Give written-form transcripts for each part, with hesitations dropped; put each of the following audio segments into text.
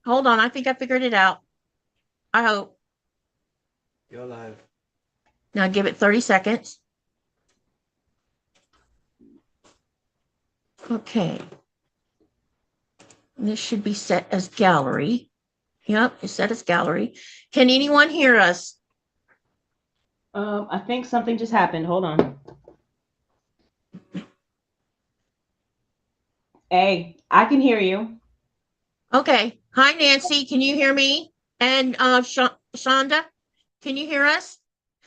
Hold on. I think I figured it out. I hope. You're live. Now give it 30 seconds. Okay. This should be set as gallery. Yep, it's set as gallery. Can anyone hear us? I think something just happened. Hold on. Hey, I can hear you. Okay. Hi, Nancy. Can you hear me? And Chaunda, can you hear us?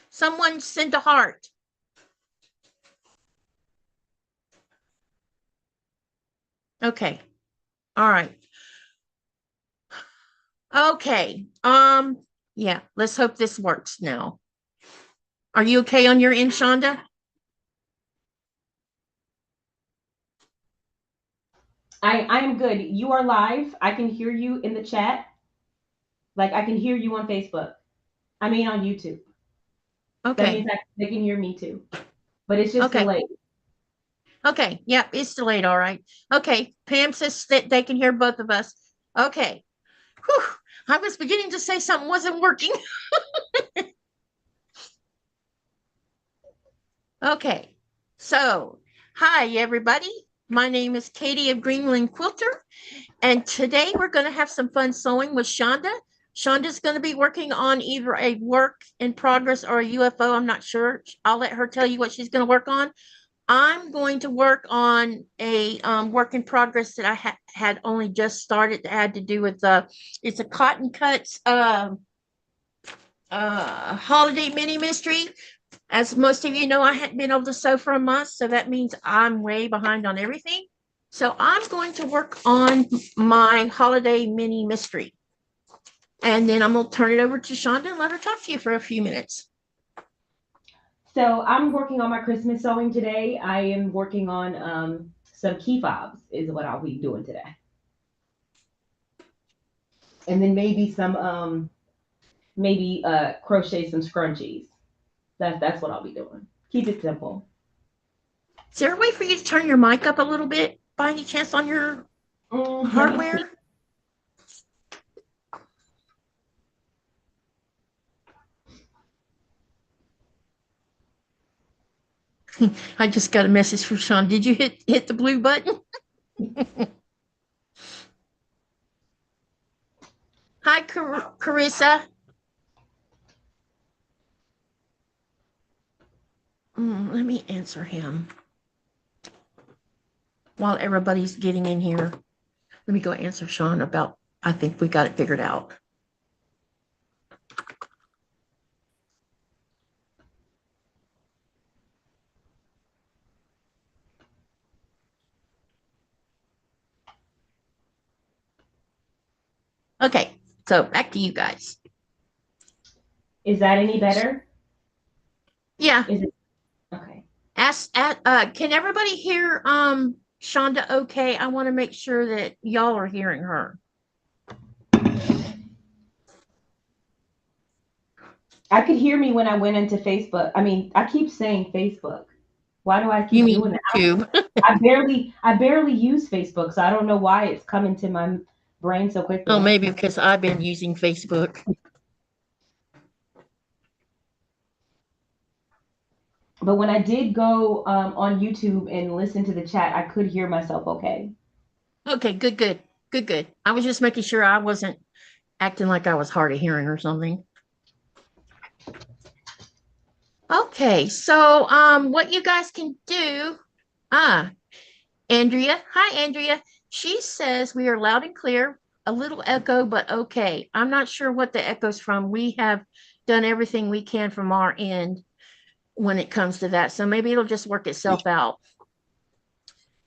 Someone send a heart. Okay. All right. Okay. Yeah, let's hope this works now. Are you okay on your end, Chaunda? I am good. You are live. I can hear you in the chat. Like I can hear you on Facebook. I mean on YouTube. That means Okay. they can hear me too. But it's just Okay. delayed. Okay. Yep, it's delayed. All right. Okay. Pam says that they can hear both of us. Okay. Whew. I was beginning to say something wasn't working. Okay. So, hi, everybody. My name is Katy of Greenland Quilter, and today we're going to have some fun sewing with Chaunda. Chaunda's going to be working on either a work in progress or a UFO. I'm not sure. I'll let her tell you what she's going to work on. I'm going to work on a work in progress that I had only just started that had to do with it's a cotton cuts holiday mini mystery. As most of you know, I hadn't been able to sew for a month, so that means I'm way behind on everything. So I'm going to work on my holiday mini mystery. And then I'm going to turn it over to Chaunda and let her talk to you for a few minutes. So I'm working on my Christmas sewing today. I am working on some key fobs is what I'll be doing today. And then maybe some crochet some scrunchies. That's what I'll be doing. Keep it simple. Is there a way for you to turn your mic up a little bit by any chance on your hardware? I just got a message from Sean. Did you hit the blue button? Hi, Carissa. Let me answer him while everybody's getting in here. Let me go answer Sean about, I think we got it figured out. Okay, so back to you guys. Is that any better? Yeah. Is it okay? Can everybody hear Chaunda okay? I want to make sure that y'all are hearing her. I could hear me when I went into Facebook. I mean, I keep saying Facebook. Why do I keep doing that? YouTube? I barely use Facebook, so I don't know why it's coming to my brain so quickly. Oh, maybe because I've been using Facebook. But when I did go on YouTube and listen to the chat, I could hear myself okay. Okay, good. I was just making sure I wasn't acting like I was hard of hearing or something. Okay, so what you guys can do, Andrea. Hi, Andrea. She says we are loud and clear, a little echo, but okay. I'm not sure what the echo's from. We have done everything we can from our end when it comes to that. So maybe it'll just work itself out.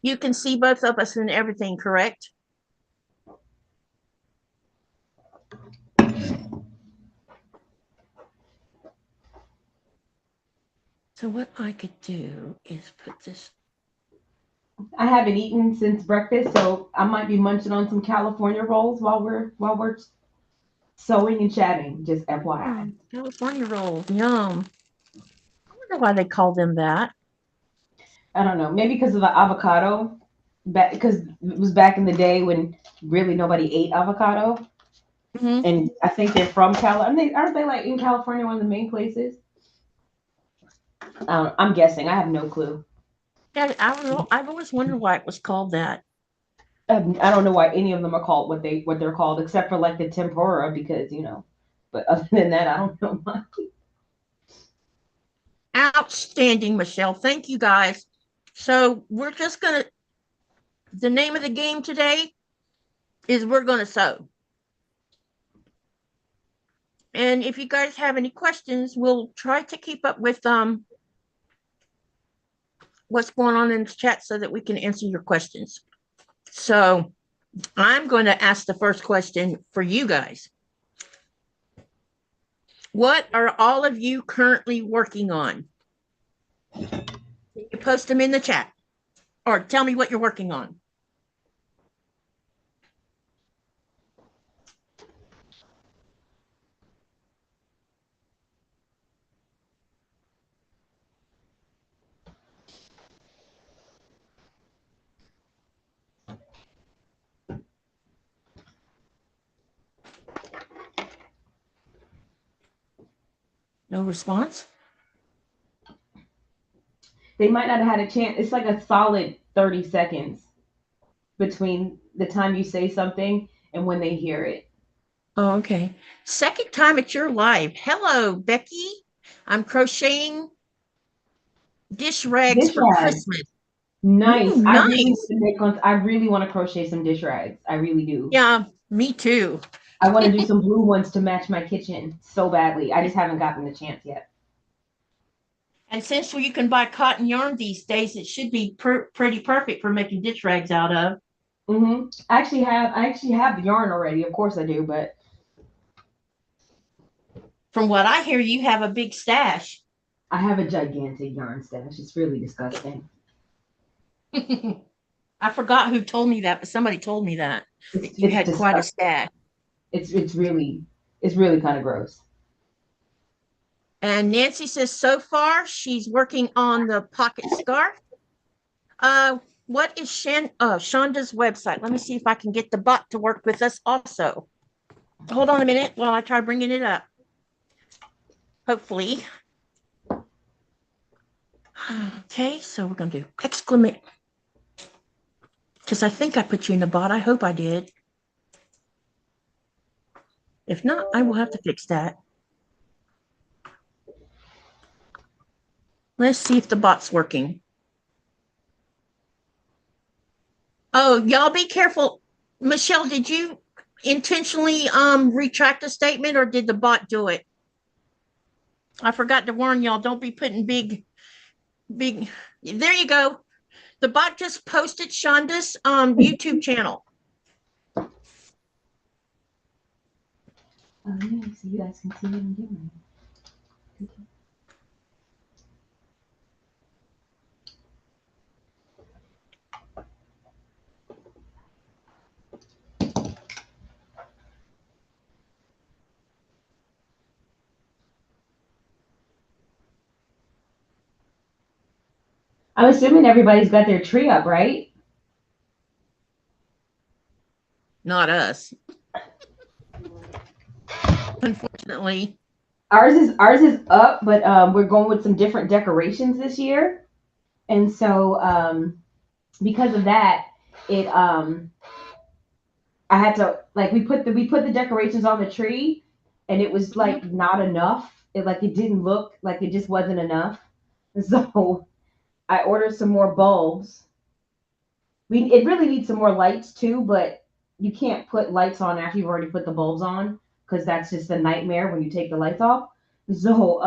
You can see both of us and everything, correct? So what I could do is put this. I haven't eaten since breakfast, so I might be munching on some California rolls while we're sewing and chatting. Just FYI. California rolls, yum. I wonder why they call them that. I don't know. Maybe because of the avocado. Because it was back in the day when really nobody ate avocado. Mhm. And I think they're from California. Aren't they like in California, one of the main places? I'm guessing. I have no clue. Yeah, I don't know. I've always wondered why it was called that. I don't know why any of them are called what they're called, except for like the tempura, because you know. But other than that, I don't know much. Outstanding, Michelle. Thank you guys. So we're just gonna. The name of the game today is we're gonna sew. And if you guys have any questions, we'll try to keep up with what's going on in the chat so that we can answer your questions. So I'm going to ask the first question for you guys. What are all of you currently working on? You post them in the chat or tell me what you're working on. No response? They might not have had a chance. It's like a solid 30 seconds between the time you say something and when they hear it. Oh, okay. Second time at your live. Hello, Becky. I'm crocheting dish rags Dish for rags. Christmas. Nice. Ooh, nice. I really want to crochet some dish rags. I really do. Yeah, me too. I want to do some blue ones to match my kitchen so badly. I just haven't gotten the chance yet. And since you can buy cotton yarn these days, it should be pretty perfect for making dish rags out of. I actually have the yarn already. Of course I do, but From what I hear, you have a big stash. I have a gigantic yarn stash. It's really disgusting. I forgot who told me that, but somebody told me that you It's had quite a disgusting. stash. It's really kind of gross. And Nancy says so far she's working on the pocket scarf. What is Chaunda's website? Let me see if I can get the bot to work with us also. Hold on a minute while I try bringing it up. Hopefully. Okay, so we're going to do exclamation. Because I think I put you in the bot. I hope I did. If not, I will have to fix that. Let's see if the bot's working. Oh, y'all be careful. Michelle, did you intentionally retract a statement or did the bot do it? I forgot to warn y'all, don't be putting big. There you go. The bot just posted Chaunda's YouTube channel. Oh yeah, so you guys can see what I'm doing. I'm assuming everybody's got their tree up, right? Not us. Unfortunately. Ours is up, but we're going with some different decorations this year, and so because of that, it I had to like we put the decorations on the tree, and it was like not enough. It didn't look like it just wasn't enough. So I ordered some more bulbs. It really needs some more lights too, but you can't put lights on after you've already put the bulbs on because that's just a nightmare when you take the lights off. So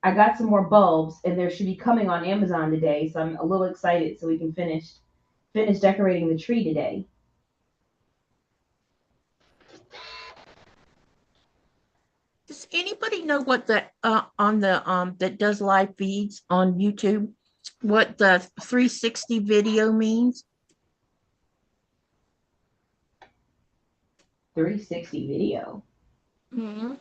I got some more bulbs, and they should be coming on Amazon today. So I'm a little excited so we can finish decorating the tree today. Does anybody know what the on the that does live feeds on YouTube, what the 360 video means? 360 video. Mm-hmm.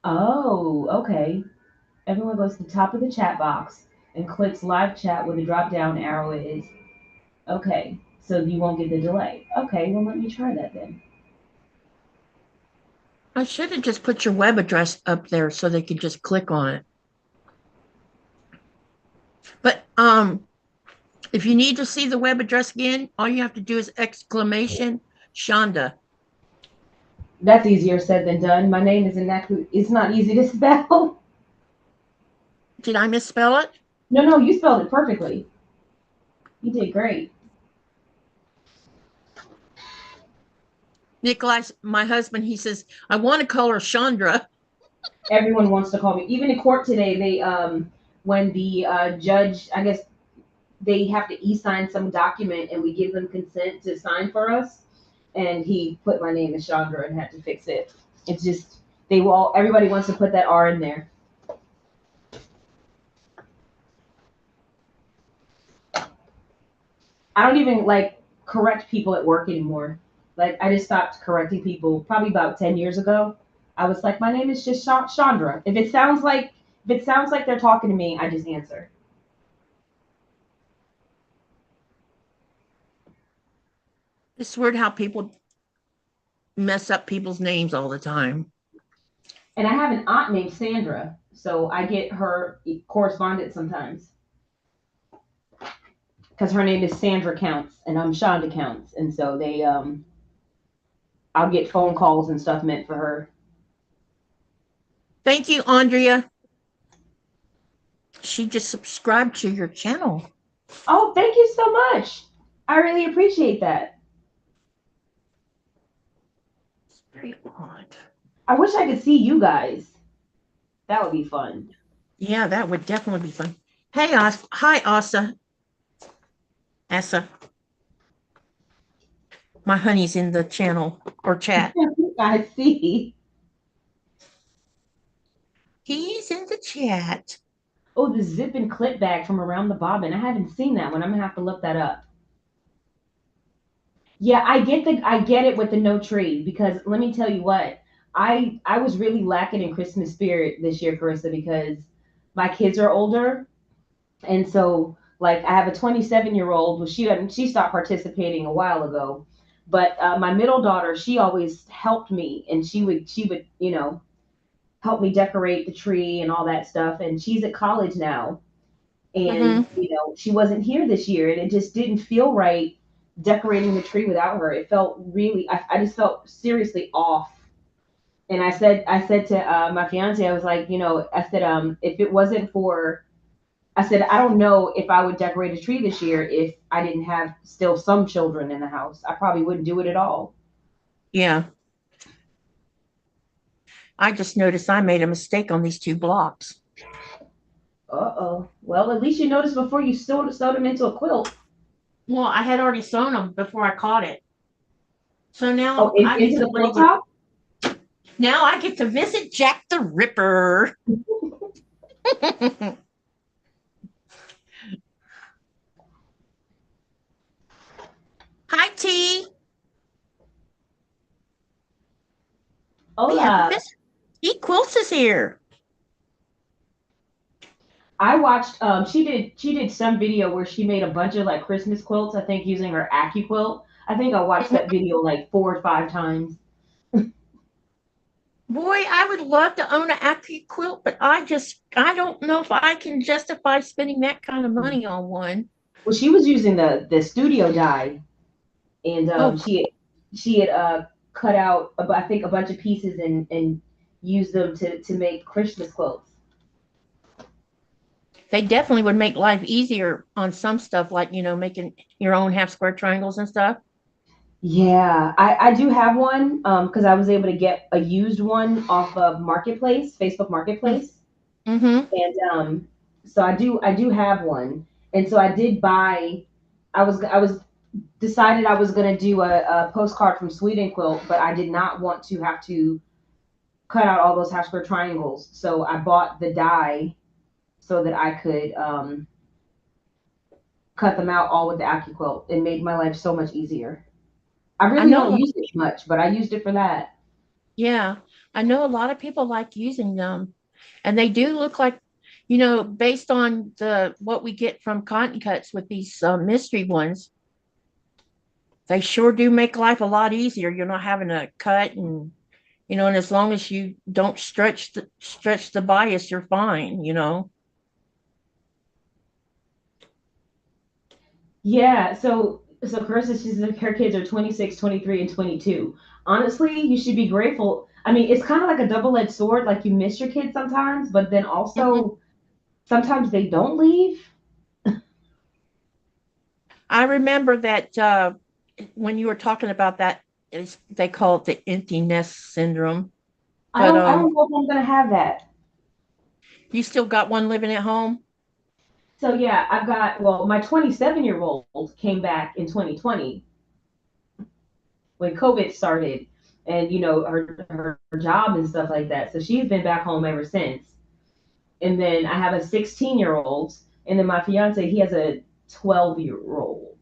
Oh, okay. Everyone goes to the top of the chat box and clicks live chat where the drop down arrow is. Okay, so you won't get the delay. Okay, well, let me try that then. I should have just put your web address up there so they could just click on it. But if you need to see the web address again, all you have to do is exclamation Chaunda. That's easier said than done. My name is it's not easy to spell. Did I misspell it? No, you spelled it perfectly. You did great. Nikolai, my husband, he says, I want to call her Chandra. Everyone wants to call me. Even in court today, they when the judge, I guess they have to e-sign some document and we give them consent to sign for us. And he put my name as Chandra and had to fix it. It's just everybody wants to put that R in there. I don't even like correct people at work anymore. Like I just stopped correcting people probably about 10 years ago. I was like, my name is just Chandra. If it sounds like they're talking to me, I just answer. It's weird how people mess up people's names all the time. And I have an aunt named Sandra, so I get her correspondence sometimes. Because her name is Sandra Counts and I'm Shonda Counts. And so I'll get phone calls and stuff meant for her. Thank you, Andrea. She just subscribed to your channel. Oh, thank you so much. I really appreciate that. It's very odd. I wish I could see you guys. That would be fun. Yeah, that would definitely be fun. Hey, hi, Asa. Asa. My honey's in the channel or chat. I see. He's in the chat. Oh, the zip and clip bag from Around the Bobbin. I haven't seen that one. I'm gonna have to look that up. Yeah, I get it with the no tree because let me tell you what, I was really lacking in Christmas spirit this year, Carissa, because my kids are older, and so like I have a 27-year-old. Well, she stopped participating a while ago, but my middle daughter, she always helped me, and she would help me decorate the tree and all that stuff. And she's at college now, and she wasn't here this year, and it just didn't feel right decorating the tree without her. It felt really, I just felt seriously off. And I said to my fiance, I was like, I said, if it wasn't for, I said, I don't know if I would decorate a tree this year if I didn't have still some children in the house. I probably wouldn't do it at all. Yeah. I just noticed I made a mistake on these 2 blocks. Uh-oh. Well, at least you noticed before you sewed them into a quilt. Well, I had already sewn them before I caught it. So now I into the quilt top? Now I get to visit Jack the Ripper. Hi, T. Hola. He Quilts is here. I watched she did some video where she made a bunch of like Christmas quilts, I think using her AccuQuilt. I think I watched that video like 4 or 5 times. Boy, I would love to own an AccuQuilt, but I don't know if I can justify spending that kind of money on one. Well, she was using the studio die, and she had cut out I think a bunch of pieces and used them to make Christmas quilts. They definitely would make life easier on some stuff, like making your own half square triangles and stuff. Yeah, I do have one because I was able to get a used one off of Marketplace, Facebook Marketplace. Mm-hmm. And so I do have one. And so I did buy. I was decided I was gonna do a postcard from Sweden quilt, but I did not want to have to cut out all those half square triangles. So I bought the die so that I could cut them out all with the AccuQuilt. It made my life so much easier. I really don't use it much, but I used it for that. Yeah, I know a lot of people like using them, and they do look like based on what we get from cotton cuts with these mystery ones, they sure do make life a lot easier. You're not having to cut and as long as you don't stretch the bias, you're fine. Yeah, so Carissa, her kids are 26, 23, and 22. Honestly, you should be grateful. I mean, it's kind of like a double-edged sword. Like you miss your kids sometimes, but then Mhm. also sometimes they don't leave. I remember that when you were talking about that, they call it the empty nest syndrome. I But don't I don't know if I'm gonna have that. you still got one living at home? So yeah, I've got well, my 27-year-old came back in 2020 when COVID started, and her job and stuff like that. So she's been back home ever since. And then I have a 16-year-old, and then my fiance, he has a 12-year-old.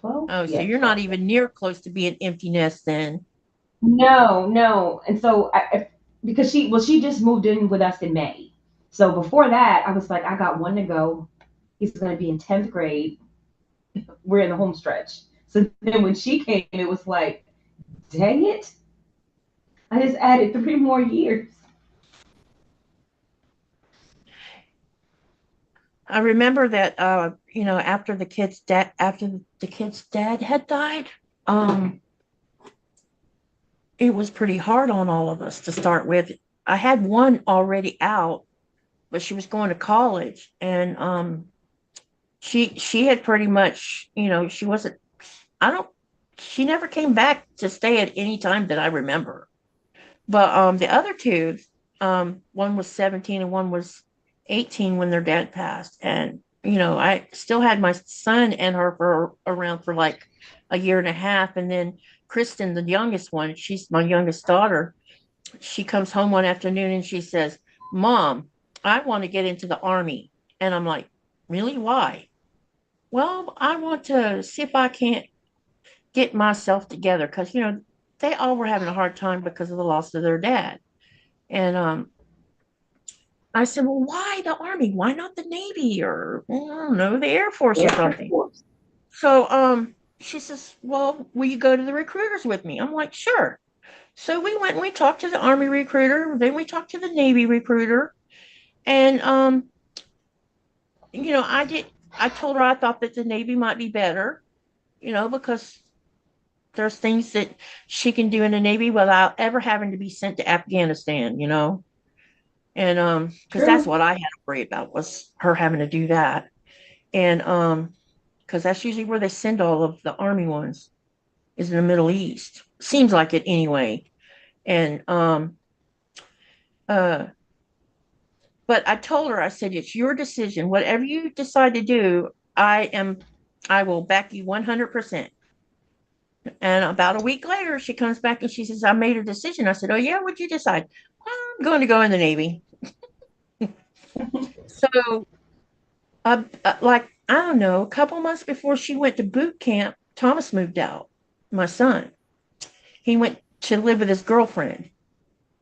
12? Oh, so Yeah, you're 12. not even near close to being empty nest then. No, no. And so because she just moved in with us in May. So before that, I was like, I got one to go. He's going to be in 10th grade. We're in the home stretch. So then when she came, it was like, dang it. I just added 3 more years. I remember that after the kid's dad had died, um it was pretty hard on all of us to start with. I had one already out, but she was going to college, and she had pretty much, she wasn't. I don't. She never came back to stay at any time that I remember. But the other two, one was 17 and one was 18 when their dad passed, and I still had my son and her for around for like a year and a half, and then Kristen, the youngest one, she's my youngest daughter. She comes home one afternoon and she says, "Mom, I want to get into the army." And I'm like, "Really? Why?" "Well, I want to see if I can't get myself together because they all were having a hard time because of the loss of their dad." And I said, "Well, why the army? Why not the Navy or I don't know, the Air Force or Air something?" Force. So she says, "Well, will you go to the recruiters with me?" I'm like, "Sure." So we went and we talked to the Army recruiter, then we talked to the Navy recruiter, and I told her I thought that the Navy might be better, because there's things that she can do in the Navy without ever having to be sent to Afghanistan. And because that's True. what I had to worry about was her having to do that. And because that's usually where they send all of the Army ones, is in the Middle East. Seems like it anyway. And uh but I told her, I said, "It's your decision. Whatever you decide to do, I will back you 100%." And about a week later, she comes back and she says, "I made a decision." I said, "Oh yeah, what'd you decide?" "Well, I'm going to go in the Navy." So like, I don't know, a couple months before she went to boot camp, Thomas moved out, my son. He went to live with his girlfriend.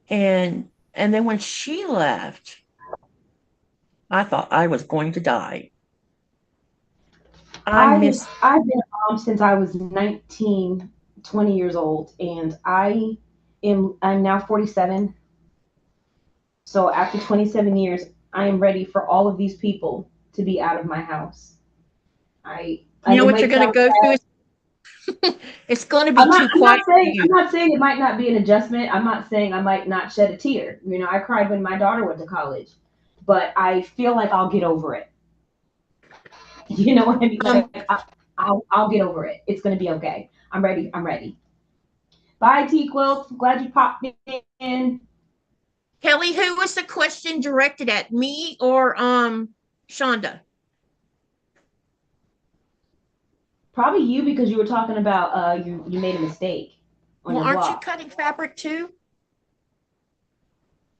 And then when she left, I thought I was going to die. I I've miss I've been a mom since I was 19, 20 years old, and I'm now 47. So after 27 years, I am ready for all of these people to be out of my house. you know It what you're might going to sound go through. bad. It's going to I'm be not too I'm not quiet for saying I'm you. not saying it might not be an adjustment. I'm not saying I might not shed a tear. I cried when my daughter went to college, but I feel like I'll get over it. You know what I mean? um I'll get over it. It's gonna be okay. I'm ready. I'm ready. Bye, T Quilt. Glad you popped in. Kelly, who was the question directed at, me or Chaunda? Probably you because you were talking about you made a mistake on Well, your aren't you block. cutting fabric too?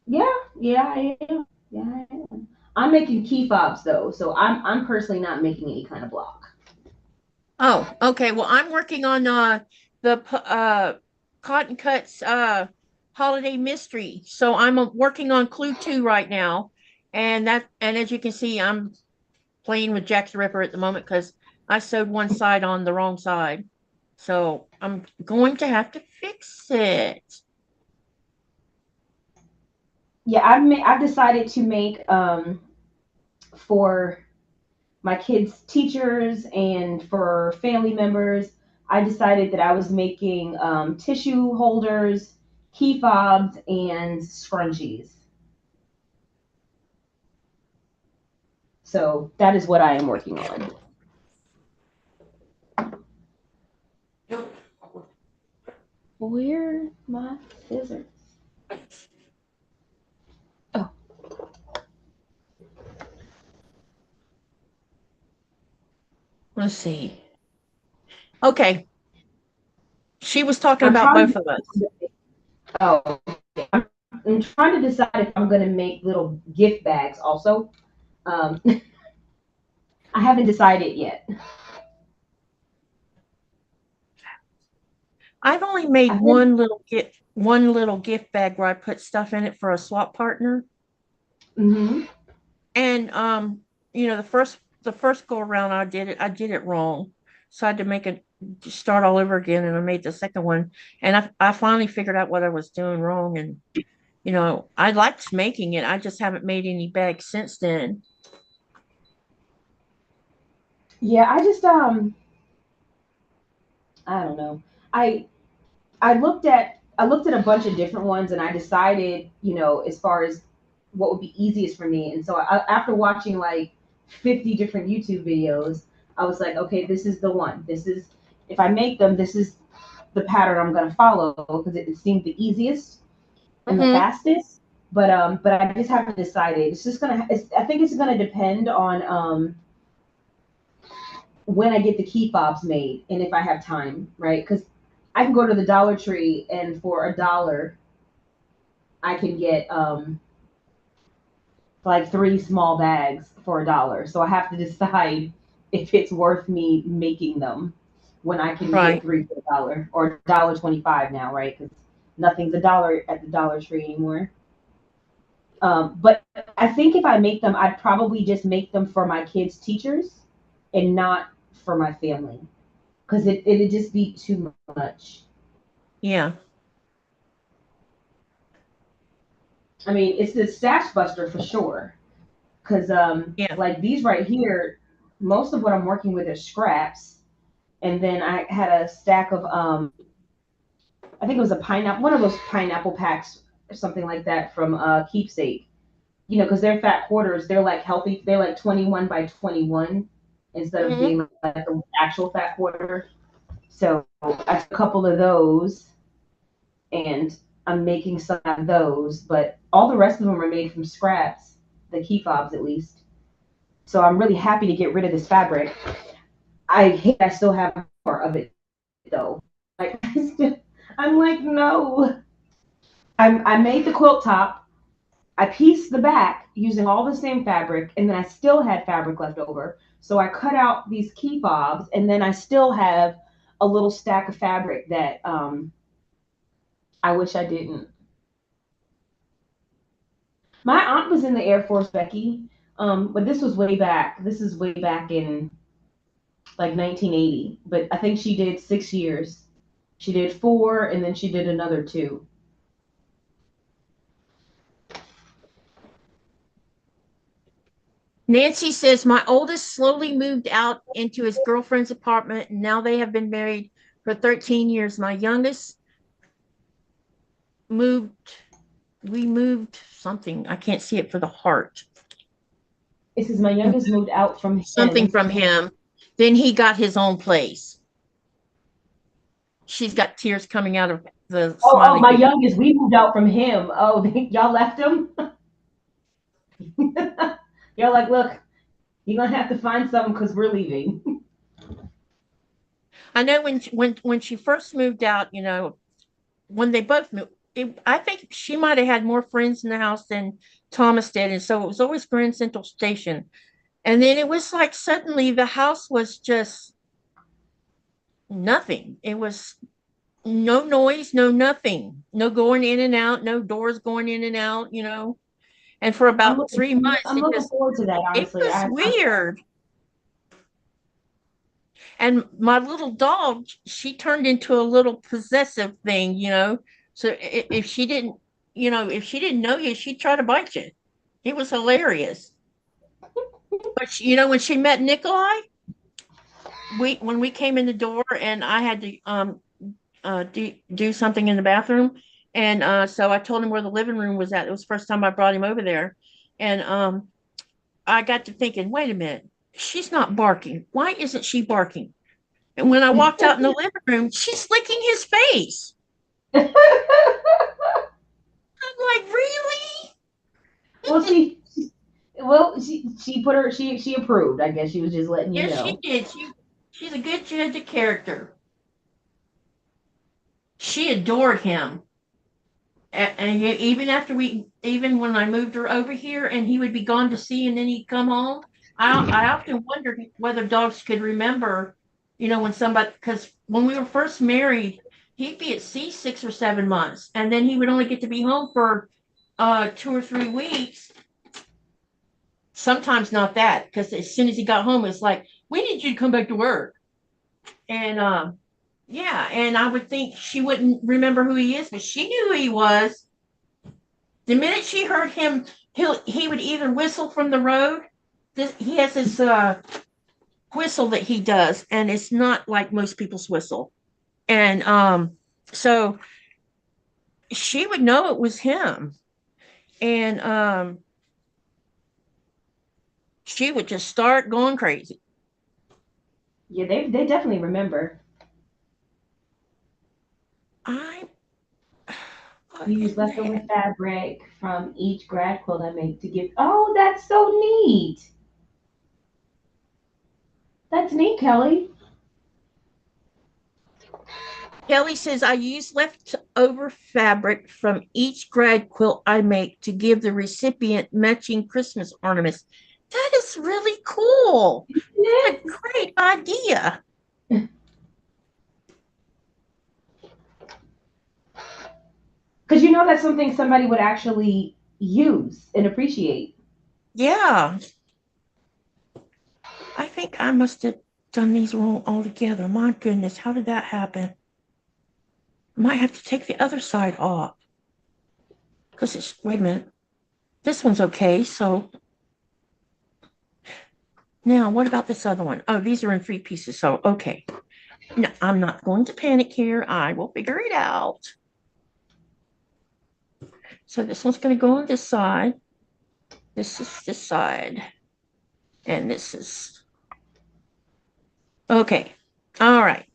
Yeah, yeah, I am. Yeah, I am. I'm making key fobs though, so I'm personally not making any kind of block. Oh, okay. Well, I'm working on the cotton cuts holiday mystery. So I'm working on clue 2 right now, And as you can see, I'm playing with Jack the Ripper at the moment because I sewed one side on the wrong side. So I'm going to have to fix it. Yeah, I've decided to make for my kids' teachers and for family members. I decided that I was making tissue holders, key fobs, and scrunchies. So that is what I am working on. Where are my scissors? Oh, Let's see. Okay. She was talking I'm about trying both to. of us. Oh, I'm trying to decide if I'm going to make little gift bags also. Um, I haven't decided yet. I've only made I think. one little gift bag where I put stuff in it for a swap partner. Hmm. And the first go around I did it wrong. So I had to start all over again, and I made the second one. And I finally figured out what I was doing wrong. And I liked making it. I just haven't made any bags since then. Yeah, I don't know. I I looked at a bunch of different ones and I decided, as far as what would be easiest for me. And so after watching like 50 different YouTube videos, I was like, okay, this is the one. This is if I make them, this is the pattern I'm going to follow because it seemed the easiest and the Mm-hmm. fastest. But I just haven't decided. It's just gonna. I think it's gonna depend on when I get the key fobs made and if I have time, right? Because I can go to the Dollar Tree and for $1, I can get like 3 small bags for $1. So I have to decide if it's worth me making them when I can get Right. three for $1 or $1.25 now, right? Because nothing's $1 at the Dollar Tree anymore. But I think if I make them, I'd probably just make them for my kids' teachers and not for my family because it'd just be too much. Yeah. I mean, it's the stash buster for sure. Because Yeah. like these right here, most of what I'm working with are scraps, and then I had a stack of I think it was a pineapple, one of those pineapple packs or something like that from Keepsake. Because they're fat quarters, they're like healthy, they're like 21 by 21 instead of Mm-hmm. being like an actual fat quarter. So I took a couple of those and I'm making some of those, but all the rest of them are made from scraps, the key fobs at least. So I'm really happy to get rid of this fabric. I hate I still have more of it though. Like I'm like, no. I made the quilt top. I pieced the back using all the same fabric, and then I still had fabric left over. So I cut out these key fobs, and then I still have a little stack of fabric that I wish I didn't. My aunt was in the Air Force, Becky, but this was way back. This is way back in like 1980. But I think she did 6 years. She did four, and then she did another two. Nancy says my oldest slowly moved out into his girlfriend's apartment, and now they have been married for 13 years. My youngest moved, we moved something. I can't see it for the heart. It says my We youngest moved out from something him. from him. Then he got his own place. She's got tears coming out of the Oh, smiley my face. youngest, we moved out from him. Oh, y'all left him? You're like, look, you're gonna have to find something because we're leaving. I know when she first moved out, when they both moved, I think she might have had more friends in the house than Thomas did, and so it was always Grand Central Station. And then it was like suddenly the house was just nothing. It was no noise, no nothing, no going in and out, no doors going in and out. And for about 3 months, I'm looking forward to that, it honestly. was weird. And my little dog, she turned into a little possessive thing, you know. So if she didn't, you know, if she didn't know you, she'd try to bite you. It was hilarious. But she, you know, when she met Nikolai, when we came in the door and I had to do something in the bathroom, and so I told him where the living room was at. It was the first time I brought him over there, and I got to thinking, wait a minute, she's not barking. Why isn't she barking? And when I walked out in the living room, she's licking his face. I'm like, really? Well, she approved. I guess she was just letting you Yes, know. she did. She's a good judge of character. She adored him. And even after even when I moved her over here and he would be gone to sea and then he'd come home, I often wondered whether dogs could remember, you know, when somebody, because when we were first married, he'd be at sea 6 or 7 months and then he would only get to be home for 2 or 3 weeks. Sometimes not that, because as soon as he got home, it's like, we need you to come back to work. And yeah, and I would think she wouldn't remember who he is, but she knew who he was. The minute she heard him, he would either whistle from the road. He has this whistle that he does, and it's not like most people's whistle. And so she would know it was him, and she would just start going crazy. Yeah, they definitely remember. I You use leftover fabric from each grad quilt I make to give. Oh, that's so neat. That's neat, Kelly. Kelly says, I use leftover fabric from each grad quilt I make to give the recipient matching Christmas ornaments. That is really cool. That's a great idea. Because you know that's something somebody would actually use and appreciate. Yeah. I think I must have done these wrong altogether. My goodness, how did that happen? I might have to take the other side off. Because wait a minute. This one's okay. So now what about this other one? Oh, these are in 3 pieces. So, okay. No, I'm not going to panic here. I will figure it out. So this one's going to go on this side. This is this side. And this is. Okay. All right.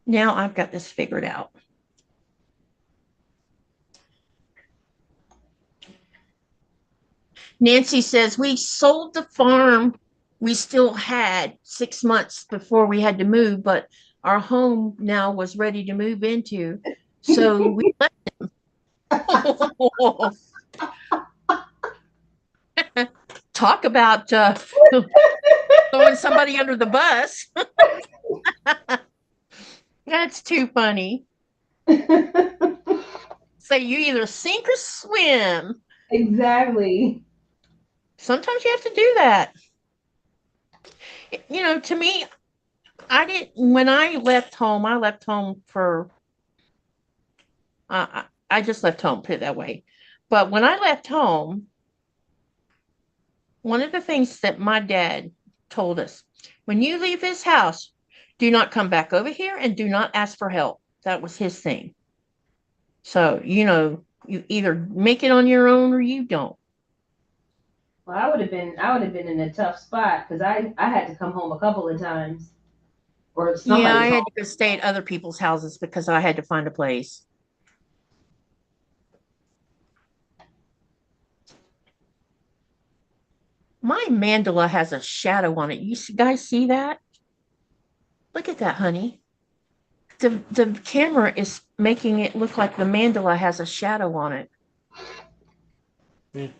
Now I've got this figured out. Nancy says, we sold the farm we still had 6 months before we had to move, but our home now was ready to move into. So we left them. Talk about throwing somebody under the bus. That's too funny. So you either sink or swim. Exactly. Sometimes you have to do that. You know, to me, when I left home for, I just left home, put it that way. But when I left home, one of the things that my dad told us, when you leave this house, do not come back over here and do not ask for help. That was his thing. So, you know, you either make it on your own or you don't. Well, I would have been in a tough spot because I had to come home a couple of times. Or Yeah, I somebody's had home. to go stay at other people's houses because I had to find a place. My mandala has a shadow on it. You guys see that? Look at that, honey. The camera is making it look like the mandala has a shadow on it.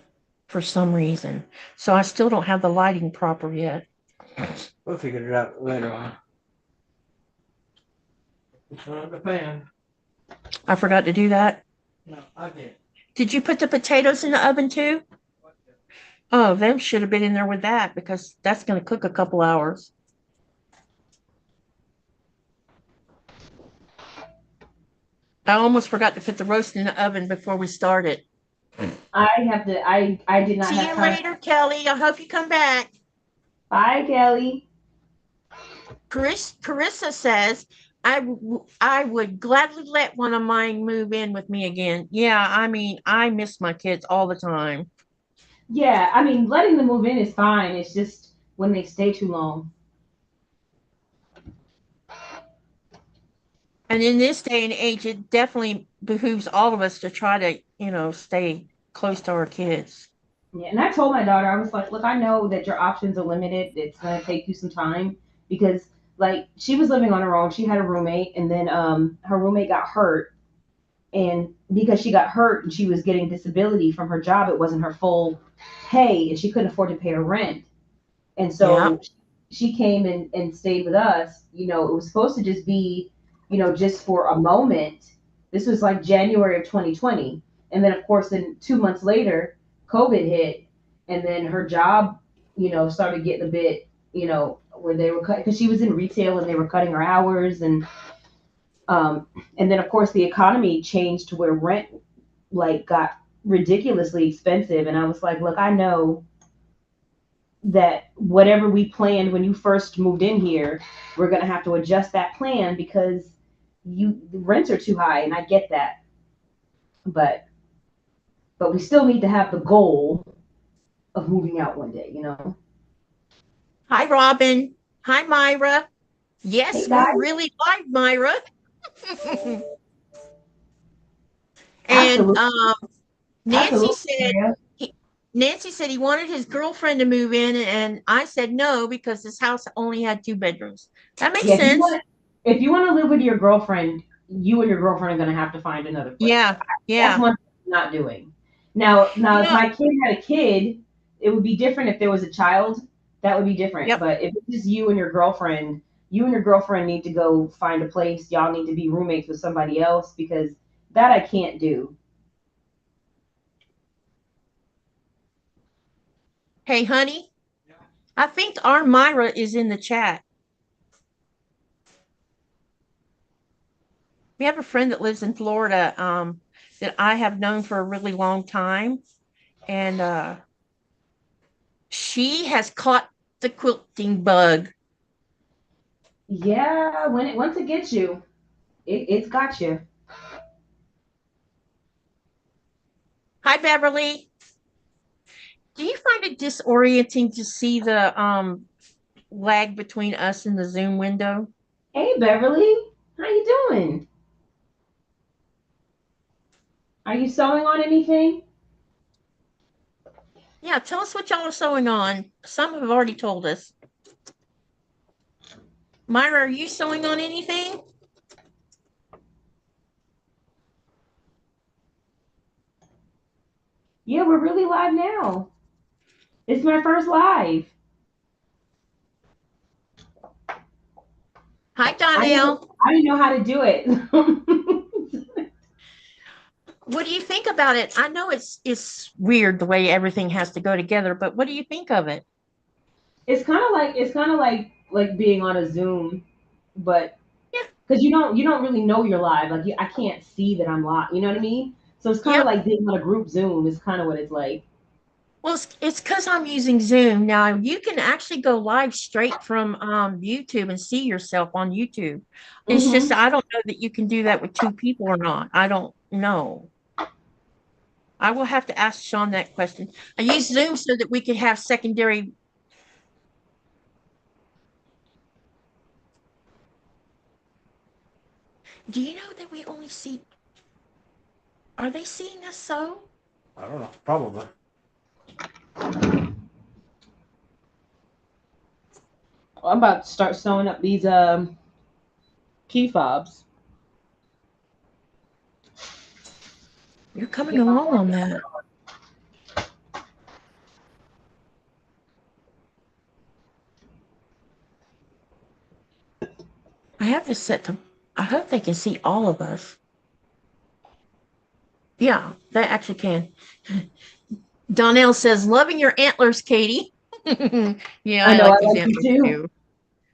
For some reason. So I still don't have the lighting proper yet. We'll figure it out later on. Turn on the fan. I forgot to do that. No, I did. Did you put the potatoes in the oven too? Oh, them should have been in there with that because that's going to cook a couple hours. I almost forgot to put the roast in the oven before we started. I have to. I did not See have you time. later, Kelly. I hope you come back. Bye, Kelly. Carissa says, I would gladly let one of mine move in with me again. Yeah, I mean, I miss my kids all the time. Yeah, I mean, letting them move in is fine. It's just when they stay too long. And in this day and age, it definitely behooves all of us to try to, stay close to our kids. Yeah, and I told my daughter, I was like, look, I know that your options are limited. It's gonna take you some time because like she was living on her own. She had a roommate, and then her roommate got hurt, and because she got hurt and she was getting disability from her job, it wasn't her full pay, and she couldn't afford to pay her rent. And Yeah. so she came and stayed with us. You know, it was supposed to just be, just for a moment. This was like January of 2020. And then, of course, then 2 months later, COVID hit. And then her job, started getting a bit, where they were cutting, because she was in retail and they were cutting her hours. Um, and then, of course, the economy changed to where rent like got ridiculously expensive. And I was like, look, I know that whatever we planned when you first moved in here, we're going to have to adjust that plan because the rents are too high, and I get that. But we still need to have the goal of moving out one day. Hi, Robin. Hi, Myra. Hey Yes, we're guys, really live, Myra. And absolutely, Nancy absolutely, said Maria. Nancy said he wanted his girlfriend to move in, and I said no because this house only had 2 bedrooms. That makes Yeah, sense. if you want to live with your girlfriend, you and your girlfriend are going to have to find another place. Yeah, That's yeah. one thing I'm not doing. Now, You if know, my kid had a kid, it would be different. If there was a child, that would be different. yep. But if it's just you and your girlfriend need to go find a place. Y'all need to be roommates with somebody else because that I can't do. Hey, honey, I think our Myra is in the chat. We have a friend that lives in Florida that I have known for a really long time, and she has caught the quilting bug. Yeah, once it gets you, it's got you. Hi, Beverly. Do you find it disorienting to see the lag between us and the Zoom window? Hey, Beverly, how you doing? Are you sewing on anything? Yeah, tell us what y'all are sewing on. Some have already told us. Myra, are you sewing on anything? Yeah, we're really live now. It's my first live. Hi, I didn't, Donnell. I didn't know how to do it. What do you think about it? I know it's weird the way everything has to go together, but what do you think of it? It's kind of like being on a Zoom, but Yeah, because you don't really know you're live. Like I can't see that I'm live. You know what I mean? So it's kind of yep. like being on a group Zoom. Is kind of what it's like. Well, it's because I'm using Zoom now. You can actually go live straight from YouTube and see yourself on YouTube. It's just Hmm. I don't know that you can do that with 2 people or not. I don't know. I will have to ask Sean that question. I use Zoom so that we can have secondary. Do you know that we only see? Are they seeing us so? I don't know. Probably. I'm about to start sewing up these key fobs. You're coming along on that. I have this set to. I hope they can see all of us. Yeah, They actually can. Donnell says, loving your antlers, Katie. Yeah, I I know, like I these like you antlers too. too.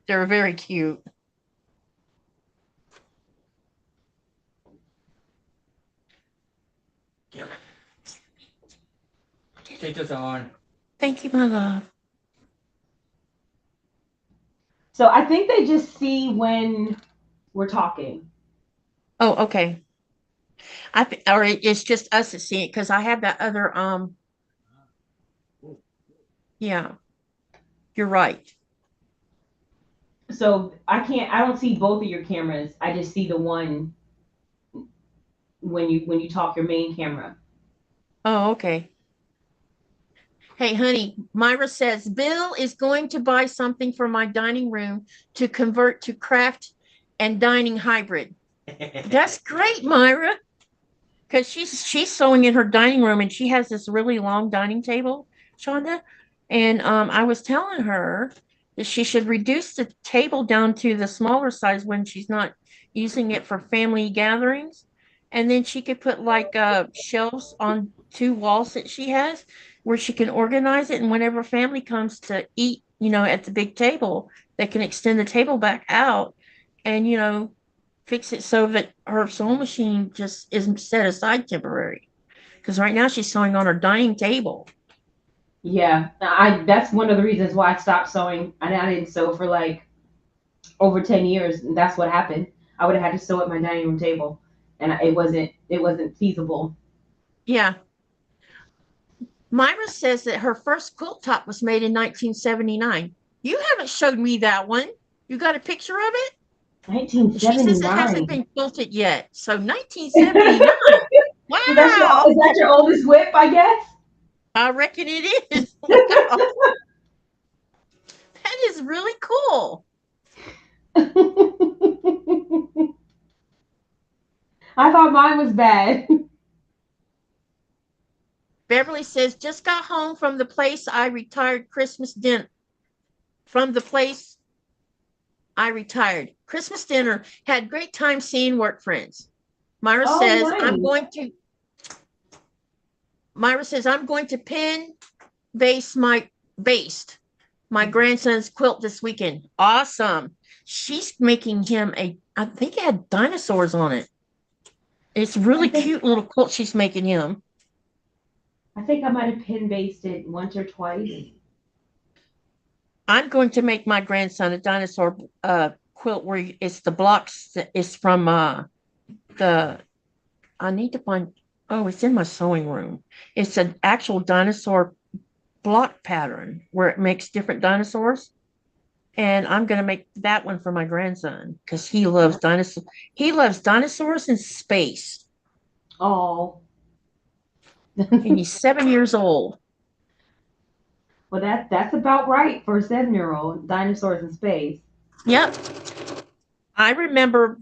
They're very cute. Take this on. Thank you, my love. So I think they just see when we're talking. Oh, okay. Or it's just us that see it because I have that other yeah, you're right. So I don't see both of your cameras. I just see the one when you talk, your main camera. Oh, okay. Hey, honey, Myra says Bill is going to buy something for my dining room to convert to craft and dining hybrid. That's great, Myra. Because she's sewing in her dining room and she has this really long dining table, Chaunda. And I was telling her that she should reduce the table down to the smaller size when she's not using it for family gatherings. And then she could put like shelves on two walls that she has where she can organize it. And whenever family comes to eat, at the big table, they can extend the table back out and, fix it so that her sewing machine just isn't set aside temporary. Because right now she's sewing on her dining table. Yeah, that's one of the reasons why I stopped sewing. I didn't sew for like over 10 years, and that's what happened. I would have had to sew at my dining room table, and it wasn't feasible. Yeah. Myra says that her first quilt top was made in 1979. You haven't showed me that one. You got a picture of it? She says it hasn't 1979. been quilted yet. So 1979. So that's Wow. is that your oldest whip, I guess? I reckon it is. Wow. That is really cool. I thought mine was bad. Beverly says, just got home from the place I retired Christmas dinner. From the place I retired. Christmas dinner. Had great time seeing work friends. Myra Oh, says, nice. I'm going to pin baste my grandson's quilt this weekend. Awesome. She's making him I think it had dinosaurs on it. It's really cute little quilt she's making him. I think I might have pin basted once or twice. I'm going to make my grandson a dinosaur quilt where it's the blocks that is from the I need to find it's in my sewing room. It's an actual dinosaur block pattern where it makes different dinosaurs. And I'm gonna make that one for my grandson because he loves dinosaurs. He loves dinosaurs and space. Oh. And he's 7 years old. Well, that's about right for a 7-year-old. Dinosaurs in space. Yep. I remember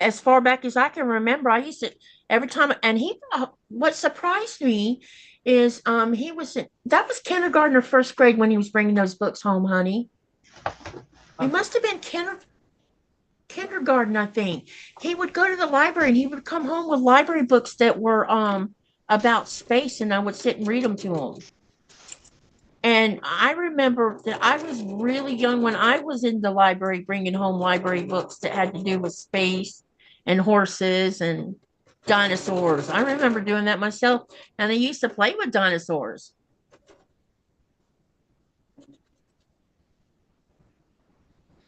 as far back as I can remember, I used to every time, and what surprised me is that was kindergarten or first grade when he was bringing those books home, honey. It must have been kindergarten, I think. He would go to the library and he would come home with library books that were about space, and I would sit and read them to him. And I remember that I was really young when I was in the library bringing home library books that had to do with space and horses and dinosaurs. I remember doing that myself, and I used to play with dinosaurs.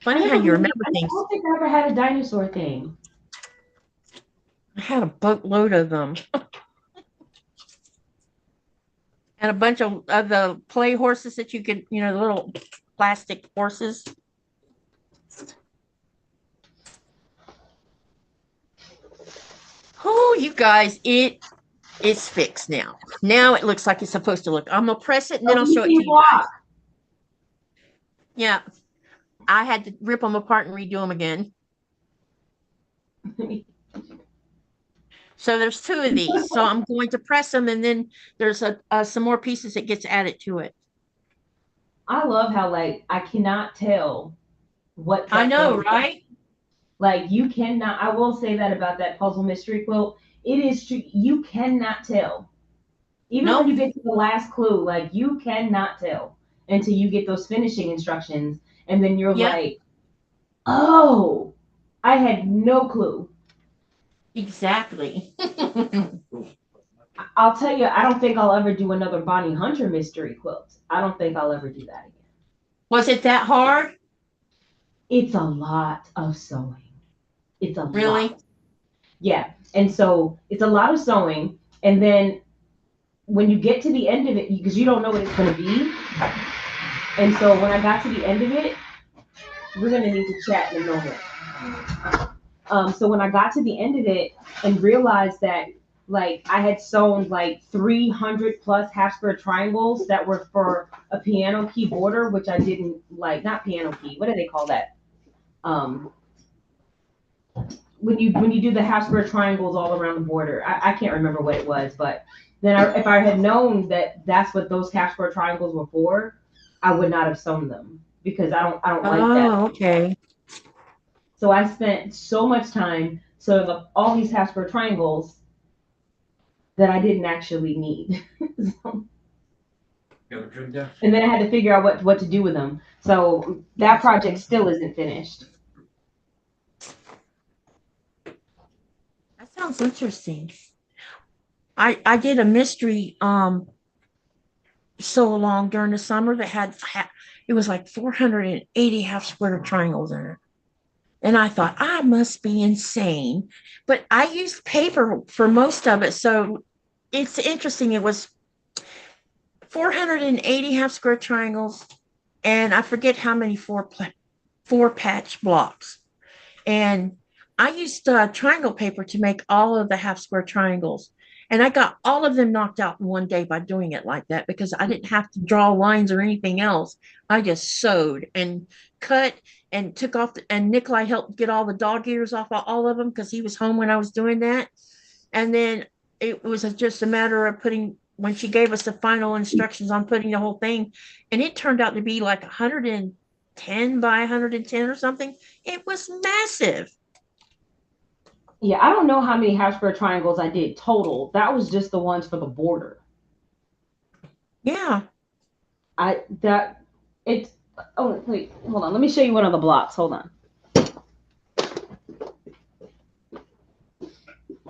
Funny how you remember things. I don't think I ever had a dinosaur thing. I had a boatload of them. And a bunch of the play horses that you could, the little plastic horses. Oh, you guys, it's fixed now. Now it looks like it's supposed to look. I'm gonna press it and then I'll show it to you guys. Yeah, I had to rip them apart and redo them again. So there's two of these. So I'm going to press them, and then there's some more pieces that gets added to it. I love how like I cannot tell what I know, right? Like you cannot. I will say that about that puzzle mystery quilt. It is true. You cannot tell. Even Nope. when you get to the last clue, like you cannot tell until you get those finishing instructions. And then you're Yep. like, oh, I had no clue. Exactly. I'll tell you, I don't think I'll ever do another Bonnie Hunter mystery quilt. I don't think I'll ever do that again. Was it that hard? It's a lot of sewing. It's a Really? lot. Yeah. And so it's a lot of sewing. And then when you get to the end of it, because you don't know what it's going to be. And so when I got to the end of it, we're going to need to chat in a moment. So when I got to the end of it and realized that like I had sewn like 300 plus half square triangles that were for a piano key border, which I didn't like, not piano key. What do they call that? When you do the half square triangles all around the border, I can't remember what it was, but then if I had known that that's what those half square triangles were for, I would not have sewn them because I don't like that. Oh, okay. So I spent so much time sewing up all these half square triangles that I didn't actually need. So, and then I had to figure out what to do with them. So that project still isn't finished. That sounds interesting. I did a mystery so long during the summer that had it was like 480 half square triangles in it. And I thought, I must be insane. But I used paper for most of it. So it's interesting. It was 480 half square triangles, and I forget how many four patch blocks. And I used triangle paper to make all of the half square triangles. And I got all of them knocked out in one day by doing it like that because I didn't have to draw lines or anything else. I just sewed and cut and took off, and Nikolai helped get all the dog ears off of all of them because he was home when I was doing that. And then it was just a matter of when she gave us the final instructions on putting the whole thing, and it turned out to be like 110 by 110 or something. It was massive. Yeah, I don't know how many half square triangles I did total. That was just the ones for the border. Yeah. Oh wait, hold on. Let me show you one of the blocks. Hold on.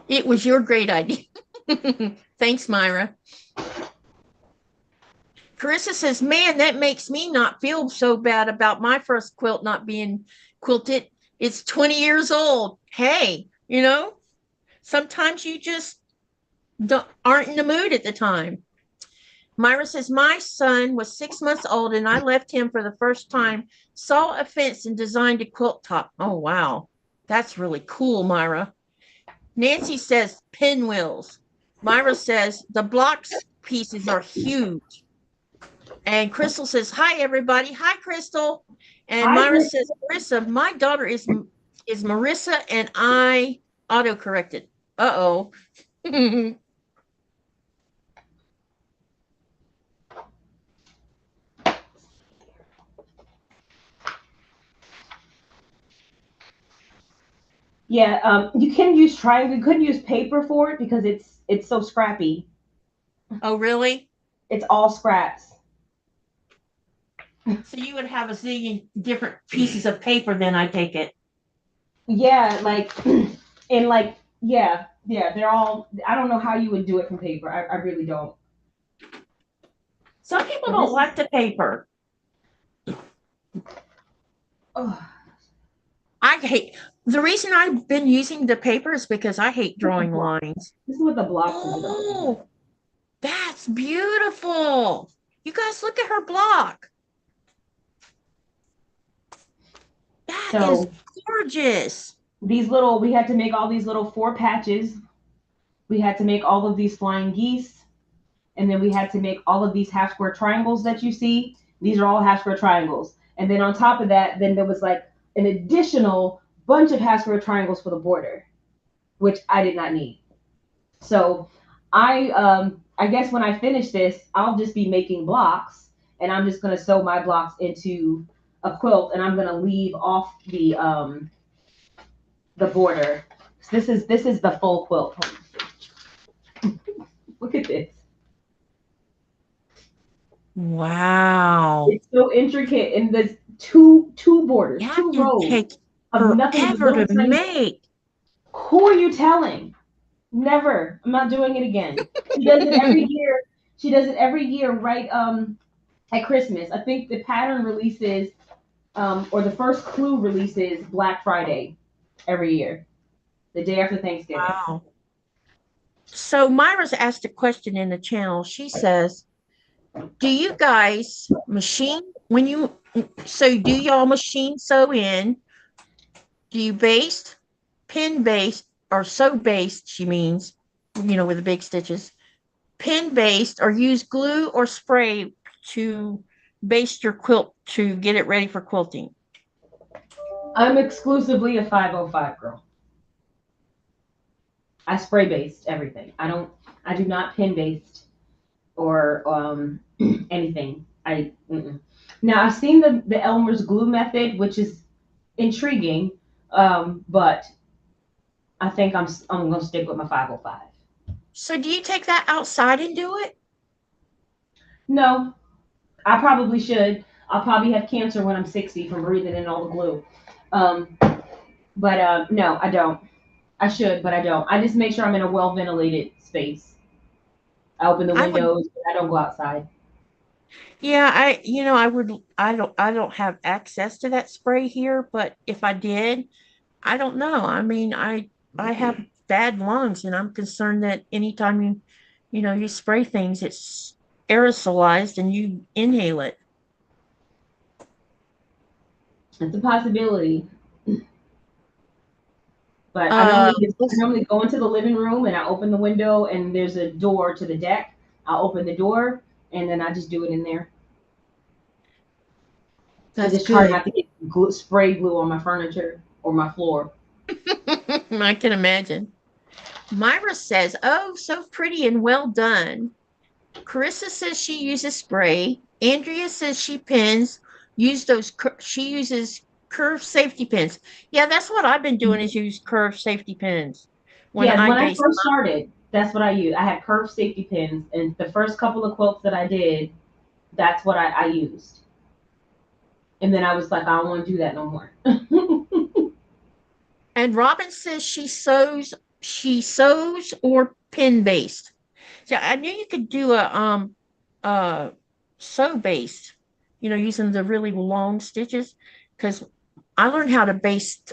It was your great idea. Thanks, Myra. Carissa says, man, that makes me not feel so bad about my first quilt not being quilted. It's 20 years old. Hey, sometimes you just aren't in the mood at the time. Myra says, my son was 6 months old and I left him for the first time, saw a fence and designed a quilt top. Oh, wow. That's really cool, Myra. Nancy says, pinwheels. Myra says, the blocks pieces are huge. And Crystal says, hi, everybody. Hi, Crystal. And Hi, Myra Crystal. says, Marissa, my daughter is Marissa, and I auto-corrected. Uh-oh. Yeah, you can use triangle. You couldn't use paper for it because it's so scrappy. Oh, really? It's all scraps. So you would have a zillion different pieces of paper then, I take it. Yeah, yeah, they're all. I don't know how you would do it from paper. I really don't. Some people don't like the paper. Oh. I hate the reason I've been using the paper is because I hate drawing lines. This is what the blocks are. Oh, that's beautiful. You guys look at her block. That is gorgeous. We had to make all these little 4 patches. We had to make all of these flying geese. And then we had to make all of these half square triangles that you see. These are all half square triangles. And then on top of that, then there was like an additional bunch of half square triangles for the border, which I did not need. So I guess when I finish this, I'll just be making blocks, and I'm just gonna sew my blocks into a quilt, and I'm gonna leave off the border. So this is the full quilt. Look at this. Wow. It's so intricate, and there's two borders, That two can rows take of nothing but forever little to tiny. make. Who are you telling? Never. I'm not doing it again. She does it every year. She does it every year, right? At Christmas. I think the pattern releases, or the first clue releases Black Friday every year, the day after Thanksgiving. Wow. So Myra's asked a question in the channel. She says, do you guys machine when you, so do y'all machine sew in? Do you baste, pin baste, or sew baste, she means, with the big stitches, pin based, or use glue or spray to baste your quilt to get it ready for quilting? I'm exclusively a 505 girl. I spray based everything. I do not pin based or anything. Now I've seen the Elmer's glue method, which is intriguing, but I think I'm gonna stick with my 505. So do you take that outside and do it? No, I probably should. I'll probably have cancer when I'm 60 from breathing in all the glue. But no, I don't. I should, but I don't. I just make sure I'm in a well ventilated space. I open the I would, windows. I don't go outside. yeah, I don't have access to that spray here, but if I did, I don't know. I mean, I have bad lungs, and I'm concerned that anytime you spray things, it's aerosolized and you inhale it. It's a possibility. But Uh, I normally go into the living room and I open the window and there's a door to the deck. I'll open the door and then I just do it in there. I that's just try good. not to get spray glue on my furniture or my floor. I can imagine. Myra says, "Oh, so pretty and well done." Carissa says she uses spray. Andrea says she pins. She uses curved safety pins. Yeah, that's what I've been doing is use curved safety pins when Yeah, I when I base. first started, that's what I used. I had curved safety pins, and the first couple of quilts that I did, that's what I used. And then I was like, I don't want to do that no more. And Robin says she sews or pin based. So I knew you could do a sew based, using the really long stitches, because I learned how to baste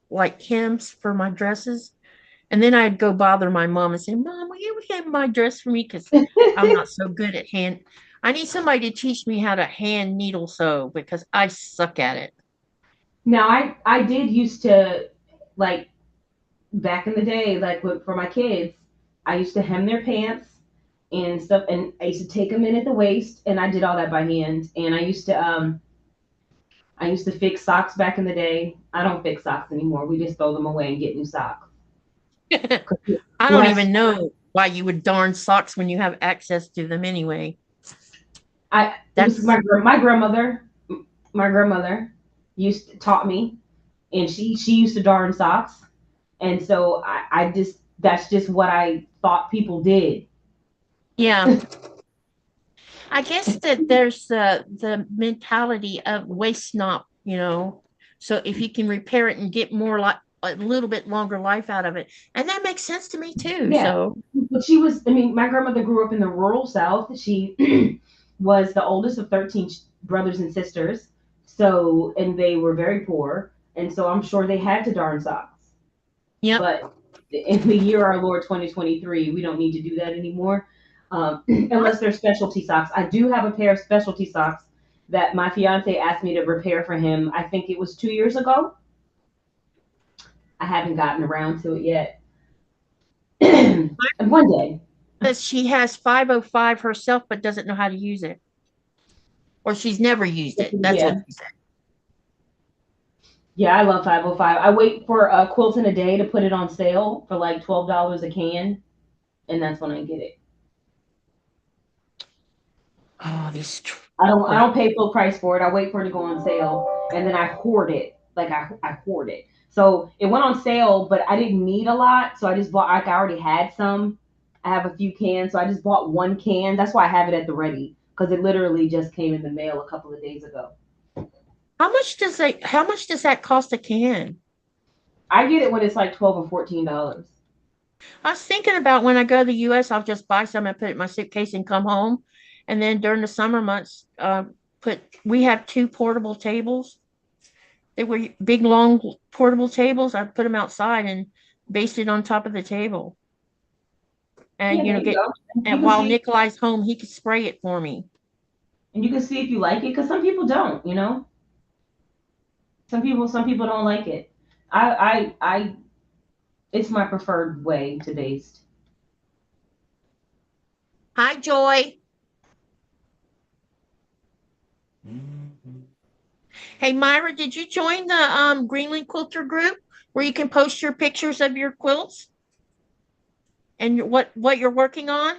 like hems for my dresses. And then I'd go bother my mom and say, Mom, will you hem my dress for me? Because I'm not so good at hand. I need somebody to teach me how to hand needle sew because I suck at it. Now I did used to, like, back in the day, like for my kids, I used to hem their pants and stuff, and I used to take them in at the waist, and I did all that by hand. And I used to fix socks back in the day. I don't fix socks anymore. We just throw them away and get new socks. I don't Last even know why you would darn socks when you have access to them anyway. it was That's my grandmother. My grandmother taught me, and she used to darn socks, and so I just that's just what I thought people did. yeah. I guess that there's the mentality of waste not. So if you can repair it and get more like a little bit longer life out of it, and that makes sense to me too. Yeah, So but she was. I mean, my grandmother grew up in the rural South. She was the oldest of 13 brothers and sisters. So, and they were very poor, and so I'm sure they had to darn socks. yep. But in the year our Lord 2023, we don't need to do that anymore, unless they're specialty socks. I do have a pair of specialty socks that my fiance asked me to repair for him. I think it was 2 years ago. I haven't gotten around to it yet. And one day. Says she has 505 herself, but doesn't know how to use it, or she's never used it. That's what Yeah. she said. Yeah, I love 505. I wait for a quilt in a day to put it on sale for like $12 a can, and that's when I get it. Oh, these. I don't pay full price for it. I wait for it to go on sale, and then I hoard it. Like I hoard it. So it went on sale, but I didn't need a lot, so I just bought. Like I already had some. I I have a few cans, so I just bought one can. That's why I have it at the ready, because it literally just came in the mail a couple of days ago. How much does that cost a can? I get it when it's like $12 or $14. I was thinking about when I go to the US, I'll just buy some and put it in my suitcase and come home. And then during the summer months, we have two portable tables. They were big, long portable tables. I put them outside and basted on top of the table. And Yeah, there you go. and while Nikolai's home, he could spray it for me. And you can see if you like it, because some people don't, you know. Some people don't like it. I it's my preferred way to baste. Hi, Joy. Hey, Myra, did you join the Greenland Quilter group where you can post your pictures of your quilts and what you're working on?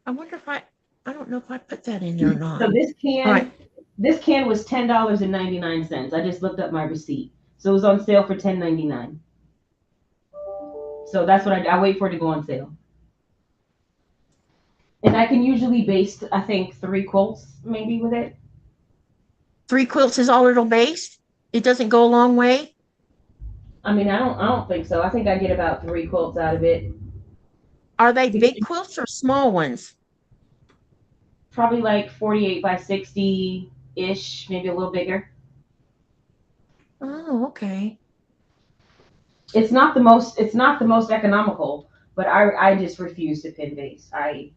I wonder if I don't know if I put that in there or not. So this can Right. this can was $10.99. I just looked up my receipt. So it was on sale for $10.99. So that's what I wait for it to go on sale. And I can usually baste, I think, 3 quilts maybe with it. 3 quilts is all it'll baste? It doesn't go a long way? I mean, I don't think so. I think I get about 3 quilts out of it. Are they big quilts or small ones? Probably like 48 by 60-ish, maybe a little bigger. Oh, okay. It's not the most economical, but I just refuse to pin base. I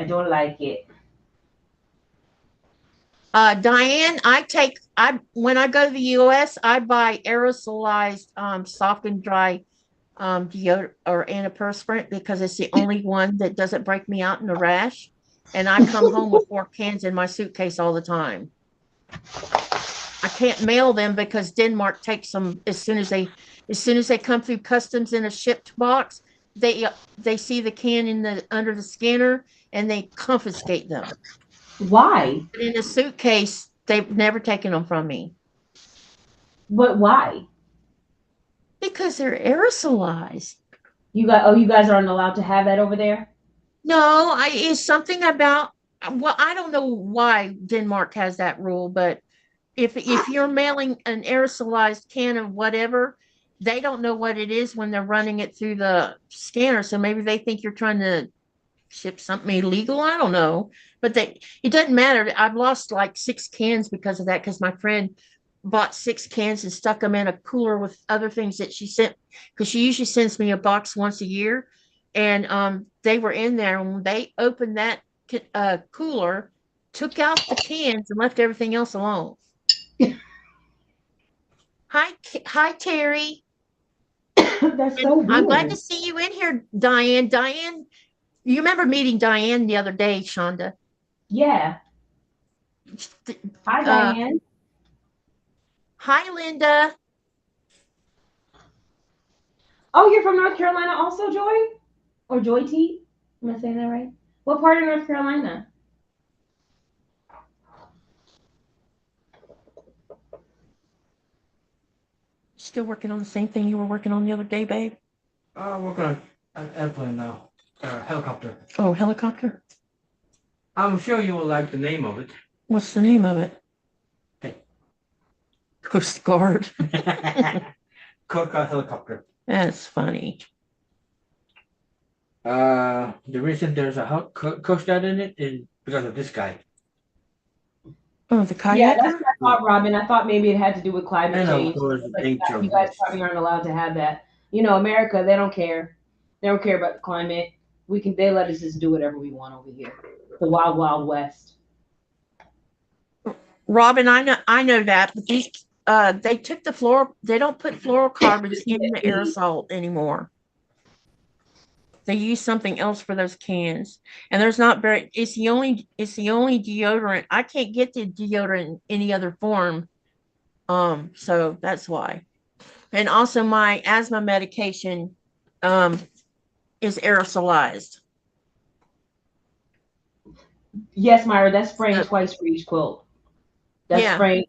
don't like it. Diane, when I go to the US, I buy aerosolized soft and dry deodorant or antiperspirant because it's the only one that doesn't break me out in a rash. And I come home with 4 cans in my suitcase all the time. I can't mail them because Denmark takes them as soon as they come through customs in a shipped box. They see the can under the scanner and they confiscate them. Why? But in a suitcase, they've never taken them from me. But why? Because they're aerosolized. You guys aren't allowed to have that over there? No, it's something about, well, I don't know why Denmark has that rule, but if you're mailing an aerosolized can of whatever, they don't know what it is when they're running it through the scanner. So maybe they think you're trying to ship something illegal. I don't know, but it doesn't matter. I've lost like 6 cans because of that, because my friend bought 6 cans and stuck them in a cooler with other things that she sent, because she usually sends me a box once a year, and they were in there, and when they opened that cooler, took out the cans and left everything else alone. Hi, Terry. That's so weird. I'm glad to see you in here, Diane. Diane, you remember meeting Diane the other day, Chaunda? Yeah. Hi, Diane. Hi, Linda. Oh, you're from North Carolina also, Joy? Or Joy T? Am I saying that right? What part of North Carolina? Still working on the same thing you were working on the other day, babe? I'm working on an airplane now. Helicopter. Oh, helicopter? I'm sure you will like the name of it. What's the name of it? Hey. Coast Guard. Coast Guard helicopter. That's funny. The reason there's a Coast Guard in it is because of this guy. Oh, the kayaker? Yeah, that's what I thought, Robin. I thought maybe it had to do with climate change. Like, you guys probably aren't allowed to have that. You know, America, they don't care. They don't care about the climate. They let us just do whatever we want over here. The wild, wild west. Robin, I know that, but these they took the floral. They don't put fluorocarbons in the aerosol anymore. They use something else for those cans, and there's not very. It's the only deodorant. I can't get the deodorant in any other form. So that's why. And also my asthma medication is aerosolized. Yes, Myra, that's spraying twice for each quilt. That's spraying,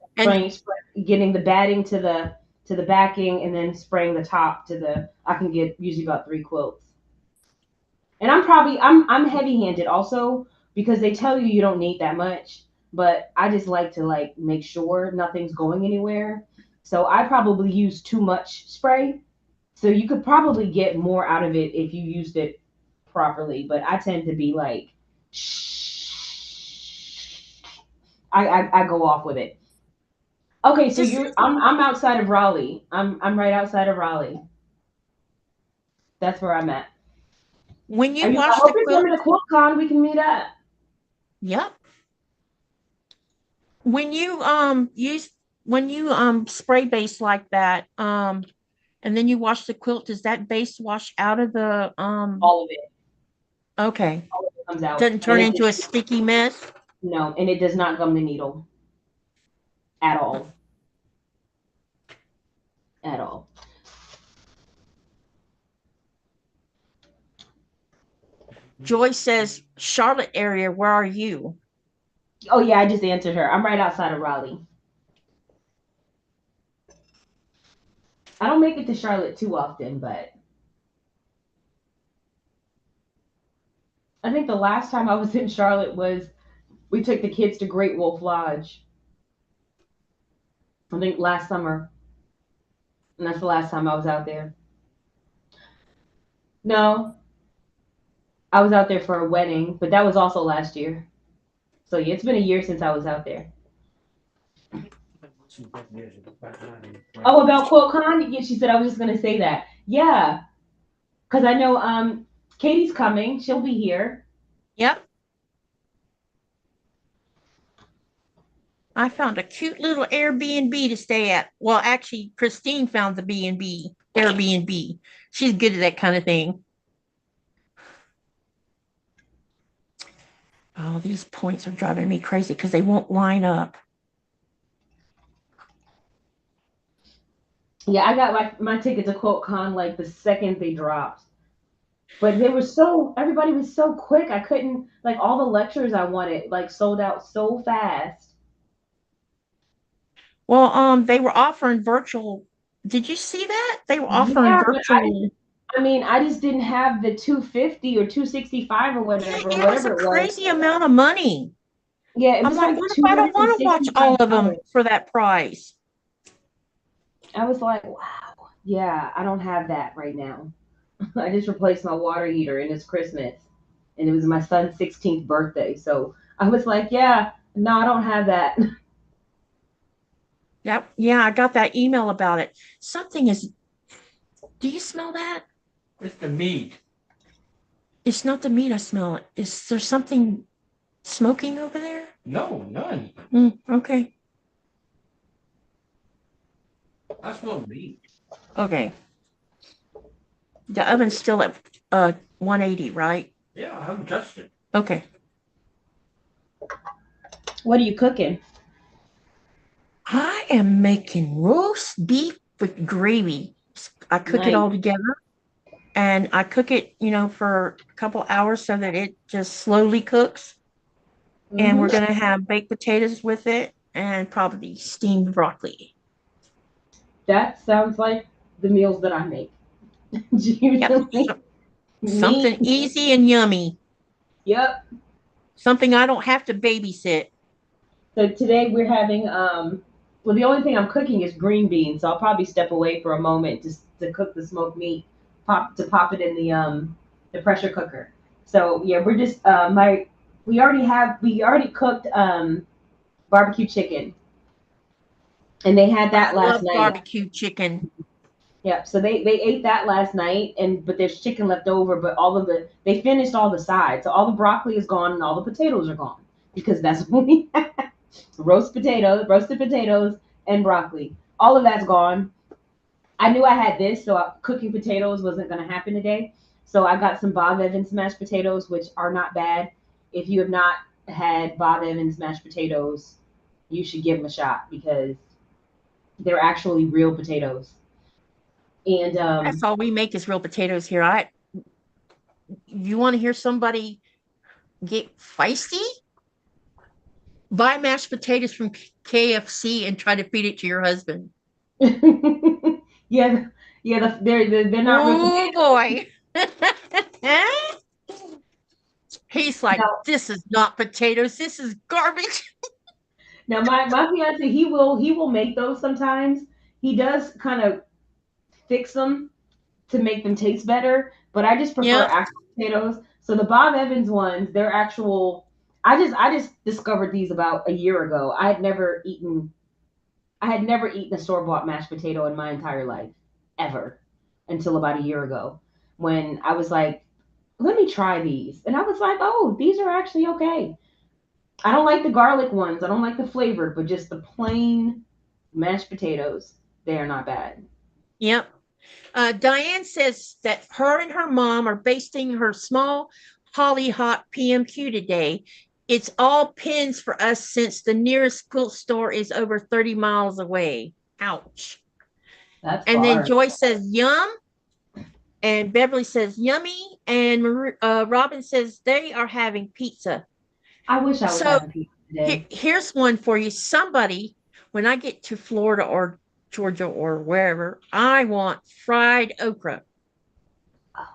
getting the batting to the backing, and then spraying the top to the. I can get usually about 3 quilts. And I'm heavy-handed also because they tell you don't need that much, but I just like to like make sure nothing's going anywhere. So I probably use too much spray. So you could probably get more out of it if you used it properly, but I tend to be like I go off with it. Okay, so Just I'm outside of Raleigh. I'm right outside of Raleigh. That's where I'm at. when Are you you I wash hope the you're quilt. coming to QuiltCon, we can meet up. Yep. When you use when you spray base like that, and then you wash the quilt, does that base wash out of the All of it. okay. All of it comes out. Doesn't And turn into a sticky mess? no, and it does not gum the needle at all. At all. Joy says, Charlotte area, where are you? Oh yeah, I just answered her. I'm right outside of Raleigh. I don't make it to Charlotte too often, but I think the last time I was in Charlotte was we took the kids to Great Wolf Lodge. I think last summer. And that's the last time I was out there. No, I was out there for a wedding, but that was also last year. So yeah, it's been a year since I was out there. Oh, about QuiltCon? Yeah, she said I was just gonna say that. Yeah, because I know Katie's coming. She'll be here. Yep. I found a cute little Airbnb to stay at. Well, actually, Christine found the B&B, Airbnb. She's good at that kind of thing. Oh, these points are driving me crazy because they won't line up. Yeah, I got my ticket to QuiltCon like the second they dropped. But they were so everybody was so quick. I couldn't like all the lectures I wanted like sold out so fast. Well, they were offering virtual. Did you see that? They were offering Yeah, but virtual. I mean, I just didn't have the 250 or 265 Yeah, or it was whatever a it was. crazy amount of money. Yeah, it I'm was like, like what if I don't want to watch all of them $265. for that price? I was like, wow, yeah, I don't have that right now. I just replaced my water heater and it's Christmas and it was my son's 16th birthday. So I was like, yeah, no, I don't have that. Yep. Yeah, I got that email about it. Something is, do you smell that? It's the meat. It's not the meat I smell it. Is there something smoking over there? No, none. Okay. I smell meat. Okay. The oven's still at 180, right? Yeah, I haven't touched it. Okay. What are you cooking? I am making roast beef with gravy. I cook it Nice. all together and I cook it, for a couple hours so that it just slowly cooks. And we're Hmm. going to have baked potatoes with it and probably steamed broccoli. That sounds like the meals that I make. Yep. Usually Something meat. easy and yummy. Yep. Something I don't have to babysit. So today we're having well the only thing I'm cooking is green beans, so I'll probably step away for a moment just to cook the smoked meat, pop it in the pressure cooker. So yeah, we're just we already cooked barbecue chicken and they had I that last love night. barbecue chicken. Yep. So they ate that last night, and but there's chicken left over. But they finished all the sides, so all the broccoli is gone and all the potatoes are gone because that's what we had. Roasted potatoes, and broccoli. All of that's gone. I knew I had this, so cooking potatoes wasn't going to happen today. So I got some Bob Evans mashed potatoes, which are not bad. If you have not had Bob Evans mashed potatoes, you should give them a shot because they're actually real potatoes. And That's all we make is real potatoes here. You want to hear somebody get feisty? Buy mashed potatoes from KFC and try to feed it to your husband. yeah, yeah, they're not real Oh potatoes. boy. He's like, Now, this is not potatoes. This is garbage. now my fiance, he will make those sometimes. He does kind of fix them to make them taste better, but I just prefer Yep. actual potatoes. So the Bob Evans ones, they're actual. I just discovered these about a year ago. I had never eaten a store bought mashed potato in my entire life, ever, until about a year ago, when I was like, let me try these, and I was like, oh, these are actually okay. I don't like the garlic ones. I don't like the flavored, but just the plain mashed potatoes, they are not bad. Yep. Diane says that her and her mom are basting her small hollyhock PMQ today. It's all pins for us since the nearest quilt store is over 30 miles away. Ouch. That's And then far. Joy says, yum. And Beverly says, yummy. And Robin says, they are having pizza. I wish I was So having pizza today. here's one for you. Somebody, when I get to Florida or Georgia or wherever, I want fried okra. Oh,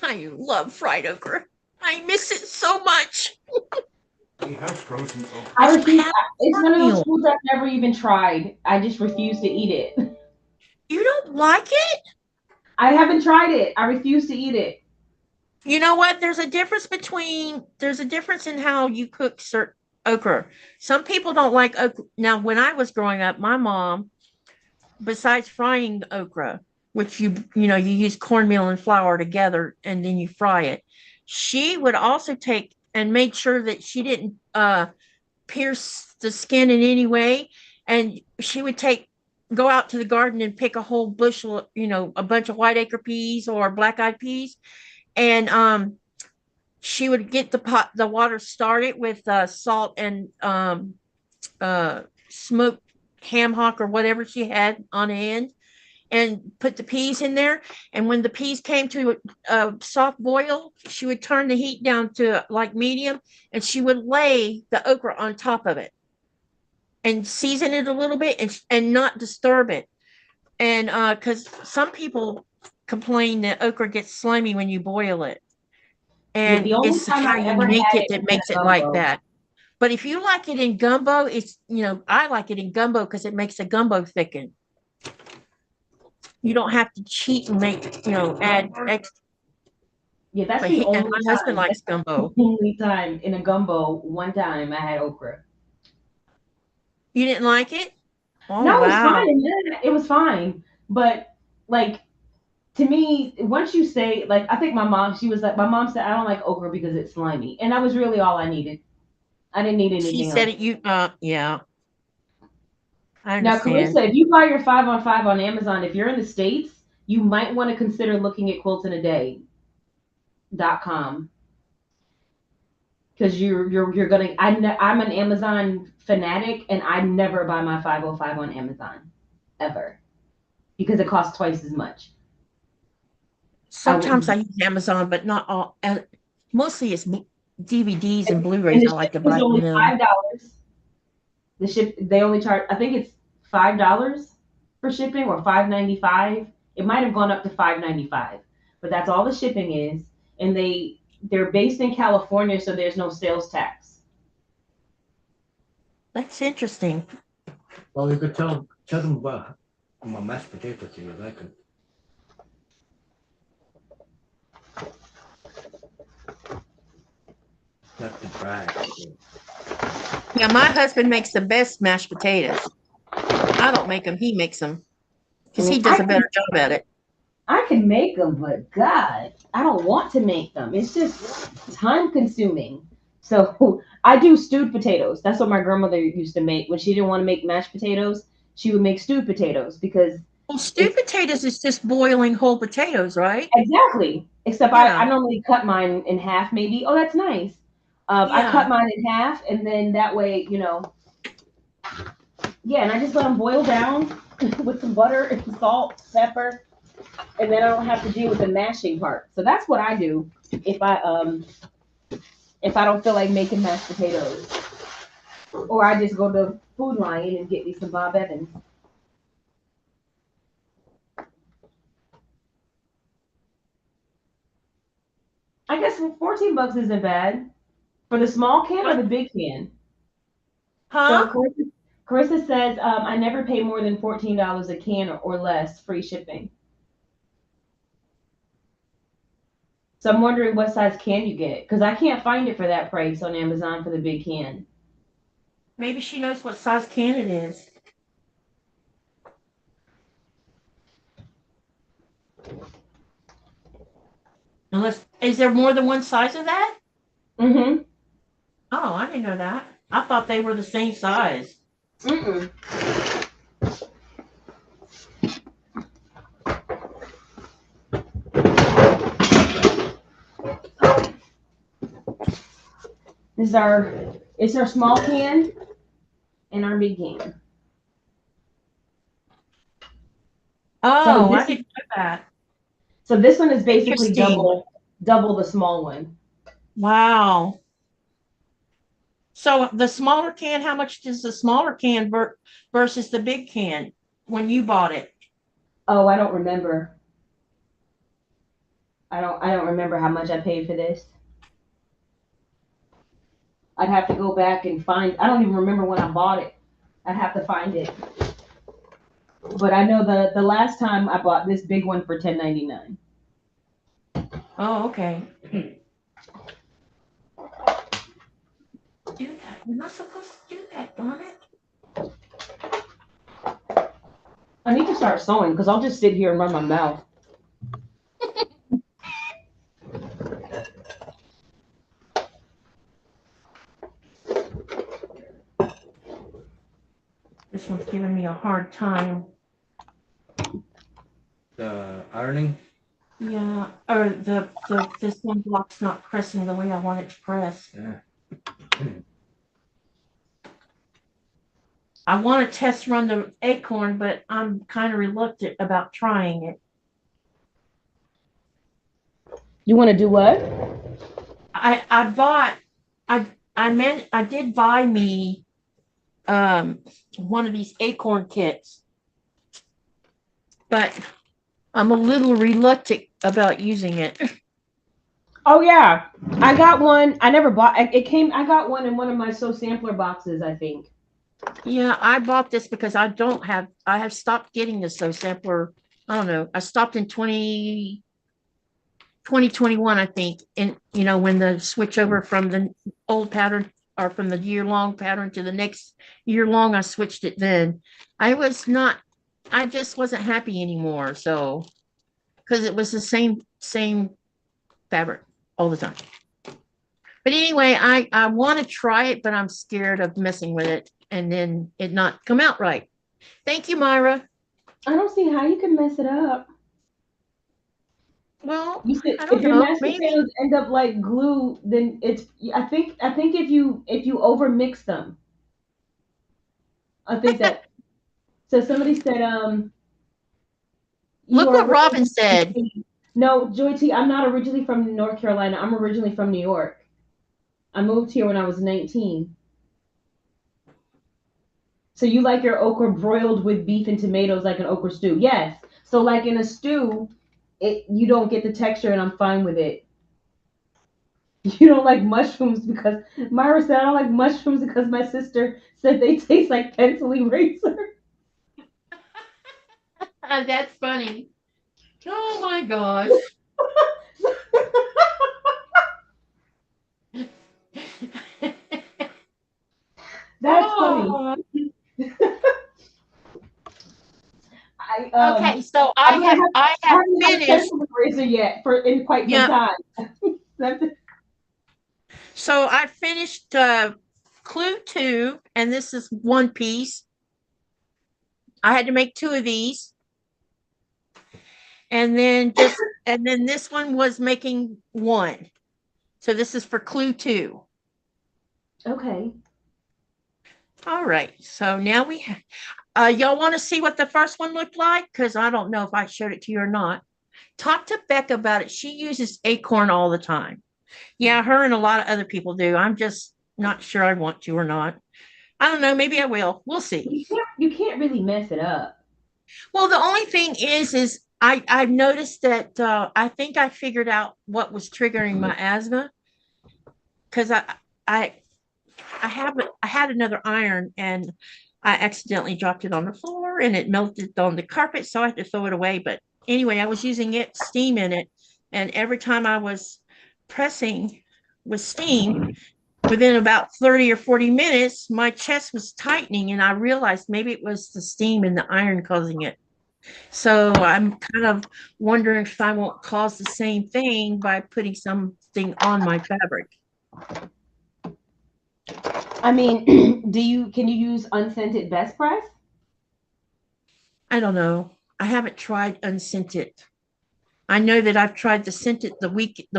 I love fried okra. I miss it so much. We have frozen okra. I I should refuse. have It's one of those cornmeal. foods I've never even tried. I just refuse to eat it. You don't like it? I haven't tried it. I refuse to eat it. You know what? There's a difference in how you cook certain okra. Some people don't like okra. Now, when I was growing up, my mom, besides frying okra, which you use cornmeal and flour together and then you fry it, she would also take and make sure that she didn't pierce the skin in any way. And she would go out to the garden and pick a whole bushel, a bunch of white acre peas or black eyed peas. And she would get the water started with salt and smoked ham hock or whatever she had on hand, and put the peas in there. And when the peas came to a soft boil, she would turn the heat down to like medium, and she would lay the okra on top of it and season it a little bit and not disturb it. And because some people complain that okra gets slimy when you boil it, Yeah, and the only it's time how I've you ever make had it it that was in makes a it like gumbo. that. But if you like it in gumbo, I like it in gumbo because it makes the gumbo thicken. You don't have to cheat and add extra. Yeah, that's But the and only my husband time. likes That's gumbo. the only time in a gumbo. One time I had okra. You didn't like it? Oh No, it was fine. wow. It was fine. But like to me, once you say like, I think she was like, my mom said I don't like okra because it's slimy, and that was really all I needed. I didn't need She anything said else. it. Yeah, I Now, understand. Carissa, if you buy your 5 on 5 on Amazon, if you're in the States, you might want to consider looking at quiltinaday.com, because you're gonna. I'm an Amazon fanatic, and I never buy my 505 on Amazon ever because it costs twice as much. I Sometimes would, I use Amazon, but not all. Mostly it's DVDs and and Blu-rays. the I like to shipping is buy from only them. $5. They only charge. I think it's $5 for shipping, or $5.95. It might have gone up to $5.95, but that's all the shipping is. And they're based in California, so there's no sales tax. That's interesting. Well, you could tell them about my mashed potatoes if you like them. Not to brag. Yeah, my husband makes the best mashed potatoes. I don't make them. He makes them I because he mean, does a better job at it. I can make them, but God, I don't want to make them. It's just time consuming. So I do stewed potatoes. That's what my grandmother used to make when she didn't want to make mashed potatoes. She would make stewed potatoes because Well, stewed it's potatoes is just boiling whole potatoes, right? exactly. Except I Yeah, normally cut mine in half, maybe. Oh, that's nice. I cut yeah. mine in half, and then that way, yeah, and I just let them boil down with some butter and salt, pepper, and then I don't have to deal with the mashing part. So that's what I do if I don't feel like making mashed potatoes, or I just go to Food Lion and get me some Bob Evans. I guess $14 isn't bad for the small can or the big can. Huh? So Carissa says, I never pay more than $14 a can or less, free shipping. So I'm wondering what size can you get, because I can't find it for that price on Amazon for the big can. Maybe she knows what size can it is. Unless, is there more than one size of that? Mm-hmm. Oh, I didn't know that. I thought they were the same size. Mm-mm. It's our small can and our big can. Oh, So I this didn't know that. So this one is basically Interesting. double the small one. Wow. So the smaller can, how much does the smaller can versus the big can when you bought it? Oh, I don't remember. I don't remember how much I paid for this. I'd have to go back and find. I don't even remember when I bought it. I'd have to find it. But I know the last time I bought this big one for $10.99. Oh, okay. Do that. You're not supposed to do that, darn it. I need to start sewing because I'll just sit here and run my mouth. This one's giving me a hard time. The ironing. Yeah, or this one block's not pressing the way I want it to press. Yeah. I want to test run the acorn, but I'm kind of reluctant about trying it. You want to do what? I did buy me one of these acorn kits, but I'm a little reluctant about using it. Oh yeah, I got one. I never bought. It came. I got one in one of my Sew Sampler boxes, I think. Yeah, I bought this because I have stopped getting this Sew Sampler. I don't know. I stopped in 2021, I think. And when the switch over from the old pattern or from the year-long pattern to the next year-long, I switched it then. I just wasn't happy anymore. So, because it was the same fabric all the time. But anyway, I want to try it, but I'm scared of messing with it and then it not come out right. Thank you, Myra. I don't see how you can mess it up. Well, You said I don't if your know. mashed Maybe. potatoes end up like glue, then it's. I think if you over mix them, I think that. So somebody said you Look are what Robin originally. said. No, Joy T, I'm not originally from North Carolina. I'm originally from New York. I moved here when I was 19. So you like your okra broiled with beef and tomatoes like an okra stew? Yes. So like in a stew, you don't get the texture, and I'm fine with it. You don't like mushrooms because Myra said I don't like mushrooms because my sister said they taste like pencil eraser. That's funny. Oh my gosh. That's funny. Oh. I Okay, so I I have haven't had a finished. pencil eraser yet in quite some Yeah. time. So I finished clue 2, and this is one piece. I had to make 2 of these. And then this one was making 1. So this is for clue 2. Okay. All right. So now we have y'all want to see what the first one looked like? Because I don't know if I showed it to you or not. Talk to Beck about it. She uses acorn all the time. Yeah, her and a lot of other people do. I'm just not sure I want to or not. I don't know. Maybe I will. We'll see. You can't really mess it up. Well, the only thing is I've noticed that I think I figured out what was triggering my asthma because I I had another iron and I accidentally dropped it on the floor and it melted on the carpet, so I had to throw it away. But anyway, I was using it steam in it, and every time I was pressing with steam, within about 30 or 40 minutes, my chest was tightening, and I realized maybe it was the steam in the iron causing it. So I'm kind of wondering if I won't cause the same thing by putting something on my fabric. I mean, can you use unscented best press? I don't know. I haven't tried unscented. I know that I've tried the scented the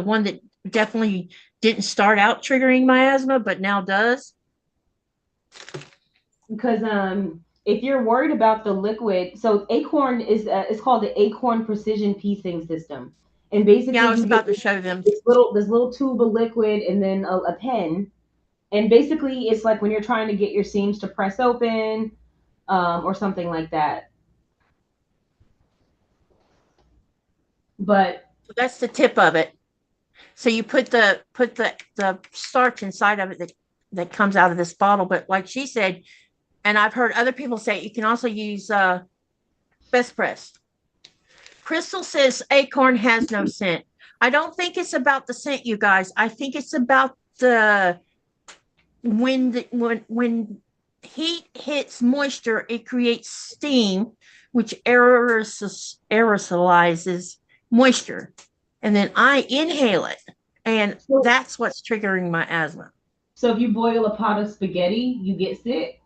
one that definitely didn't start out triggering my asthma, but now does. Because if you're worried about the liquid, so Acorn is it's called the Acorn Precision Piecing System, and basically Yeah, I was you about get to show them. this little tube of liquid and then a pen, and basically it's like when you're trying to get your seams to press open, or something like that. But So that's the tip of it. So you put the starch inside of it that comes out of this bottle. But like she said, and I've heard other people say, you can also use best press. Crystal says Acorn has no scent. I don't think it's about the scent, you guys. I think it's about the when heat hits moisture, it creates steam, which aerosolizes moisture, and then I inhale it, and that's what's triggering my asthma. so if you boil a pot of spaghetti, you get sick.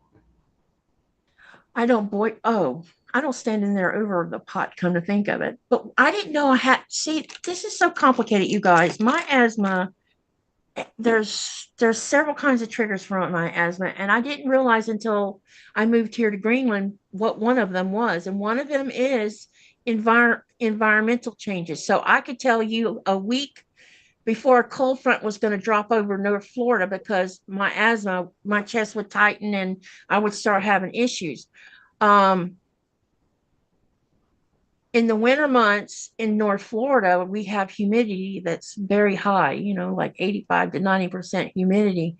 I don't boil. Oh, I don't stand in there over the pot. Come to think of it, but I didn't know I had. See, this is so complicated, you guys. My asthma. There's several kinds of triggers for my asthma, and I didn't realize until I moved here to Greenland what one of them was, and one of them is environmental changes. So I could tell you a week before a cold front was going to drop over North Florida because my asthma, my chest would tighten and I would start having issues. Um, in the winter months in North Florida, we have humidity that's very high, like 85 to 90% humidity.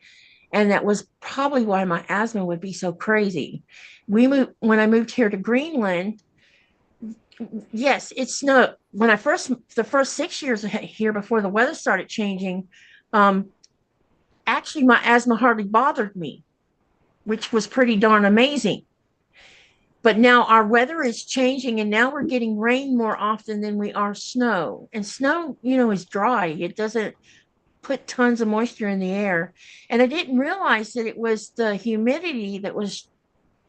And that was probably why my asthma would be so crazy. When I moved here to Greenland, yes, it snowed. The first 6 years here before the weather started changing, actually my asthma hardly bothered me, which was pretty darn amazing. But now our weather is changing, and now we're getting rain more often than we are snow. And snow, is dry. It doesn't put tons of moisture in the air. And I didn't realize that it was the humidity that was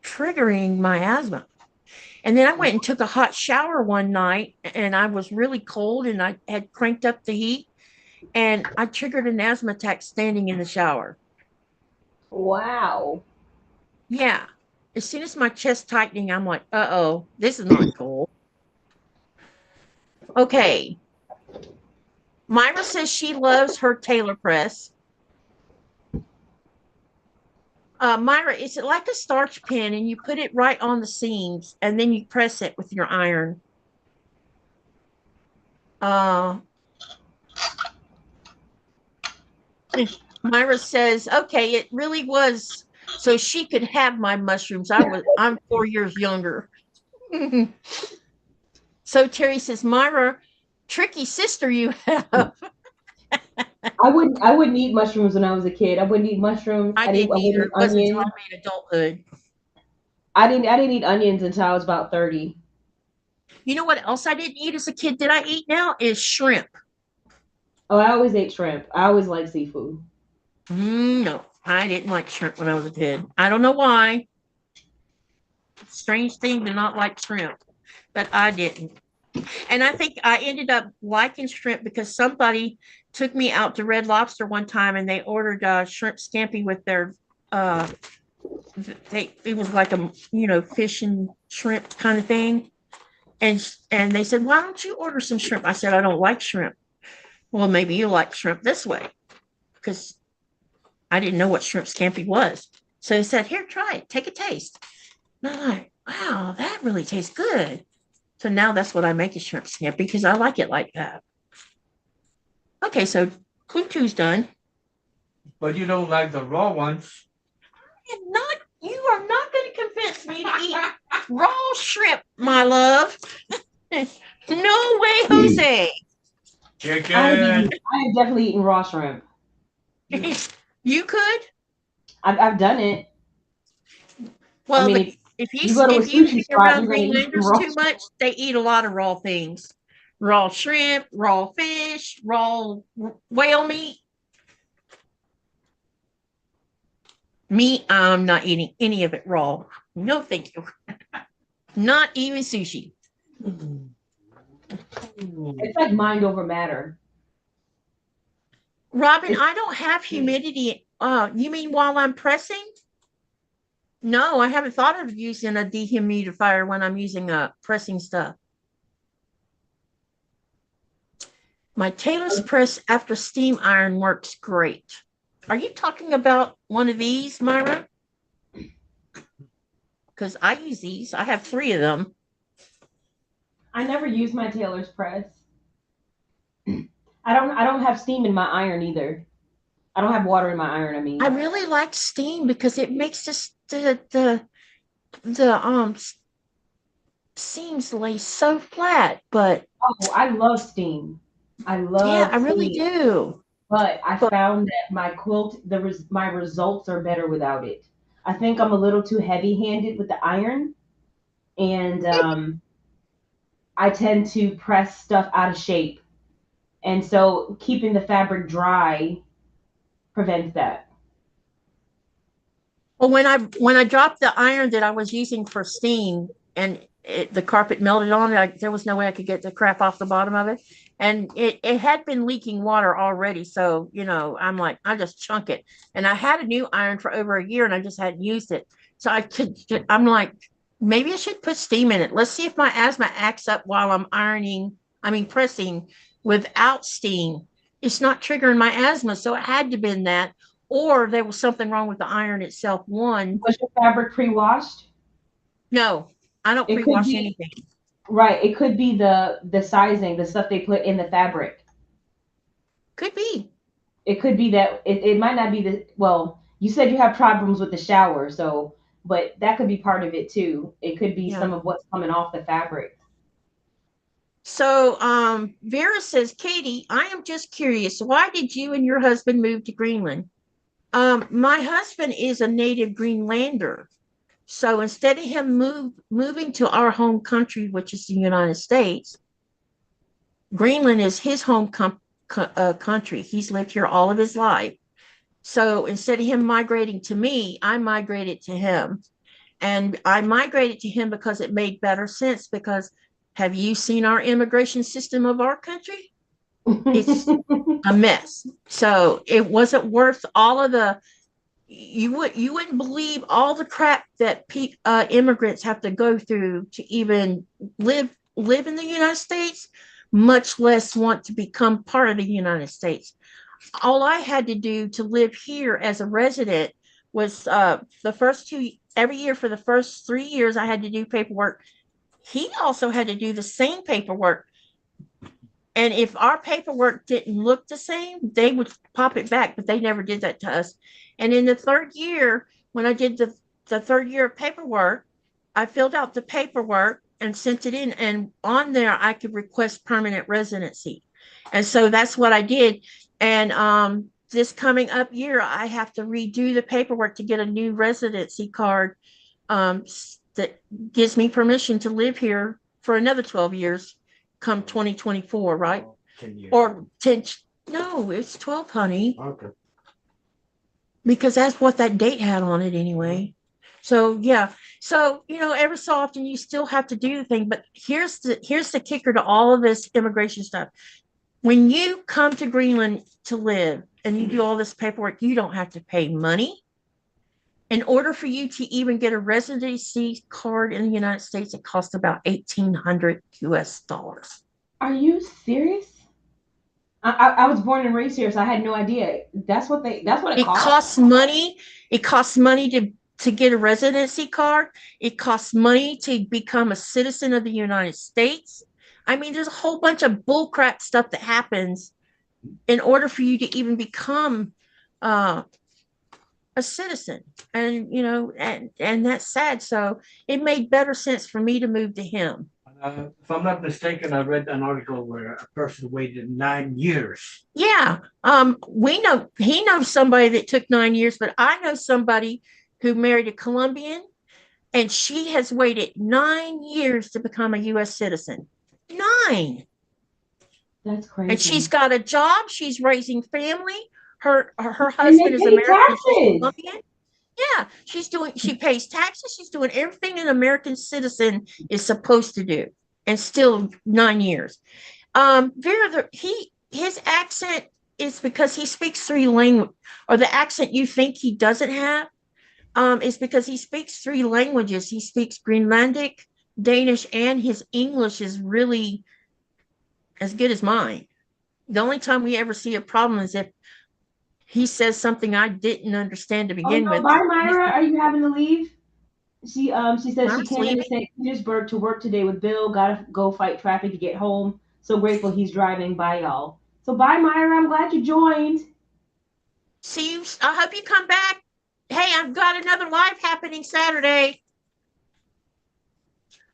triggering my asthma. And then I went and took a hot shower one night, and I was really cold, and I had cranked up the heat, and I triggered an asthma attack standing in the shower. Wow. Yeah. As soon as my chest tightening, I'm like, uh-oh, this is not cool. Okay. Myra says she loves her tailor press. Myra, is it like a starch pen and you put it right on the seams and then you press it with your iron? Myra says, okay, it really was so she could have my mushrooms. I'm 4 years younger. So Terry says, Myra, tricky sister you have. I wouldn't eat mushrooms when I was a kid. I wouldn't eat mushrooms. I didn't either. It wasn't until I made adulthood. I didn't eat onions until I was about 30. You know what else I didn't eat as a kid that I eat now is shrimp. Oh, I always ate shrimp. I always liked seafood. No, I didn't like shrimp when I was a kid. I don't know why. Strange thing to not like shrimp, but I didn't. And I think I ended up liking shrimp because somebody took me out to Red Lobster one time and they ordered shrimp scampi with their it was like a fish and shrimp kind of thing. And they said, why don't you order some shrimp? I said, I don't like shrimp. Well, maybe you like shrimp this way, because I didn't know what shrimp scampi was. So he said, here, try it, take a taste. And I'm like, wow, that really tastes good. So now that's what I make is shrimp scampi because I like it like that. Okay, so clue 2's done. But you don't like the raw ones. You are not going to convince me to eat raw shrimp, my love. No way, Jose. Chicken. I have definitely eaten raw shrimp. You could? I've done it. Well, I mean, if you go to a you sushi hang spot, around you're gonna eat some Greenlanders raw too much, they eat a lot of raw things. Raw shrimp, raw fish, raw whale meat. Me, I'm not eating any of it raw. No, thank you. Not even sushi. It's like mind over matter. Robin, I don't have humidity. You mean while I'm pressing? No, I haven't thought of using a dehumidifier when I'm using pressing stuff. My tailor's press after steam iron works great. Are you talking about one of these, Myra? Because I use these. I have 3 of them. I never use my tailor's press. I don't have steam in my iron either. I don't have water in my iron, I mean. I really like steam because it makes the seams lay so flat, but oh, I love steam. I love yeah, I really steam. do. But I found that my quilt, my results are better without it. I think I'm a little too heavy-handed with the iron, and I tend to press stuff out of shape. And so keeping the fabric dry prevents that. Well, when I dropped the iron that I was using for steam and the carpet melted on it, there was no way I could get the crap off the bottom of it. And it had been leaking water already. So, I'm like, I just chunk it. And I had a new iron for over a year and I just hadn't used it. So I'm like, maybe I should put steam in it. Let's see if my asthma acts up while I'm pressing without steam. It's not triggering my asthma. So it had to have been that. Or there was something wrong with the iron itself. One, Was your fabric pre-washed? no, I don't pre-wash anything. Right. It could be the sizing, the stuff they put in the fabric. Could be. It could be that it might not be well, you said you have problems with the shower, but that could be part of it too. It could be some of what's coming off the fabric. So Vera says, Katie, I am just curious. Why did you and your husband move to Greenland? My husband is a native Greenlander. So instead of him moving to our home country, which is the United States, Greenland is his home country. He's lived here all of his life. So instead of him migrating to me, I migrated to him. And I migrated to him because it made better sense. Because have you seen our immigration system of our country? It's a mess. So it wasn't worth all of the, you wouldn't believe all the crap that immigrants have to go through to even live in the United States, much less want to become part of the United States. All I had to do to live here as a resident was every year for the first 3 years, I had to do paperwork. He also had to do the same paperwork. And if our paperwork didn't look the same, they would pop it back, but they never did that to us. And in the 3rd year, when I did the 3rd year of paperwork, I filled out the paperwork and sent it in. And on there, I could request permanent residency. And so that's what I did. And this coming up year, I have to redo the paperwork to get a new residency card that gives me permission to live here for another 12 years come 2024, right? 10 years. Or 10, no, it's 12, honey. Okay. Because that's what that date had on it anyway. So yeah. So, every so often you still have to do the thing, but here's the kicker to all of this immigration stuff. When you come to Greenland to live and you do all this paperwork, you don't have to pay money. In order for you to even get a residency card in the United States, it costs about $1,800 US. Are you serious? I was born and raised here, so I had no idea. That's what it costs. Costs money. It costs money to get a residency card. It costs money to become a citizen of the United States. I mean, there's a whole bunch of bullcrap stuff that happens in order for you to even become a citizen. And and that's sad. So it made better sense for me to move to him. If I'm not mistaken, I read an article where a person waited 9 years. Yeah. He knows somebody that took 9 years, but I know somebody who married a Colombian, and she has waited 9 years to become a U.S. citizen. 9. That's crazy. And she's got a job. She's raising family. Her And husband they is pay American. She's taxes. Colombian. Yeah, she pays taxes. She's doing everything an American citizen is supposed to do, and still 9 years. His accent is because he speaks 3 languages, or the accent you think he doesn't have, is because he speaks 3 languages. He speaks Greenlandic, Danish, and his English is really as good as mine. The only time we ever see a problem is if he says something I didn't understand to begin with. Bye, Myra. Are you having to leave? She says she Myra's came in to St. Petersburg to work today with Bill. Gotta go fight traffic to get home. So grateful he's driving. Bye, y'all. So bye, Myra. I'm glad you joined. See you. I hope you come back. Hey, I've got another live happening Saturday.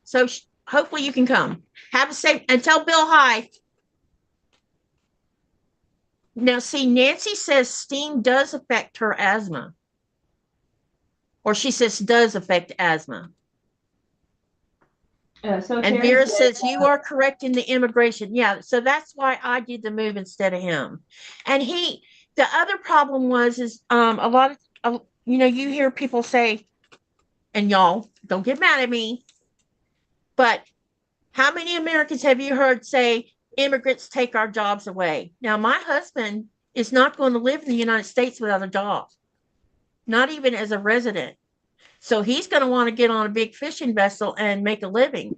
So hopefully you can come. Have a safe, and tell Bill hi. Now, see, Nancy says steam does affect her asthma. Or she says does affect asthma. And Vera says, you are correct in the immigration. Yeah, so that's why I did the move instead of him. And the other problem is a lot of, you hear people say, and y'all, don't get mad at me, but how many Americans have you heard say, immigrants take our jobs away? Now, my husband is not going to live in the United States without a job, not even as a resident. So he's going to want to get on a big fishing vessel and make a living.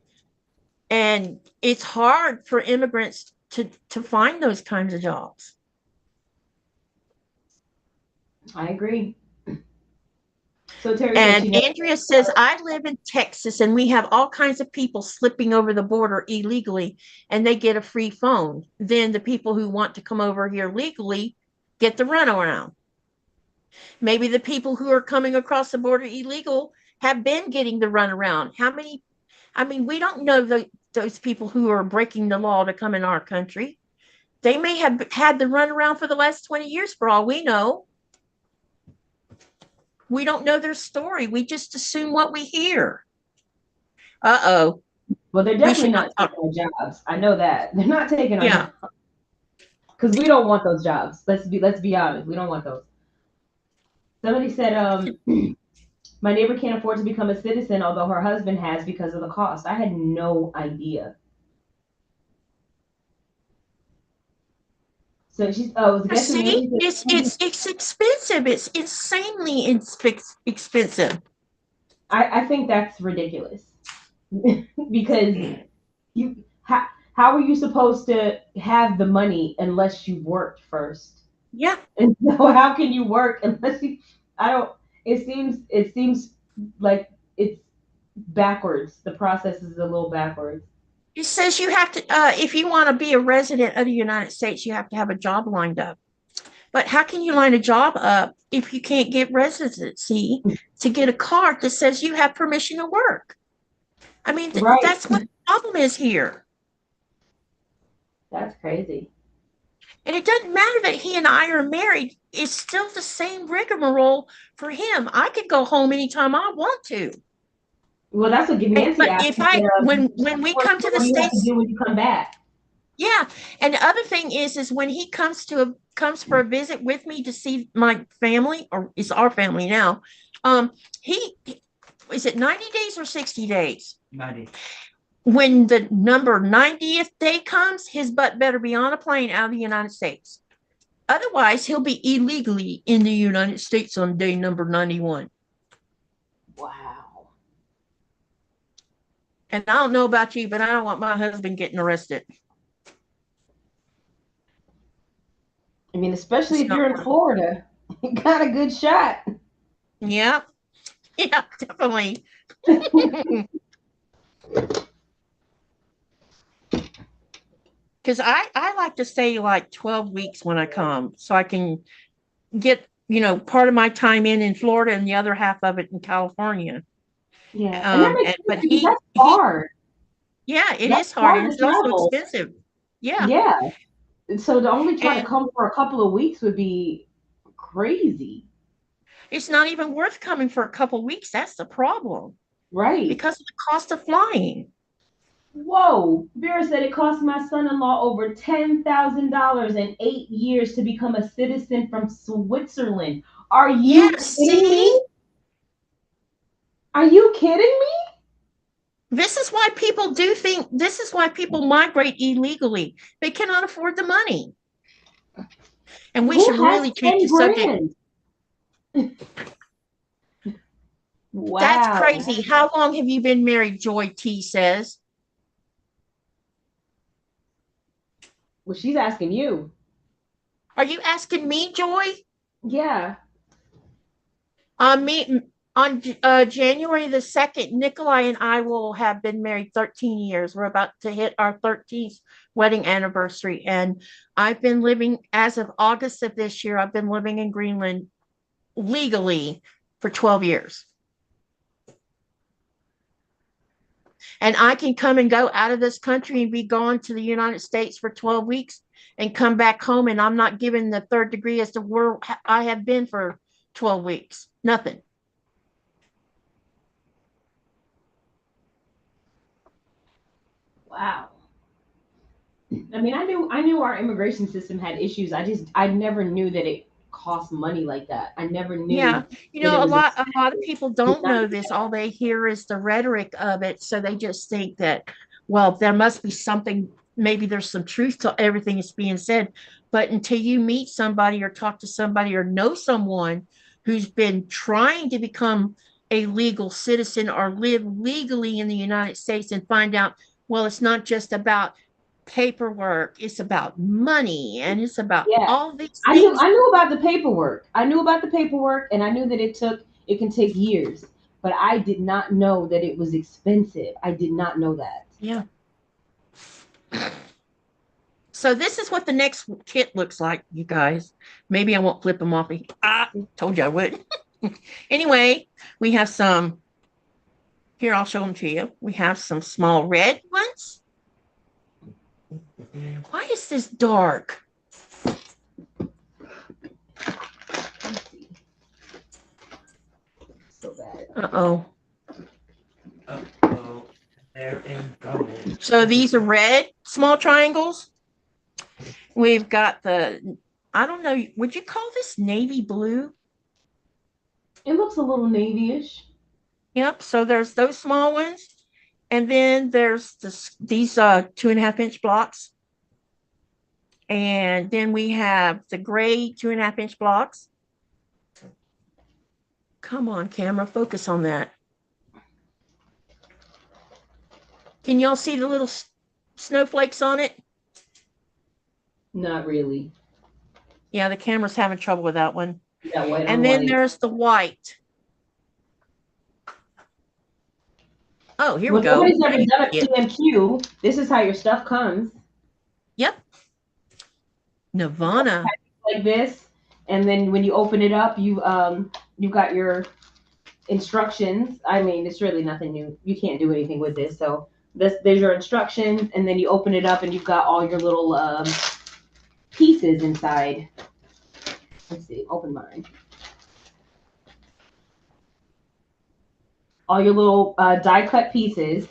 And it's hard for immigrants to find those kinds of jobs. I agree. So Terry and Andrea says, I live in Texas and we have all kinds of people slipping over the border illegally and they get a free phone. Then the people who want to come over here legally get the runaround. Maybe the people who are coming across the border illegal have been getting the runaround. How many? I mean, we don't know those people who are breaking the law to come in our country. They may have had the runaround for the last 20 years for all we know. We don't know their story. We just assume what we hear. Uh-oh. Well, they're definitely not taking our jobs. I know that. They're not taking our jobs. Because we don't want those jobs. Let's be honest. We don't want those. Somebody said, my neighbor can't afford to become a citizen, although her husband has because of the cost. I had no idea. So she's see, it's expensive. It's insanely expensive. I think that's ridiculous. Because how are you supposed to have the money unless you worked first? Yeah. And so how can you work unless you it seems like it's backwards. The process is a little backwards. It says you have to, if you want to be a resident of the United States, you have to have a job lined up. But how can you line a job up if you can't get residency to get a card that says you have permission to work? I mean, that's what the problem is here. That's crazy. And it doesn't matter that he and I are married. It's still the same rigmarole for him. I could go home anytime I want to. Well, that's what Nancy asked. But when we come to the States, do when you come back. Yeah, and the other thing is when he comes for a visit with me to see my family, or it's our family now. Is it 90 days or 60 days? 90. When the number 90th day comes, his butt better be on a plane out of the United States. Otherwise, he'll be illegally in the United States on day number 91. Wow. And I don't know about you, but I don't want my husband getting arrested. I mean, especially if you're in Florida, you got a good shot. Yeah. Yeah, definitely. Because I like to stay like 12 weeks when I come so I can get, part of my time in Florida and the other half of it in California. Yeah, and that makes And sense but because that's he, hard. yeah, it That's is hard and hard to it's also travel. expensive. Yeah. Yeah. So to only try to And come for a couple of weeks would be crazy. it's not even worth coming for a couple weeks. That's the problem Right. because of the cost of flying. Whoa. Vera said it cost my son-in-law over $10,000 in 8 years to become a citizen from Switzerland. Are you Yes, kidding see? me? Are you kidding me? This is why people this is why people migrate illegally. They cannot afford the money. And we Who should has really change 10 the subject. grand? That's Wow. crazy. How long have you been married? Joy T says. Well, she's asking you. Are you asking me, Joy? Yeah. Me on January the 2nd, Nikolai and I will have been married 13 years. We're about to hit our 13th wedding anniversary. And I've been living, as of August of this year, I've been living in Greenland legally for 12 years. And I can come and go out of this country and be gone to the United States for 12 weeks and come back home. And I'm not given the third degree as to where I have been for 12 weeks. Nothing. Wow. I mean, I knew our immigration system had issues. I never knew that it cost money like that. I never knew Yeah, that it a was lot of people don't know expensive. this. All they hear is the rhetoric of it, so they just think that, well, there must be something. Maybe there's some truth to everything that's being said, but until you meet somebody or talk to somebody or know someone who's been trying to become a legal citizen or live legally in the United States and find out, well, it's not just about paperwork; it's about money and it's about Yeah. all these I knew things. I knew about the paperwork. I knew about the paperwork and I knew that it can take years. But I did not know that it was expensive. I did not know that. Yeah. So this is what the next kit looks like, you guys. Maybe I won't flip them off. Told you I would. Anyway, we have some, here, I'll show them to you. We have some small red ones. Why is this dark? So bad. Uh-oh. Uh-oh. They're in trouble. So these are red small triangles. We've got I don't know, would you call this navy blue? It looks a little navy-ish. Yep. So there's those small ones. And then there's these 2.5-inch blocks. And then we have the gray 2.5-inch blocks. Come on, camera, focus on that. Can y'all see the little snowflakes on it? Not really. Yeah, the camera's having trouble with that one. That white And on then white. there's the white. Oh, here Well, we go. nobody's ever done a Yep. PMQ. This is how your stuff comes. Yep. Nirvana. Like this. And then when you open it up, you've got your instructions. I mean, it's really nothing new. You can't do anything with this. So there's your instructions, and then you open it up, and you've got all your little pieces inside. Let's see, open mine. All your little die cut pieces,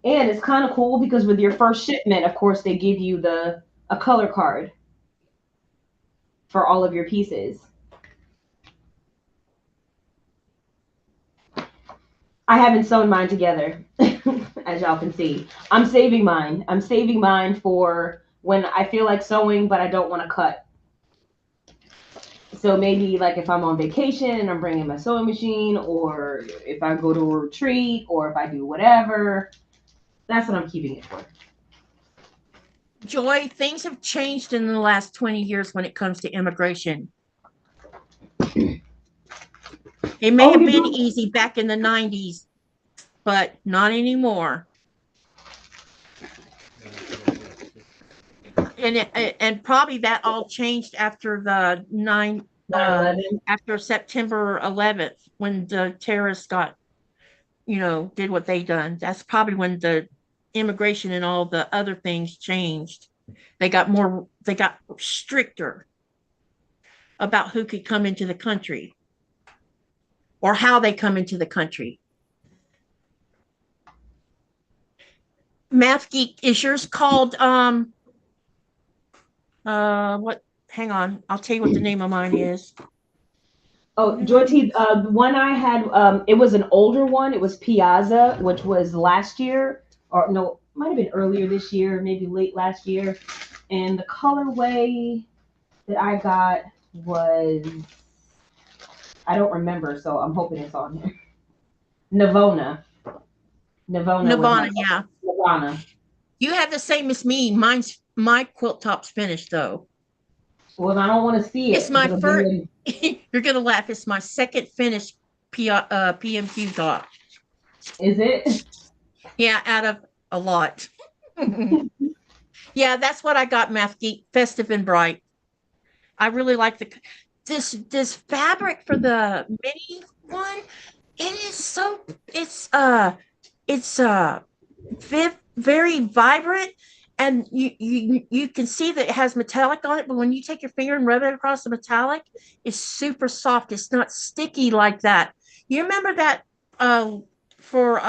and it's kind of cool because with your first shipment, of course, they give you a color card for all of your pieces. I haven't sewn mine together, as y'all can see. I'm saving mine. I'm saving mine for when I feel like sewing, but I don't want to cut. So maybe like if I'm on vacation and I'm bringing my sewing machine, or if I go to a retreat, or if I do whatever, that's what I'm keeping it for. Joy, things have changed in the last 20 years when it comes to immigration. It may Oh, have you been do? easy back in the 90s, but not anymore. And probably that all changed after the 9/11. after September 11th, when the terrorists got, did what they done. That's probably when the immigration and all the other things changed. They got stricter about who could come into the country or how they come into the country. Math Geek, is yours called what, hang on, I'll tell you what the name of mine is. Oh, Jorty, the one I had, it was an older one. It was Piazza, which was last year, or no, might have been earlier this year, maybe late last year. And the colorway that I got was, I don't remember, so I'm hoping it's on here. Navona. Navona was my Nirvana, yeah. Nirvana. You have the same as me. My quilt top's finished though. Well, I don't want to see it. It's my It'll be first. in- You're gonna laugh. It's my second finished PMQ top. Is it? Yeah, out of a lot. Yeah, that's what I got. Math Geek, festive and bright. I really like this fabric for the mini one. It is so it's very vibrant, and you can see that it has metallic on it, but when you take your finger and rub it across the metallic, it's super soft. It's not sticky like that. You remember that for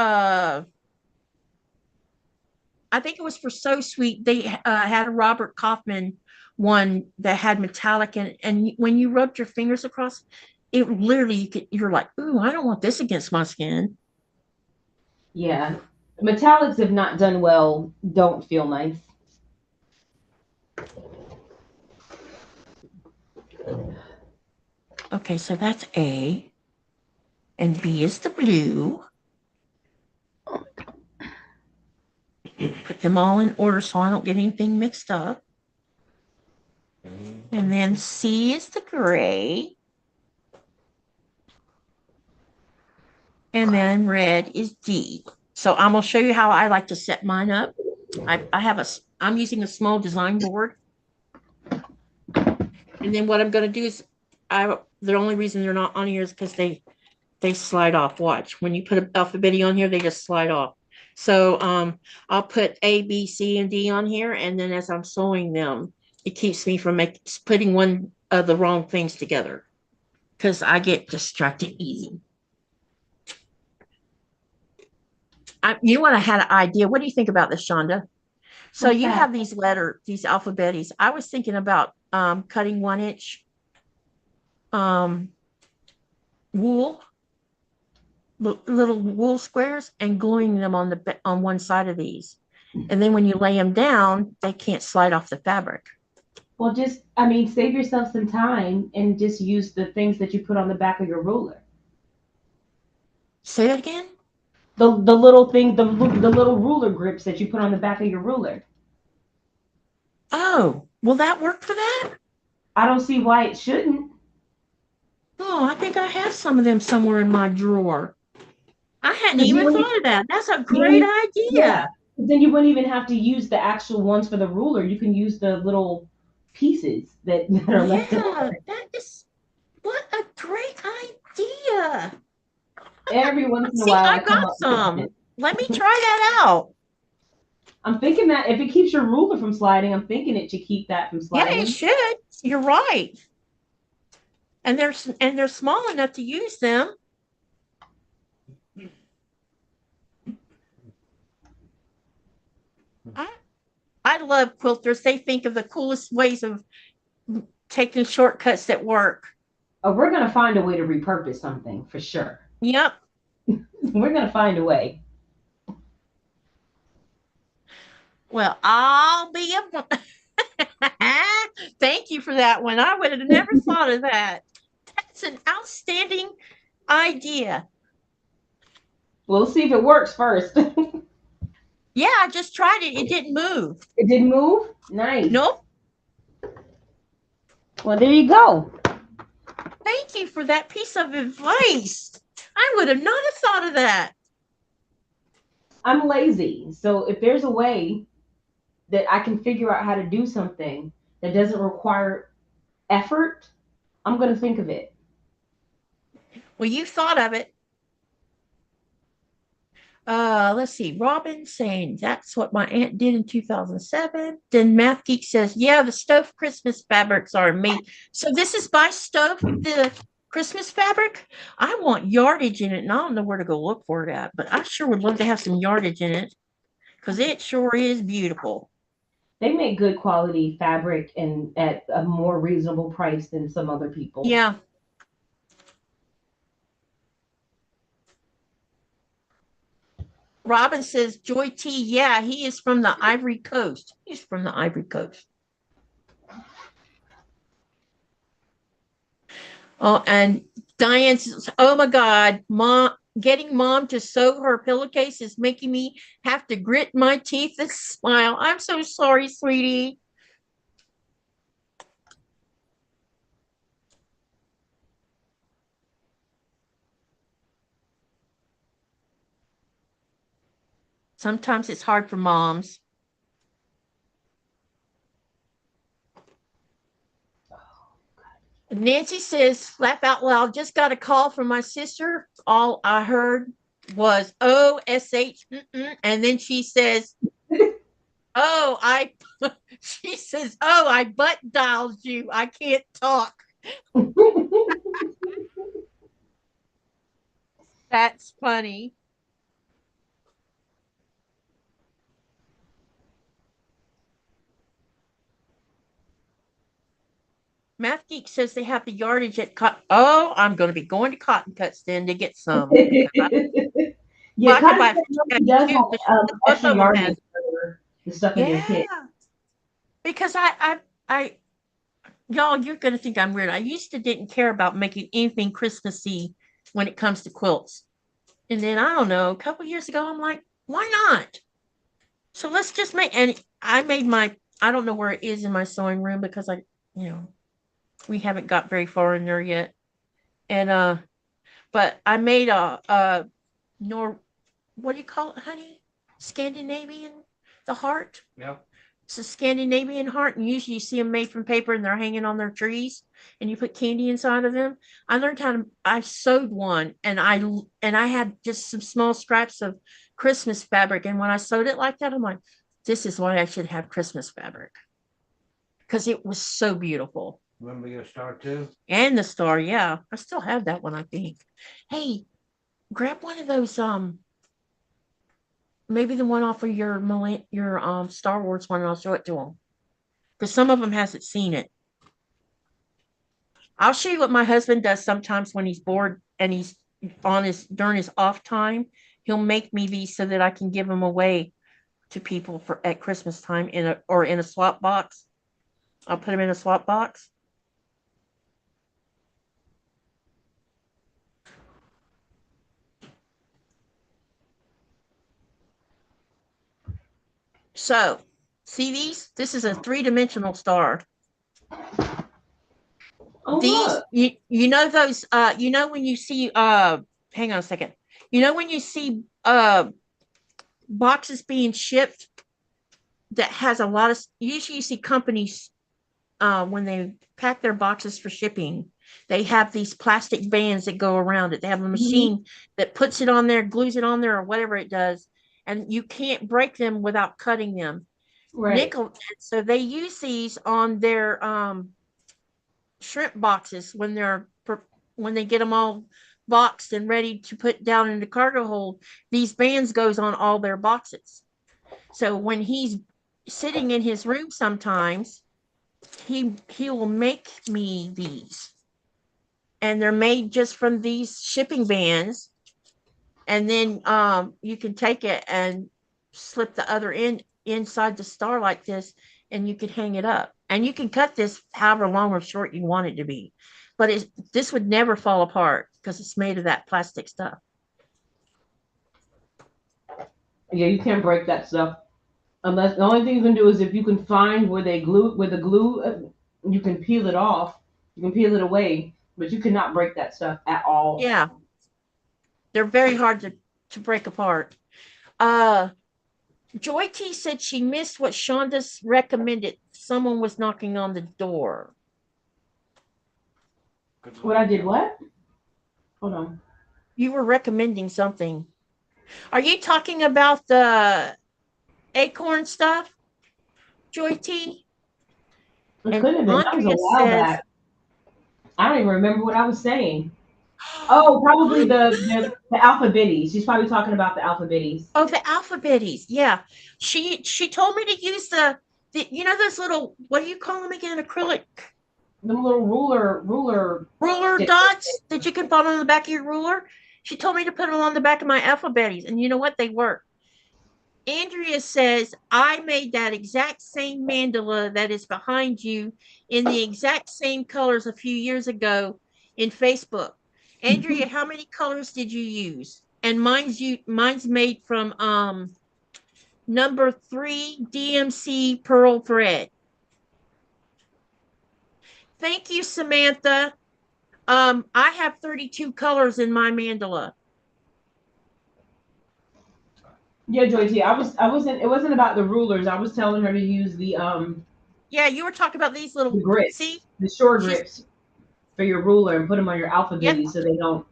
I think it was for So Sweet, they had a Robert Kaufman one that had metallic in it, and when you rubbed your fingers across it, literally you're like, ooh, I don't want this against my skin. Yeah. Metallics, if not done well, don't feel nice. Okay, so that's A, and B is the blue. Put them all in order so I don't get anything mixed up. And then C is the gray. And then red is D. So I'm gonna show you how I like to set mine up. I'm using a small design board. And then what I'm gonna do is the only reason they're not on here is because they slide off. Watch. When you put an alphabet on here, they just slide off. So I'll put A, B, C, and D on here, and then as I'm sewing them, it keeps me from putting one of the wrong things together, because I get distracted easy. You know what? I had an idea. What do you think about this, Chaunda? So What's you that? have these alphabetes. I was thinking about cutting 1-inch wool, little wool squares, and gluing them on one side of these. And then when you lay them down, they can't slide off the fabric. Well, just, I mean, save yourself some time and just use the things that you put on the back of your ruler. Say that again? The little thing, the little ruler grips that you put on the back of your ruler. Oh, will that work for that? I don't see why it shouldn't. Oh, I think I have some of them somewhere in my drawer. I hadn't even thought of that. That's a great idea. Yeah. Then you wouldn't even have to use the actual ones for the ruler. You can use the little pieces that are left over. That is, what a great idea. Every once in a See, while, I got some. Let me try that out. I'm thinking that if it keeps your ruler from sliding, I'm thinking it should keep that from sliding. Yeah, it should. You're right. And they're small enough to use them. I love quilters. They think of the coolest ways of taking shortcuts that work. Oh, we're gonna find a way to repurpose something for sure. Yep. We're gonna find a way. Well, I'll be thank you for that one. I would have never thought of that. That's an outstanding idea. We'll see if it works first. Yeah, I just tried it. It didn't move. It didn't move? Nice. Nope. Well, there you go. Thank you for that piece of advice. I would have not have thought of that. I'm lazy. So if there's a way that I can figure out how to do something that doesn't require effort, I'm going to think of it. Well, you thought of it. Let's see. Robin saying that's what my aunt did in 2007. Then Math Geek says, yeah, the stove Christmas fabrics are made. So this is by Stove, the Christmas fabric. I want yardage in it, and I don't know where to go look for it at, but I sure would love to have some yardage in it because it sure is beautiful. They make good quality fabric and at a more reasonable price than some other people. Yeah. Robin says, Joy T, yeah, he is from the Ivory Coast. He's from the Ivory Coast. Oh, and Diane says, oh my God, Mom, getting Mom to sew her pillowcase is making me have to grit my teeth and smile. I'm so sorry, sweetie. Sometimes it's hard for moms. Nancy says, laugh out loud, just got a call from my sister. All I heard was OSH. And then she says, oh, she says, oh, I butt dialed you. I can't talk. That's funny. Math Geek says they have the yardage at oh, I'm going to be going to Cotton Cuts then to get some. Yeah, Cotton Cotton Cuts does have extra yardage for the stuff in your kit. Because I y'all, you're going to think I'm weird. I used to didn't care about making anything Christmassy when it comes to quilts. And then I don't know, a couple years ago, I'm like, why not? So let's just make, and I made I don't know where it is in my sewing room because we haven't got very far in there yet. And but I made a what do you call it, honey? Scandinavian, the heart. Yep. It's a Scandinavian heart, and usually you see them made from paper and they're hanging on their trees, and you put candy inside of them. I learned how to. I sewed one, and I had just some small scraps of Christmas fabric, and when I sewed it like that, I'm like, this is why I should have Christmas fabric because it was so beautiful. Remember your star too? And the star, yeah, I still have that one. I think. Hey, grab one of those. Maybe the one off of your Star Wars one, and I'll show it to them because some of them hasn't seen it. I'll show you what my husband does sometimes when he's bored and he's during his off time. He'll make me these so that I can give them away to people at Christmas time in a swap box. I'll put them in a swap box. So, see these? This is a 3-dimensional star. Oh, these, you know those, when you see, hang on a second. When you see boxes being shipped that has a lot of, usually you see companies, when they pack their boxes for shipping, they have these plastic bands that go around it. They have a machine that puts it on there, glues it on there, or whatever it does. And you can't break them without cutting them. right. So they use these on their shrimp boxes when they get them all boxed and ready to put down in the cargo hold. These bands goes on all their boxes. So when he's sitting in his room, sometimes he will make me these, and they're made just from these shipping bands. And then you can take it and slip the other end inside the star like this, and you can hang it up. And you can cut this however long or short you want it to be. But this would never fall apart because it's made of that plastic stuff. Yeah, you can't break that stuff. Unless the only thing you can do is if you can find where the glue, you can peel it off. You can peel it away But you could not break that stuff at all. Yeah. They're very hard to break apart. Joy T said she missed what Chaunda recommended. Someone was knocking on the door. What I did what? Hold on. You were recommending something. Are you talking about the acorn stuff, Joy T? It And could have been. That was a Andrea while says, back. I don't even remember what I was saying. Oh, probably the alphabetties. She's probably talking about the alphabetties. oh, the alphabetties. Yeah. She told me to use the you know those little, what do you call them again? Acrylic The little ruler stick. dots that you can put on the back of your ruler. She told me to put them on the back of my alphabetties, and you know what? They work. Andrea says, I made that exact same mandala that is behind you in the exact same colors a few years ago in Facebook. Andrea, how many colors did you use? And mine's made from number 3 DMC pearl thread. Thank you, Samantha. I have 32 colors in my mandala. Yeah, Joy T. I wasn't. It wasn't about the rulers. I was telling her to use the Yeah, you were talking about these little, the grips, see? the short She's, grips for your ruler, and put them on your yep. alphabetties so they don't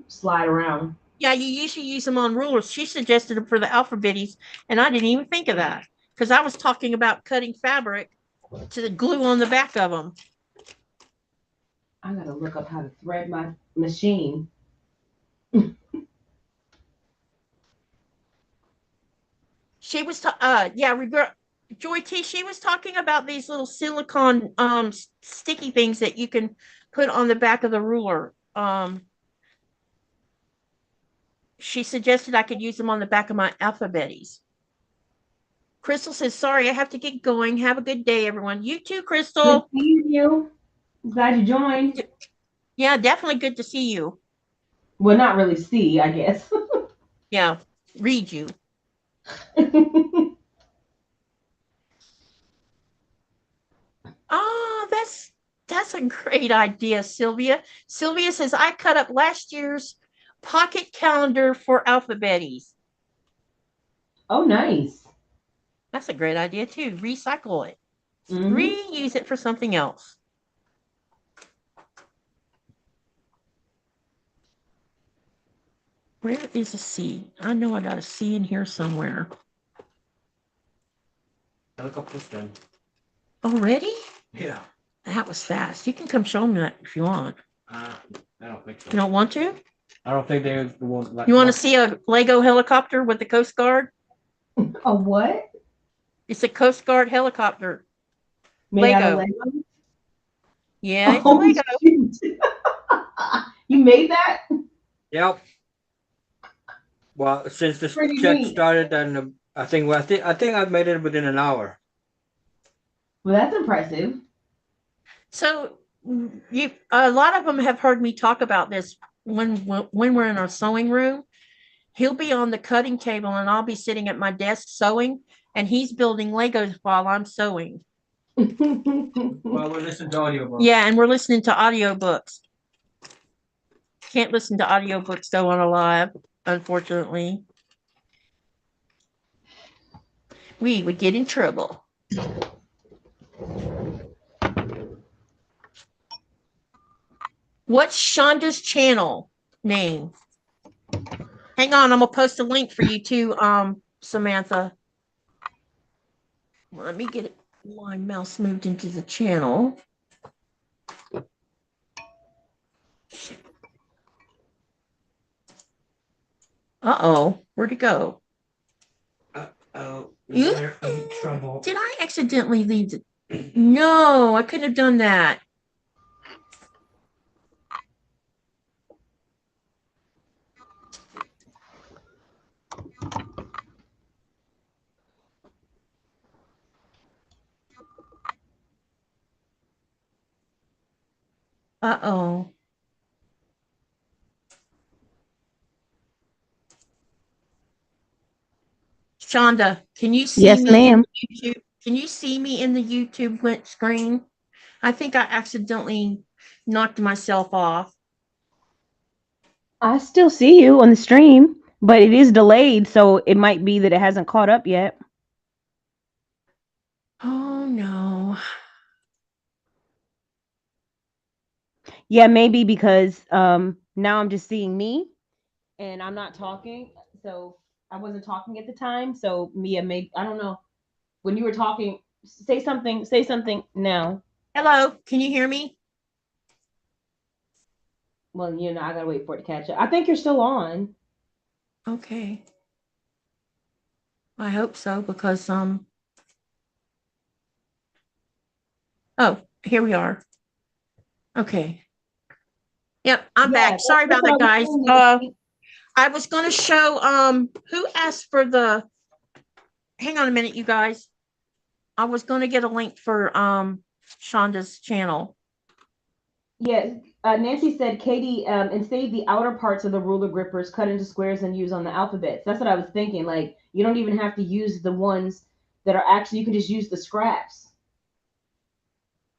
slide around. Yeah, you usually use them on rulers. She suggested them for the alphabetties, and I didn't even think of that because I was talking about cutting fabric to the glue on the back of them. I gotta look up how to thread my machine. She was, Joy T. She was talking about these little silicone sticky things that you can put on the back of the ruler. She suggested I could use them on the back of my alphabetties. Crystal says, sorry, I have to get going. Have a good day, everyone. You too, Crystal. Good seeing you. Glad you joined. Yeah, definitely good to see you. Well, not really see, I guess. Yeah, read you. Oh, that's a great idea, Sylvia. Sylvia says, I cut up last year's pocket calendar for alphabetties. Oh, nice. That's a great idea too. Recycle it. Mm-hmm. Reuse it for something else. Where is a C? I know I got a C in here somewhere. I look up this then. Already? Yeah. That was fast. You can come show me that if you want. I don't think so. You don't want to? I don't think they will. Like, you want to see a Lego helicopter with the Coast Guard? A what? It's a Coast Guard helicopter. Made out of Lego? Yeah, it's Lego. You made that? Yep. Well, since this check started, then I think I've made it within an hour. Well, that's impressive. So a lot of them have heard me talk about this when we're in our sewing room. He'll be on the cutting table and I'll be sitting at my desk sewing, and he's building Legos while I'm sewing. Well, we're listening to audiobooks. Yeah, and we're listening to audiobooks. Can't listen to audiobooks though on a live, unfortunately. We would get in trouble. What's Chaunda's channel name? Hang on, I'm gonna post a link for you too, Samantha. Let me get my mouse moved into the channel. Uh-oh, where'd it go? Uh-oh, we're in trouble. Did I accidentally leave it? No, I couldn't have done that. Uh-oh. Chaunda, can you see Yes, me ma'am. in the YouTube? Can you see me in the YouTube screen? I think I accidentally knocked myself off. I still see you on the stream, but it is delayed, so it might be that it hasn't caught up yet. Oh no. Yeah, maybe because now I'm just seeing me and I'm not talking. So I wasn't talking at the time. So Mia, maybe I don't know. When you were talking, say something now. Hello, can you hear me? Well, I gotta wait for it to catch up. I think you're still on. Okay. I hope so because oh, here we are. Okay. Yep, I'm Yeah, back. Sorry about that's that, what I guys. was saying. I was going to show who asked for the hang on a minute, you guys. I was going to get a link for Chaunda's channel. Yes, Nancy said, Katie, and save the outer parts of the ruler grippers, cut into squares and use on the alphabets. That's what I was thinking. Like, you don't even have to use the ones that are actually, you can just use the scraps.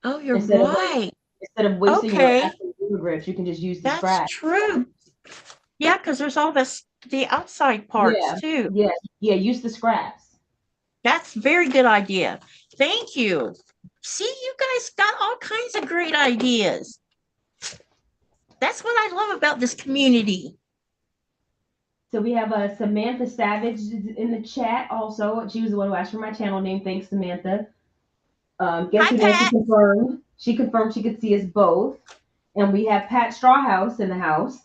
Oh, you're Instead of right. wasting your Okay, actual ruler grips, you can just use the that's scraps. true. Yeah, because there's all the outside parts too. Yeah, use the scraps. That's a very good idea. Thank you. See, you guys got all kinds of great ideas. That's what I love about this community. So we have Samantha Savage in the chat also. She was the one who asked for my channel name. Thanks, Samantha. Guess Hi, who Nancy Pat. confirmed? She confirmed she could see us both. And we have Pat Strawhouse in the house.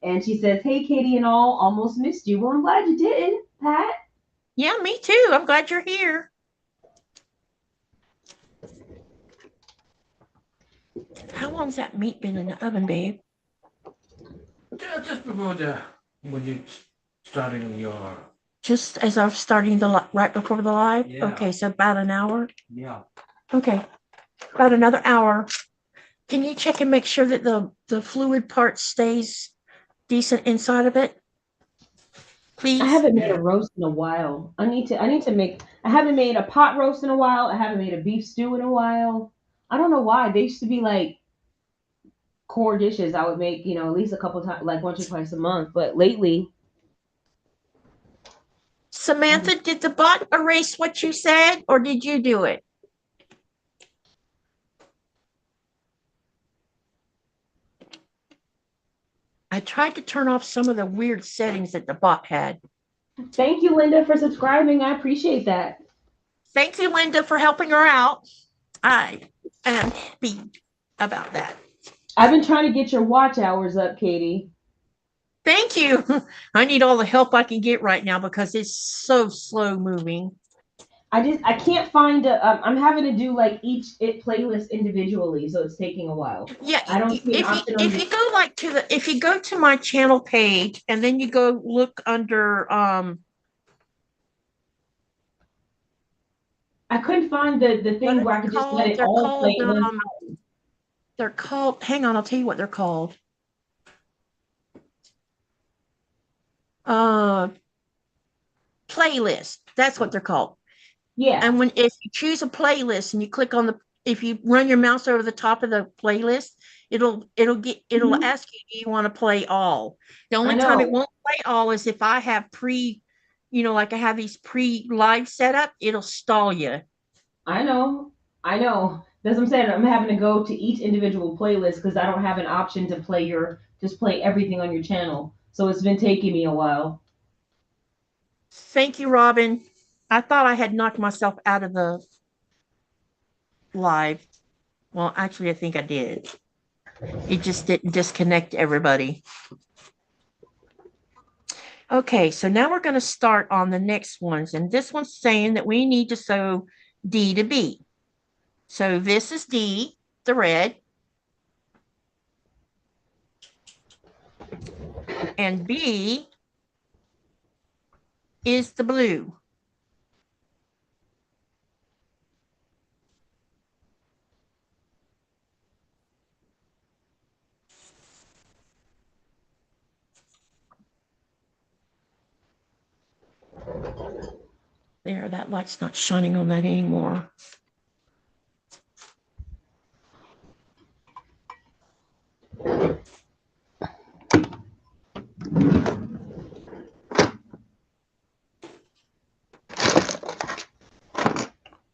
And she says, hey, Katie and all, almost missed you. Well, I'm glad you didn't, Pat. Yeah, me too. I'm glad you're here. How long's that meat been in the oven, babe? Yeah, just before when you starting your. Just as I was starting right before the live? Yeah. Okay, so about an hour? Yeah. Okay, about another hour. Can you check and make sure that the fluid part stays decent inside of it? Please? I haven't made a roast in a while. I need to make, I haven't made a pot roast in a while. I haven't made a beef stew in a while. I don't know why. They used to be like core dishes I would make, at least a couple times, like once or twice a month. But lately, Samantha, did the bot erase what you said or did you do it? I tried to turn off some of the weird settings that the bot had. thank you, Linda, for subscribing. I appreciate that. Thank you, Linda, for helping her out. I am happy about that. I've been trying to get your watch hours up, Katie. Thank you. I need all the help I can get right now because it's so slow moving. I can't find I'm having to do like each playlist individually, so it's taking a while. Yeah, I don't see an option if you go like if you go to my channel page and then you go look under I couldn't find the thing where I could just let it all play at one time. They're called, hang on, I'll tell you what they're called. Playlist. That's what they're called. Yeah. And if you choose a playlist and you click on if you run your mouse over the top of the playlist, it'll ask you, do you want to play all? The only time it won't play all is if I have like I have these pre-live set up, it'll stall you. I know. That's what I'm saying. I'm having to go to each individual playlist because I don't have an option to play everything on your channel. So it's been taking me a while. Thank you, Robin. I thought I had knocked myself out of the live. Well, actually, I think I did. It just didn't disconnect everybody. Okay, so now we're going to start on the next ones. And this one's saying that we need to sew D to B. So this is D, the red. And B is the blue. There, that light's not shining on that anymore.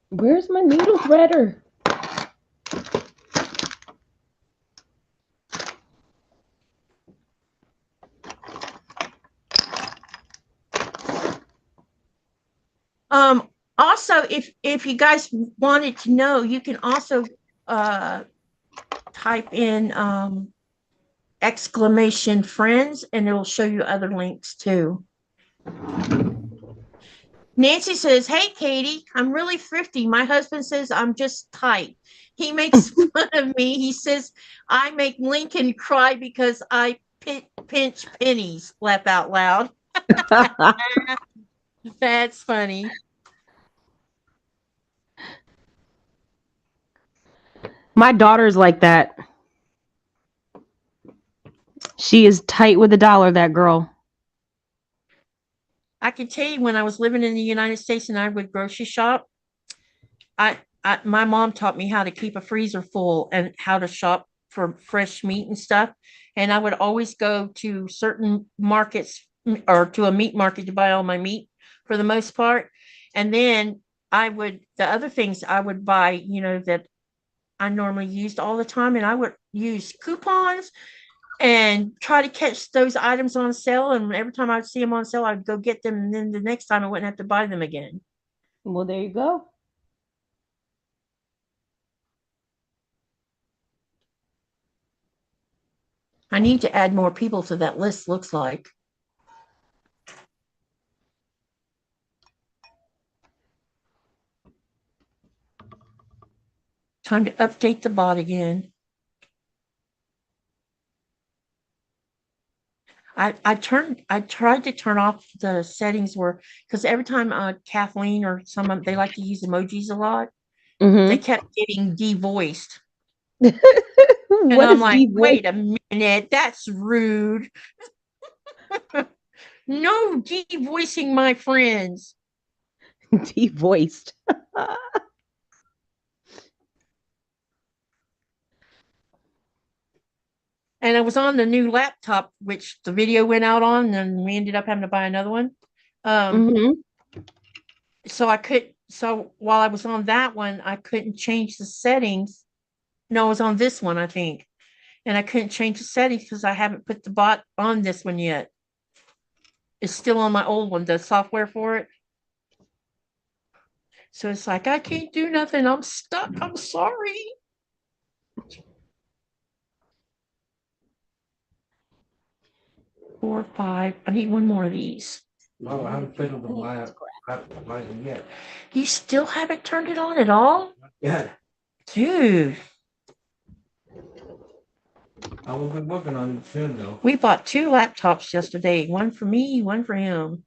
Where's my needle threader? Also, if you guys wanted to know, you can also type in exclamation friends, and it'll show you other links too. Nancy says, "Hey, Katie, I'm really thrifty. My husband says I'm just tight. He makes fun of me. He says I make Lincoln cry because I pinch pennies. Laugh out loud. That's funny." My daughter's like that. She is tight with a dollar, that girl. I can tell you, when I was living in the United States and I would grocery shop, my mom taught me how to keep a freezer full and how to shop for fresh meat and stuff. And I would always go to certain markets or to a meat market to buy all my meat for the most part. And then the other things I would buy, that I normally used all the time, and I would use coupons and try to catch those items on sale. And every time I'd see them on sale, I'd go get them. And then the next time I wouldn't have to buy them again. Well, there you go. I need to add more people to that list, looks like. Time to update the bot again. I tried to turn off the settings because every time Kathleen or someone, they like to use emojis a lot. They kept getting devoiced. And What I'm is like, devoiced? wait a minute, that's rude. No devoicing my friends. Devoiced. And I was on the new laptop, which the video went out on, and we ended up having to buy another one. So while I was on that one, I couldn't change the settings. No, I was on this one, I think. And I couldn't change the settings because I haven't put the bot on this one yet. It's still on my old one, the software for it. So it's like, I can't do nothing. I'm stuck. I'm sorry. Four, five. I need one more of these. Oh, I haven't fiddled the light yet. You still haven't turned it on at all? Yeah. Dude. I will be working on it soon, though. We bought 2 laptops yesterday. One for me, one for him.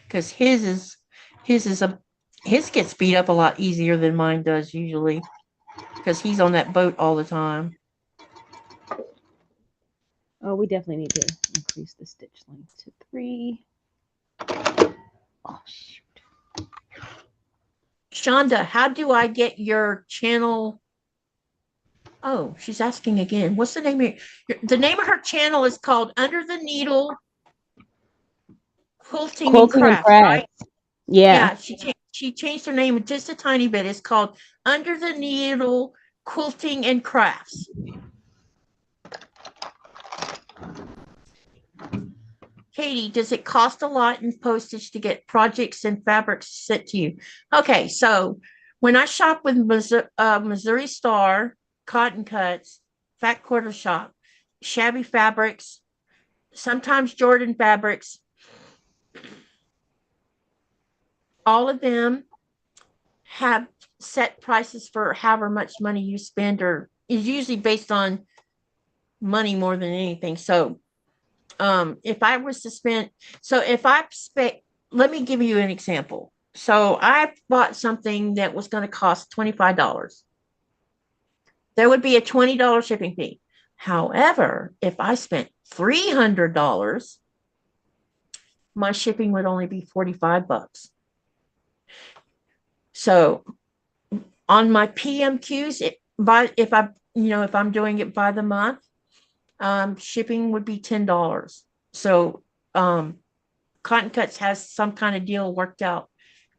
Because his gets beat up a lot easier than mine does usually. Because he's on that boat all the time. Oh, we definitely need to increase the stitch length to 3. Oh, shoot. Chaunda, how do I get your channel? Oh, she's asking again. What's the name the name of her channel is called Under the Needle Quilting and Crafts, right? Yeah. She changed her name just a tiny bit. It's called Under the Needle Quilting and Crafts. Katie, does it cost a lot in postage to get projects and fabrics sent to you? Okay, so when I shop with Missouri Star, Cotton Cuts, Fat Quarter Shop, Shabby Fabrics, sometimes Jordan Fabrics, all of them have set prices for however much money you spend, or is usually based on money more than anything. So if I was to spend, let me give you an example. So I bought something that was going to cost $25. There would be a $20 shipping fee. However, if I spent $300, my shipping would only be $45. So on my PMQs, if I'm doing it by the month, shipping would be $10. So Cotton Cuts has some kind of deal worked out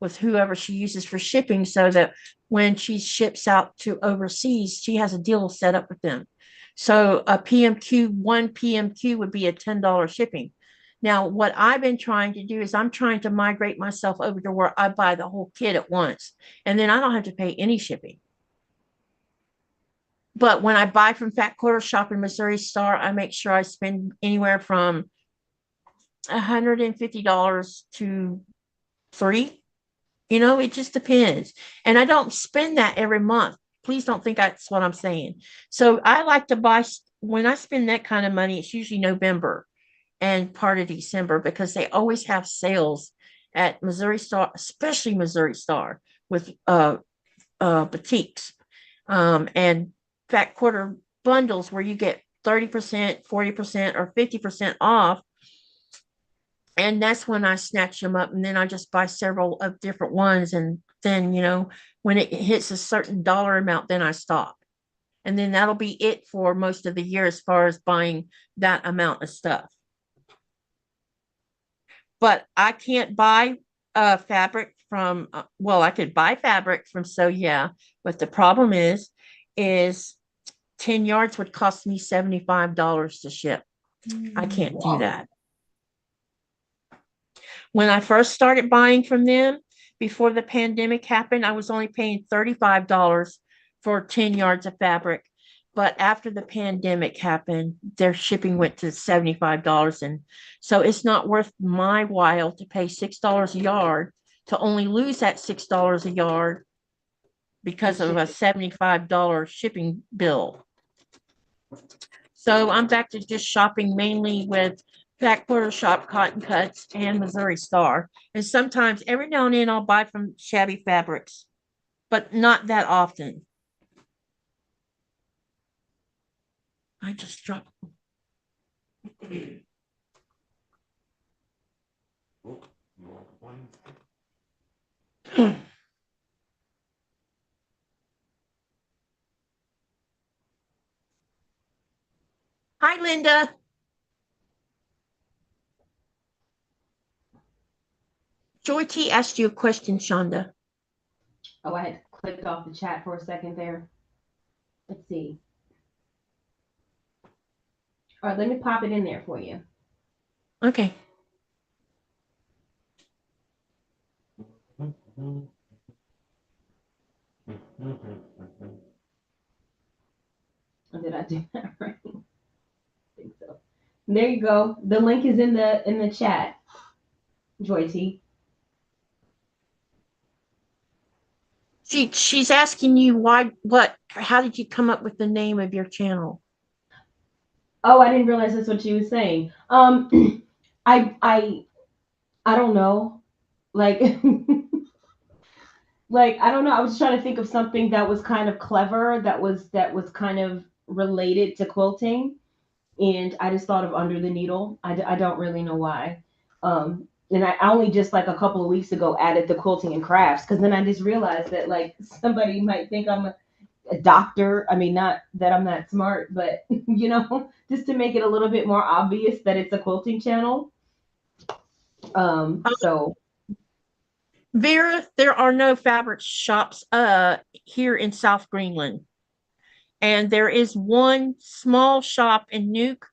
with whoever she uses for shipping, so that when she ships out to overseas, she has a deal set up with them. So a PMQ, one PMQ would be a $10 shipping. Now, what I've been trying to do is I'm trying to migrate myself over to where I buy the whole kit at once, and then I don't have to pay any shipping. But when I buy from Fat Quarter Shop in Missouri Star, I make sure I spend anywhere from $150 to $300. It just depends. And I don't spend that every month. Please don't think that's what I'm saying. So I like to buy, when I spend that kind of money, it's usually November and part of December, because they always have sales at Missouri Star, especially Missouri Star, with boutiques and Fat Quarter bundles where you get 30%, 40%, or 50% off. And that's when I snatch them up, and then I just buy several of different ones. And then, when it hits a certain dollar amount, then I stop. And then that'll be it for most of the year as far as buying that amount of stuff. But I can't buy fabric from, I could buy fabric from So Yeah, but the problem is 10 yards would cost me $75 to ship. I can't do that. When I first started buying from them, before the pandemic happened, I was only paying $35 for 10 yards of fabric. But after the pandemic happened, their shipping went to $75. And so it's not worth my while to pay $6 a yard to only lose that $6 a yard because of a $75 shipping bill. So I'm back to just shopping mainly with Fat Quarter Shop, Cotton Cuts, and Missouri Star. And sometimes, every now and then, I'll buy from Shabby Fabrics, but not that often. I just dropped. Hi, Linda. Joy T asked you a question, Chaunda. Oh, I had clicked off the chat for a second there. Let's see. All right, let me pop it in there for you. Okay. Did I do that right? I think so. There you go. The link is in the chat. Joy T. She's asking you how did you come up with the name of your channel? Oh, I didn't realize that's what she was saying. I don't know. Like like I don't know. I was trying to think of something that was kind of clever, that was kind of related to quilting, and I just thought of Under the Needle. I don't really know why. And I only just like a couple of weeks ago added the quilting and crafts, because then I just realized that like somebody might think I'm a doctor. I mean, not that I'm that smart, but just to make it a little bit more obvious that it's a quilting channel. So Vera, there are no fabric shops here in South Greenland. And there is one small shop in Nuuk,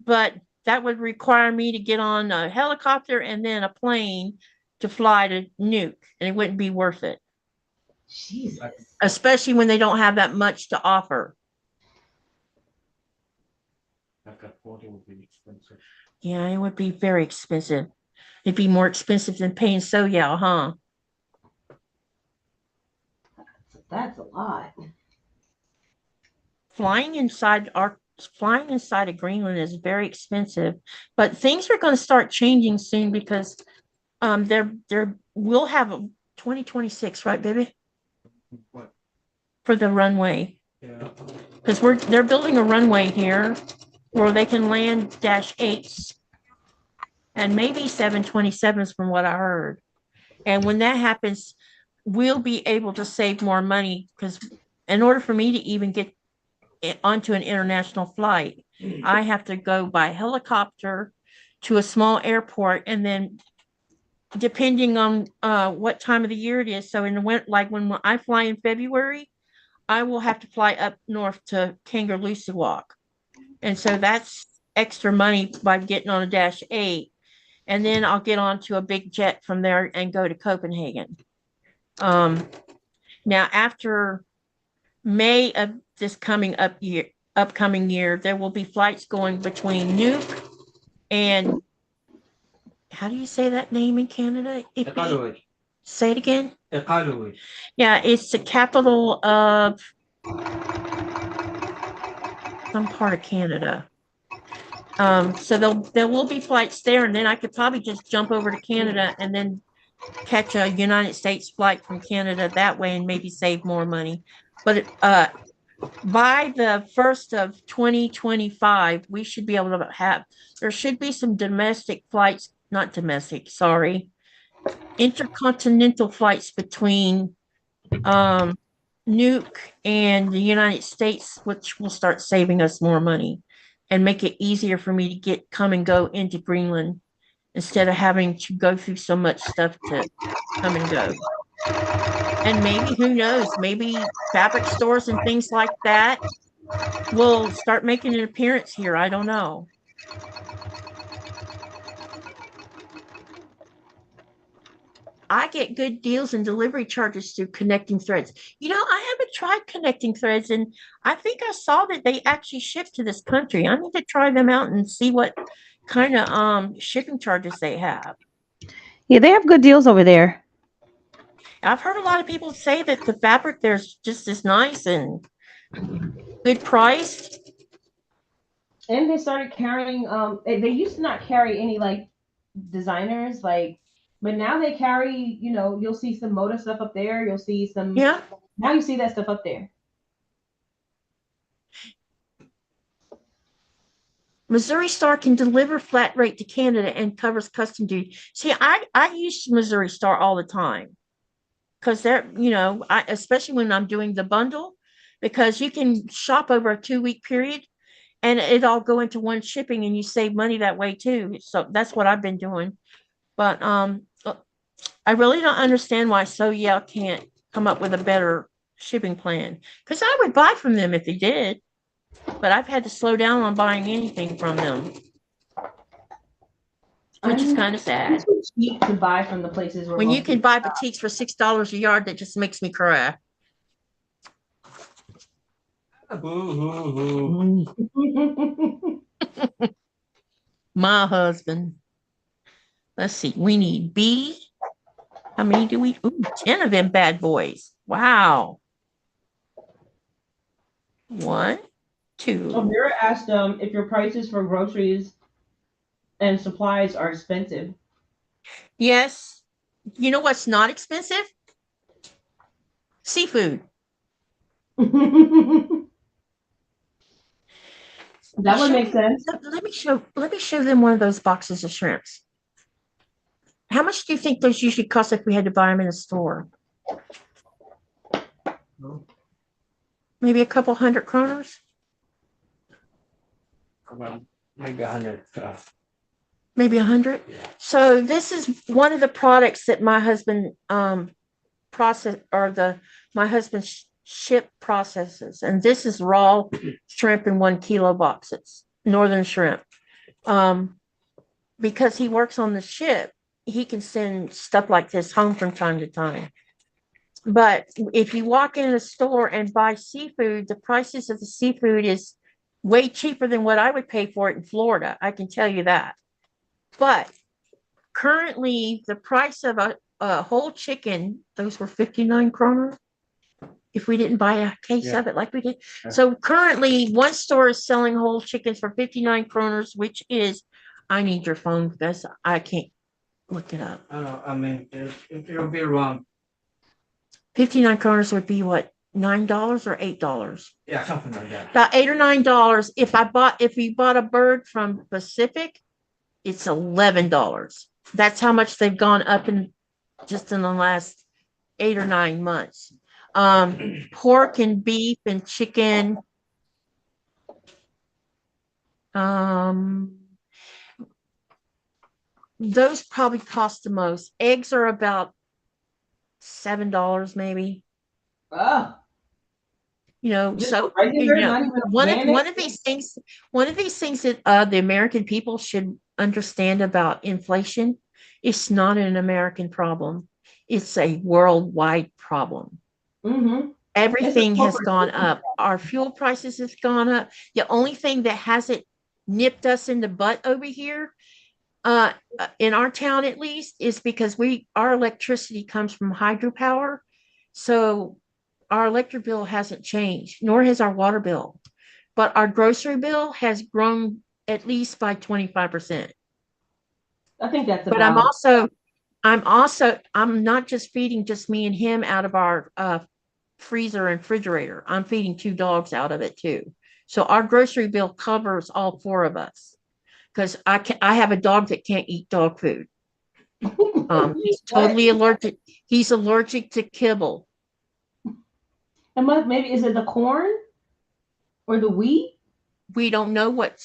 but that would require me to get on a helicopter and then a plane to fly to Nuuk, and it wouldn't be worth it. Jesus. Especially when they don't have that much to offer. Quilting would be expensive. Yeah, it would be very expensive. It'd be more expensive than paying So Yeah, huh? That's a lot. Flying inside of Greenland is very expensive, but things are going to start changing soon, because we'll have a 2026, right, baby? What? For the runway. Yeah. Because they're building a runway here where they can land -8s and maybe 727s from what I heard. And when that happens, we'll be able to save more money, because in order for me to even get onto an international flight, I have to go by helicopter to a small airport and then depending on what time of the year it is. So in the winter, like when I fly in February, I will have to fly up north to Kangerlussuaq. And so that's extra money by getting on a Dash 8. And then I'll get on to a big jet from there and go to Copenhagen. Now, after May of this upcoming year, there will be flights going between Nuuk and, how do you say that name in Canada? Qaqortoq. Say it again. Qaqortoq. Yeah, it's the capital of some part of Canada. So there will be flights there, and then I could probably just jump over to Canada and then catch a United States flight from Canada that way and maybe save more money. But by the 1st of 2025, we should be able to there should be some intercontinental flights between Nuuk and the United States, which will start saving us more money and make it easier for me to come and go into Greenland instead of having to go through so much stuff to come and go. And maybe, who knows, maybe fabric stores and things like that will start making an appearance here. I don't know. I get good deals and delivery charges through Connecting Threads. I haven't tried Connecting Threads, and I think I saw that they actually ship to this country. I need to try them out and see what kind of shipping charges they have. Yeah, they have good deals over there. I've heard a lot of people say that the fabric there's just as nice and good priced. And they started carrying, they used to not carry any like designers, but now they carry, you'll see some Moda stuff up there. You'll see some, Yeah. Now you see that stuff up there. Missouri Star can deliver flat rate to Canada and covers custom duty. See, I use Missouri Star all the time because they're, especially when I'm doing the bundle, because you can shop over a 2-week period and it all go into one shipping and you save money that way too. So that's what I've been doing. But I really don't understand why So Yeah can't come up with a better shipping plan, because I would buy from them if they did, but I've had to slow down on buying anything from them, which is kind of sad. It's too cheap to buy from the places where When you can buy batiks for $6 a yard, that just makes me cry. My husband. Let's see. We need B. How many do we? Ooh, 10 of them bad boys. Wow. 1, 2. Oh, Vera asked if your prices for groceries and supplies are expensive. Yes. You know what's not expensive? Seafood. That would make sense. Let me show them one of those boxes of shrimps. How much do you think those usually cost if we had to buy them in a store? Maybe a couple hundred kroners? Maybe 100. Maybe 100? Yeah. So this is one of the products that my husband ship processes, and this is raw shrimp in 1 kilo boxes, northern shrimp. Because he works on the ship, he can send stuff like this home from time to time. But if you walk in a store and buy seafood, the prices of the seafood is way cheaper than what I would pay for it in Florida. I can tell you that. But currently, the price of a whole chicken, those were 59 kroner, if we didn't buy a case of it like we did. Yeah. So currently, one store is selling whole chickens for 59 kroners, which is, I need your phone because I can't look it up. I don't know. I mean, it'll be around 59 kroners would be what, $9 or $8? Yeah, something like that. About $8 or $9. If we bought a bird from Pacific, it's $11. That's how much they've gone up in just in the last 8 or 9 months. Pork and beef and chicken. those probably cost the most. Eggs are about $7 maybe. Oh, just So regular, not even organic. one of these things, that the American people should understand about inflation, it's not an American problem. It's a worldwide problem. Mm-hmm. Everything has gone up. Our fuel prices have gone up. The only thing that hasn't nipped us in the butt over here, in our town at least, is because our electricity comes from hydropower. So our electric bill hasn't changed, nor has our water bill. But our grocery bill has grown at least by 25%. I think that's But about. I'm not just feeding just me and him out of our freezer and refrigerator. I'm feeding 2 dogs out of it too. So our grocery bill covers all 4 of us, because I have a dog that can't eat dog food. He's totally allergic. He's allergic to kibble. Maybe is it the corn or the wheat? We don't know what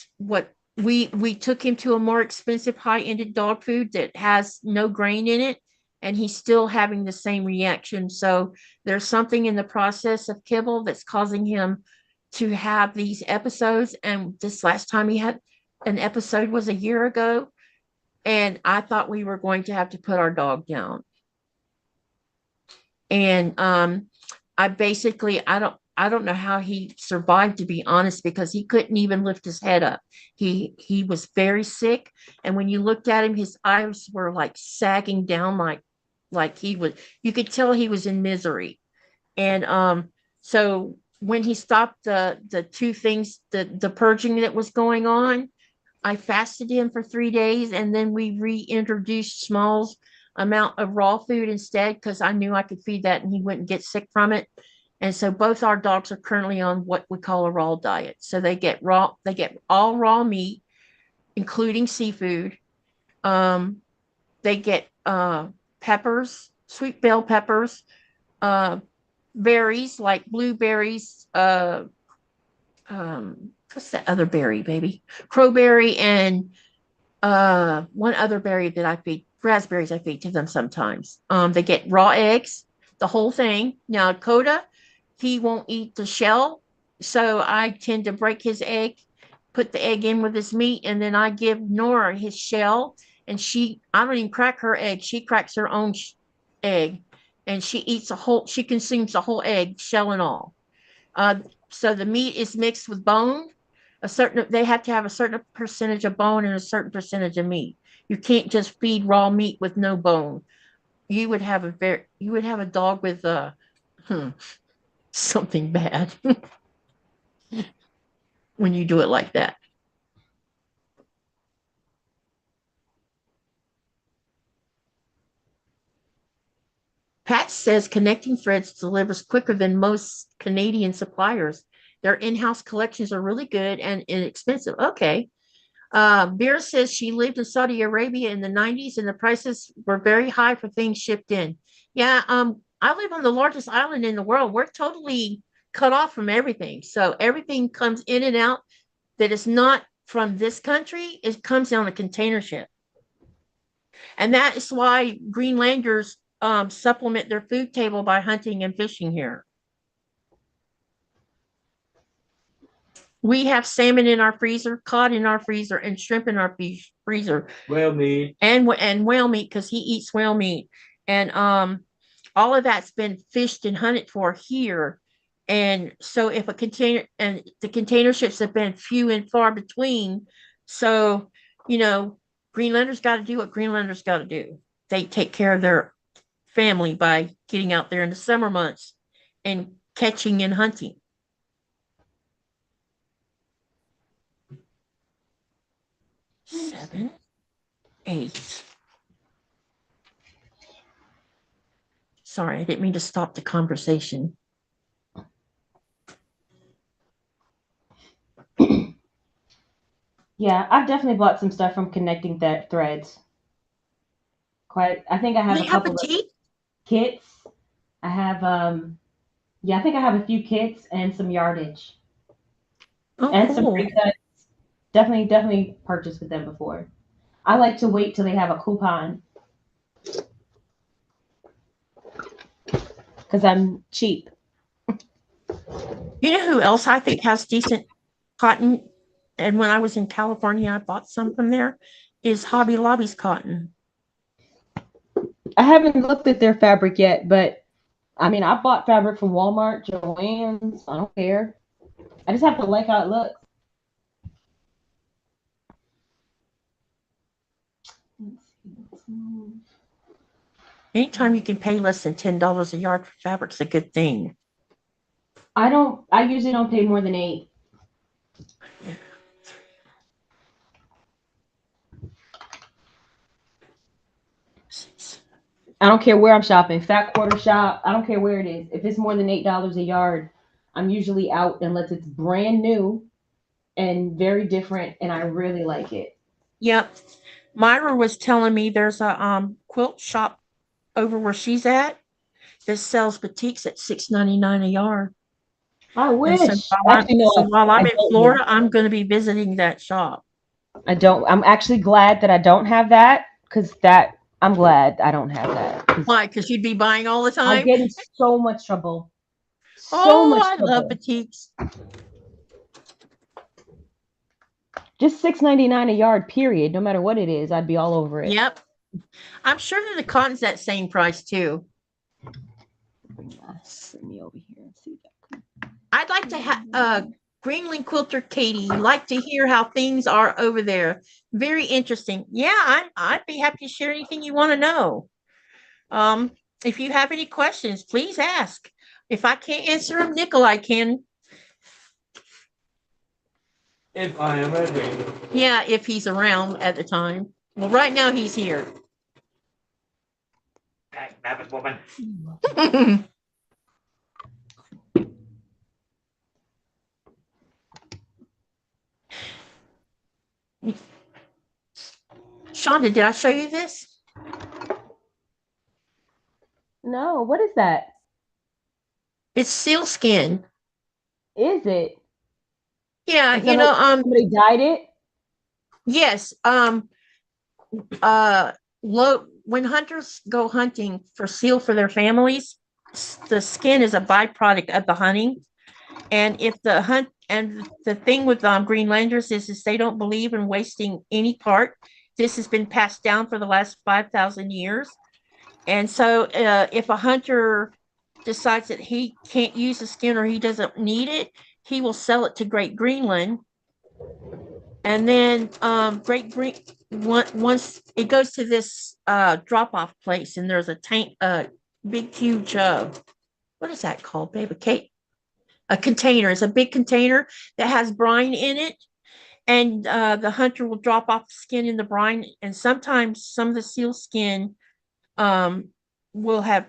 we took him to a more expensive high-ended dog food that has no grain in it, and he's still having the same reaction. So there's something in the process of kibble that's causing him to have these episodes. And this last time he had an episode was a year ago, and I thought we were going to have to put our dog down. And I don't know how he survived, to be honest, because he couldn't even lift his head up. He was very sick, and when you looked at him, his eyes were like sagging down, like he was. You could tell he was in misery. And so when he stopped the 2 things, the purging that was going on, I fasted him for 3 days, and then we reintroduced Small's amount of raw food instead, because I knew I could feed that and he wouldn't get sick from it. And so both our dogs are currently on what we call a raw diet. So they get all raw meat, including seafood. They get peppers, sweet bell peppers, berries like blueberries, what's that other berry, baby? Crowberry, and one other berry that I feed, raspberries, I feed to them sometimes. They get raw eggs, the whole thing. Now, Coda, he won't eat the shell, so I tend to break his egg, put the egg in with his meat, and then I give Nora his shell, and I don't even crack her egg. She cracks her own egg, and she consumes the whole egg, shell and all. So the meat is mixed with bone. They have to have a certain percentage of bone and a certain percentage of meat. You can't just feed raw meat with no bone. You would have a dog with something bad when you do it like that. Pat says Connecting Threads delivers quicker than most Canadian suppliers. Their in-house collections are really good and inexpensive. Okay. Vera says she lived in Saudi Arabia in the 90s and the prices were very high for things shipped in. Yeah, I live on the largest island in the world. We're totally cut off from everything. So everything comes in and out that is not from this country. It comes on a container ship. And that is why Greenlanders supplement their food table by hunting and fishing here. We have salmon in our freezer, cod in our freezer, and shrimp in our freezer. Whale meat. And whale meat, because he eats whale meat. And all of that's been fished and hunted for here. And so if the container ships have been few and far between. So, Greenlanders got to do what Greenlanders got to do. They take care of their family by getting out there in the summer months and catching and hunting. Seven, 8. Sorry, I didn't mean to stop the conversation. Yeah, I've definitely bought some stuff from Connecting Threads. I think I have a couple of kits. I have I think I have a few kits and some yardage. Oh, and cool. some pre-cuts. Definitely purchased with them before. I like to wait till they have a coupon because I'm cheap. You know who else I think has decent cotton? And when I was in California, I bought some from there. Is Hobby Lobby's cotton. I haven't looked at their fabric yet, but I mean, I bought fabric from Walmart, Joann's. I don't care. I just have to like how it looks. Anytime you can pay less than $10 a yard for fabric's a good thing. I usually don't pay more than $8. I don't care where I'm shopping. Fat Quarter shop. I don't care where it is. If it's more than $8 a yard, I'm usually out unless it's brand new and very different, and I really like it. Yep. Myra was telling me there's a quilt shop over where she's at that sells batiks at $6.99 a yard. I And wish. so Actually, no. while I'm I in don't Florida, I'm going to be visiting that shop. I don't. I'm actually glad that I don't have that because I'm glad I don't have that. Why? Because you'd be buying all the I time. get in so much trouble. I love batiks. Just $6.99 a yard, period. No matter what it is, I'd be all over it. Yep. I'm sure that the cotton's that same price too. Bring me over here and see that. I'd like to have Greenland Quilter Katy. Like to hear how things are over there. Very interesting. Yeah, I'd be happy to share anything you want to know. If you have any questions, please ask. If I can't answer them, Nikolai can. If I am ready. Yeah, if he's around at the time. Well, right now he's here. Rabbit woman. Chaunda, did I show you this? No, what is that? It's sealskin. Is it? Yeah, somebody dyed it. Yes. When hunters go hunting for seal for their families, the skin is a byproduct of the hunting. And if the hunt and the thing with Greenlanders is they don't believe in wasting any part. This has been passed down for the last 5,000 years. And so if a hunter decides that he can't use the skin or he doesn't need it, he will sell it to Great Greenland. And then once it goes to this drop-off place, and there's a tank, big, huge, what is that called, baby? Kate? A container. It's a big container that has brine in it. And the hunter will drop off the skin in the brine. And sometimes some of the seal skin will have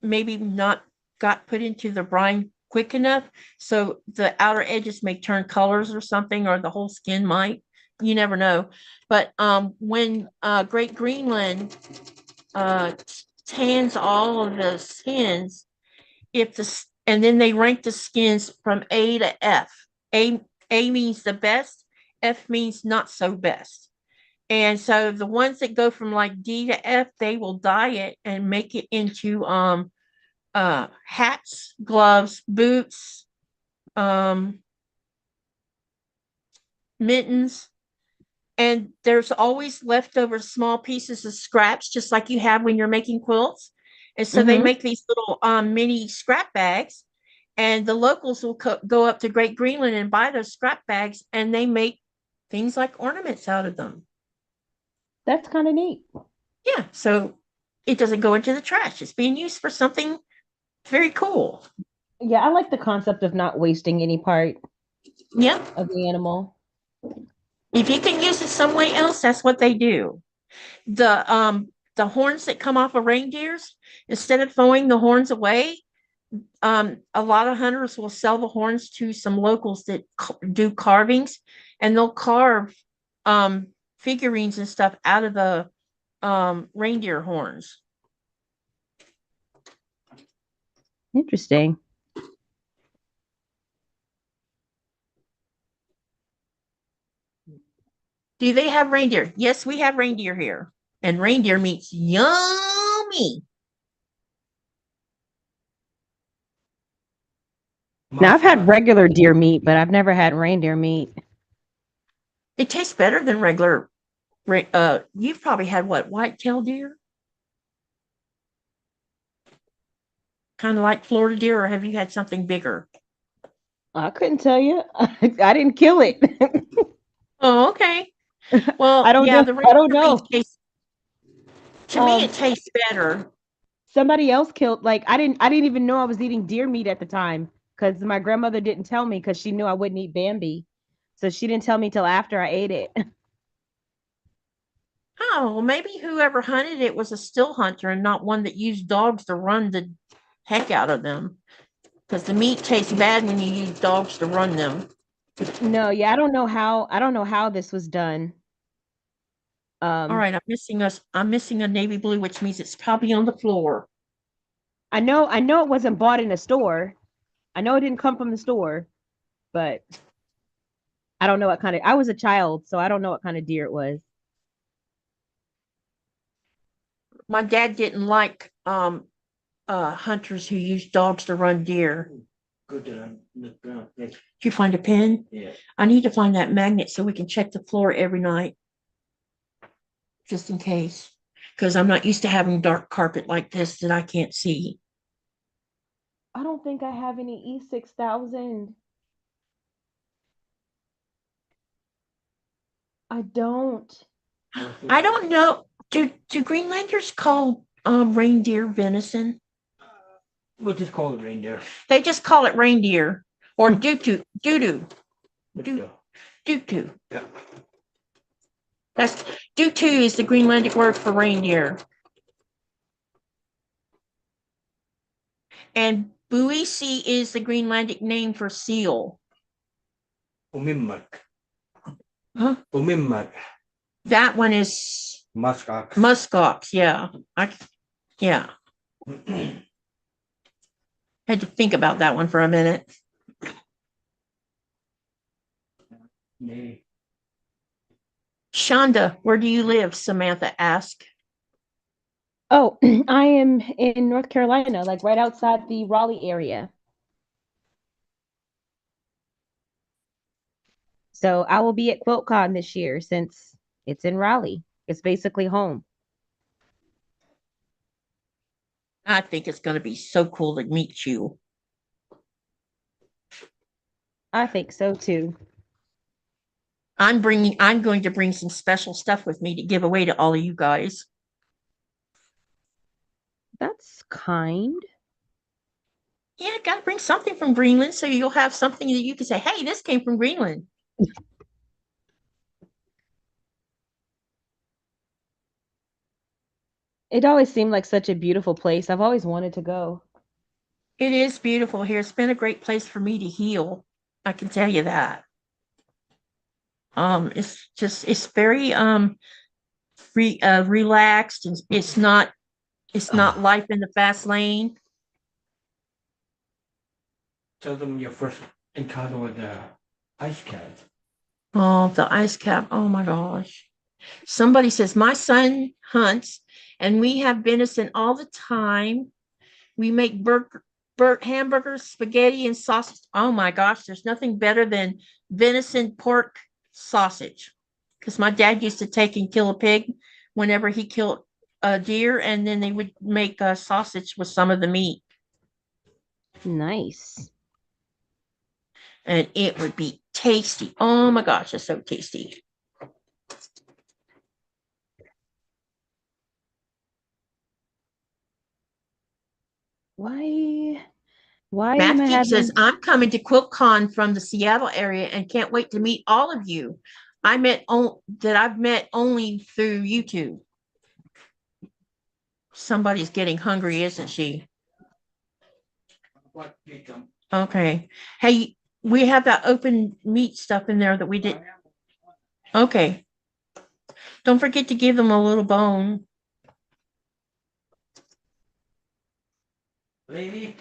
maybe not got put into the brine quick enough, so the outer edges may turn colors or something, or the whole skin might. You never know. But when Great Greenland tans all of the skins, and then they rank the skins from A to F. A means the best, F means not so best. And so the ones that go from like D to F, they will dye it and make it into hats, gloves, boots, mittens. And there's always leftover small pieces of scraps, just like you have when you're making quilts. And so they make these little mini scrap bags, and the locals will go up to Great Greenland and buy those scrap bags, and they make things like ornaments out of them. That's kind of neat. Yeah, so it doesn't go into the trash. It's being used for something very cool. Yeah, I like the concept of not wasting any part Yep. of the animal. If you can use it some way else, that's what they do. The horns that come off of reindeers, instead of throwing the horns away, a lot of hunters will sell the horns to some locals that do carvings, and they'll carve figurines and stuff out of the reindeer horns. Interesting. Do Do they have reindeer? Yes, we have reindeer here. And reindeer meat's yummy. Now I've had Musk. regular deer meat, but I've never had reindeer meat. It tastes better than regular. You've probably had what, white-tailed deer? Kind of like Florida deer, or have you had something bigger? I couldn't tell you. I didn't kill it. Oh, okay. Well, I don't yeah, know. the I don't reindeer meat know. tastes, to me, it Um, tastes better. somebody else killed. Like I didn't even know I was eating deer meat at the time because my grandmother didn't tell me because she knew I wouldn't eat Bambi, so she didn't tell me till after I ate it. Oh, well, maybe whoever hunted it was a still hunter and not one that used dogs to run the heck out of them. Because the meat tastes bad when you use dogs to run them. No, yeah, I don't know how this was done. All right, I'm missing a navy blue, which means it's probably on the floor. I know it wasn't bought in a store. I know it didn't come from the store, but I don't know what kind of I was a child, so I don't know what kind of deer it was. My dad didn't like hunters who use dogs to run deer. Good that I'm looking at this. Did you find a pin? Yeah. I need to find that magnet so we can check the floor every night, just in case. Because I'm not used to having dark carpet like this that I can't see. I don't think I have any E6000. I don't. I don't know. Do Greenlanders call reindeer venison? We'll just call it reindeer. They just call it reindeer or doo doo. Do. Doo. Yeah. That's doo is the Greenlandic word for reindeer. And buisi is the Greenlandic name for seal. Umimmak. Huh? Umimmak. That one is Muskox. muskox. Yeah. Yeah. Had to think about that one for a minute. Nee. Chaunda, where do you live? Samantha asked. Oh, I am in North Carolina, like right outside the Raleigh area. So I will be at QuiltCon this year since it's in Raleigh. It's basically home. I think it's going to be so cool to meet you. I think so too. I'm going to bring some special stuff with me to give away to all of you guys. That's kind. Yeah, I got to bring something from Greenland so you'll have something that you can say, hey, this came from Greenland. It always seemed like such a beautiful place. I've always wanted to go. It is beautiful here. It's been a great place for me to heal. I can tell you that. It's very relaxed, and it's not life in the fast lane. Tell them your first encounter with the ice cat. Oh, the ice cap. Oh my gosh. Somebody says, my son hunts and we have venison all the time. We make hamburgers, spaghetti, and sausage. Oh my gosh, there's nothing better than venison pork sausage. Because my dad used to take and kill a pig whenever he killed a deer, and then they would make a sausage with some of the meat. Nice. And it would be tasty. Oh my gosh, it's so tasty. Why am I Matthew having says, I'm coming to QuiltCon from the Seattle area and can't wait to meet all of you. I've met only through YouTube. Somebody's getting hungry, isn't she? What you come? Okay. Hey, we have that open meat stuff in there that we did. Okay. Don't forget to give them a little bone. Lady?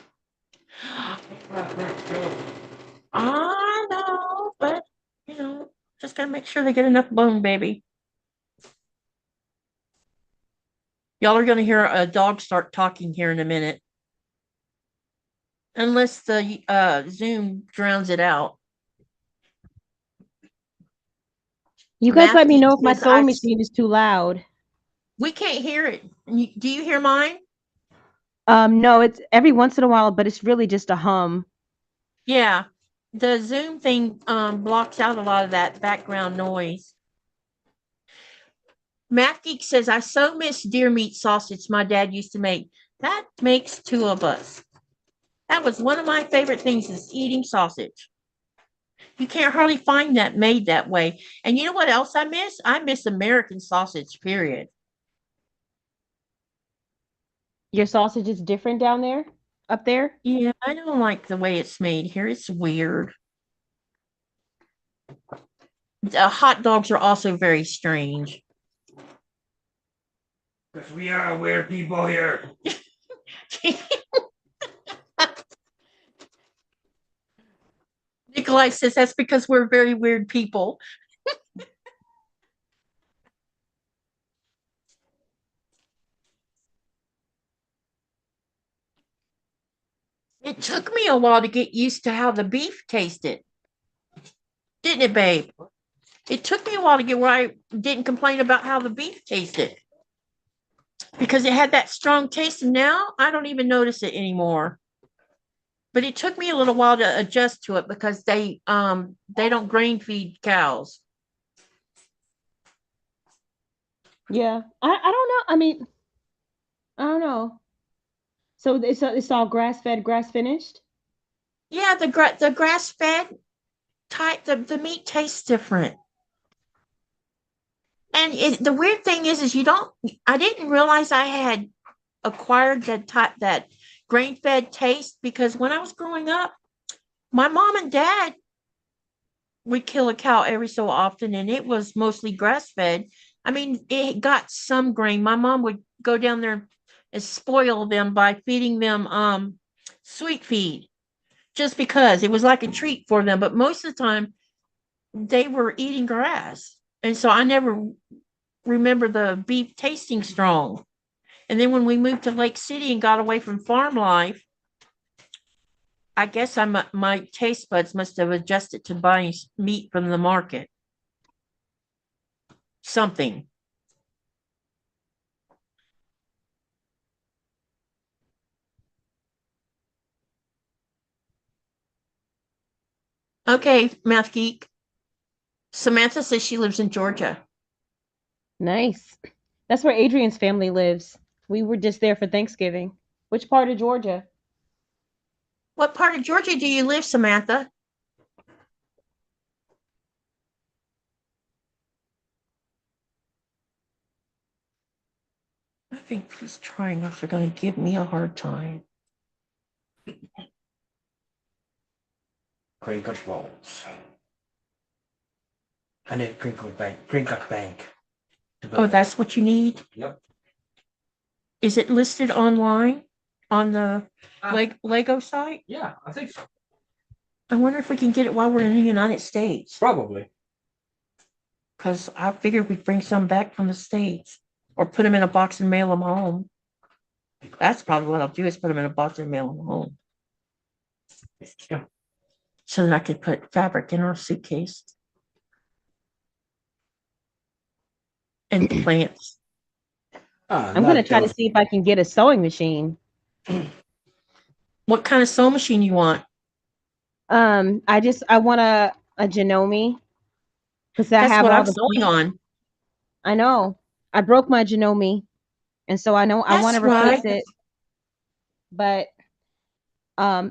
I know, but you know, Just gotta make sure they get enough bone, baby. Y'all are gonna hear a dog start talking here in a minute. Unless the Zoom drowns it out. You guys let me Matthew know if my says, sewing machine is too loud. we can't hear it. Do you hear mine? No, it's every once in a while, but it's really just a hum. Yeah. The Zoom thing blocks out a lot of that background noise. Math Geek says, I so miss deer meat sausage my dad used to make. That makes two of us. That was one of my favorite things is eating sausage. You can't hardly find that made that way. And you know what else I miss? I miss American sausage, period. Your sausage is different down there, up there? Yeah, I don't like the way it's made here. It's weird. The hot dogs are also very strange. Because we are weird people here. Nikolai says that's because we're very weird people. It took me a while to get used to how the beef tasted. Didn't it, babe? It took me a while to get where I didn't complain about how the beef tasted. Because it had that strong taste, and now I don't even notice it anymore. But it took me a little while to adjust to it because they don't grain feed cows. Yeah. I don't know. I mean, I don't know. So it's all grass fed, grass finished? Yeah, the grass fed type, the meat tastes different. And the weird thing is I didn't realize I had acquired that grain fed taste because when I was growing up, my mom and dad would kill a cow every so often, and it was mostly grass fed. I mean, it got some grain. My mom would go down there and spoil them by feeding them sweet feed just because it was like a treat for them. But most of the time, they were eating grass. And so I never remember the beef tasting strong. And then when we moved to Lake City and got away from farm life, I guess my taste buds must have adjusted to buying meat from the market. Something. Okay, Math Geek. Samantha says she lives in Georgia. Nice. That's where Adrian's family lives. We were just there for Thanksgiving. Which part of Georgia? What part of Georgia do you live, Samantha? I think he's trying not to going to give me a hard time. Crinkle balls. I need Crinkle bank. Oh, that's what you need? Yep. Is it listed online on the Lego site? Yeah, I think so. I wonder if we can get it while we're in the United States. Probably. Because I figured we'd bring some back from the States or put them in a box and mail them home. That's probably what I'll do is put them in a box and mail them home. Yeah. So that I could put fabric in our suitcase. And plants. I'm going to try to see if I can get a sewing machine. What kind of sewing machine you want? I want a Janome because I That's have what all I'm the sewing on. I know. I broke my Janome, and so I know I want to replace it. But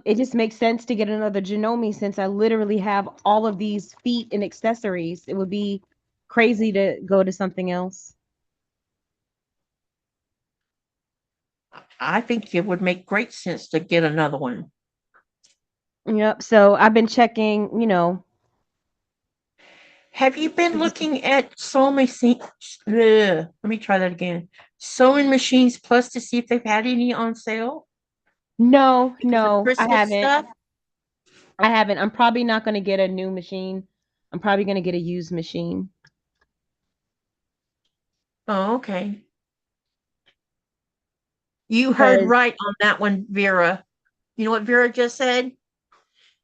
it just makes sense to get another Janome since I literally have all of these feet and accessories. It would be crazy to go to something else. I think it would make great sense to get another one. Yep. So I've been checking, Have you been looking at sewing machines? Let me try that again. Sewing machines plus to see if they've had any on sale? No, I Christmas haven't. stuff? I haven't. I'm probably not going to get a new machine I'm probably gonna get a used machine. Oh, okay. You heard 'Cause right on that one, Vera. You know what Vera just said?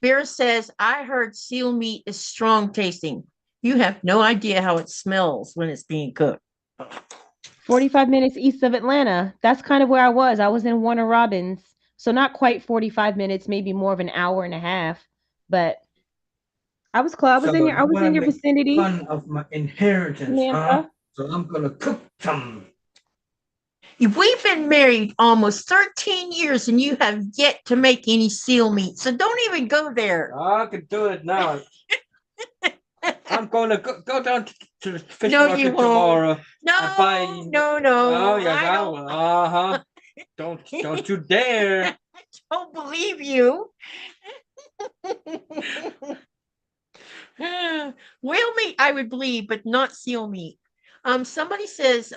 Vera says, I heard seal meat is strong tasting. You have no idea how it smells when it's being cooked. 45 minutes east of Atlanta. That's kind of where I was. I was in Warner Robins. So not quite 45 minutes, maybe more of an hour and a half. But I was close. So I you was want in to your make vicinity, fun of my inheritance, huh? Samantha. So I'm gonna cook some. We've been married almost 13 years and you have yet to make any seal meat. So don't even go there. I can do it now. I'm gonna go down to the fish No, market you won't. tomorrow. No, no. Oh yes, I I don't, will. Uh-huh. Don't you dare. don't believe you. Whale meat, I would believe, but not seal meat. Somebody says,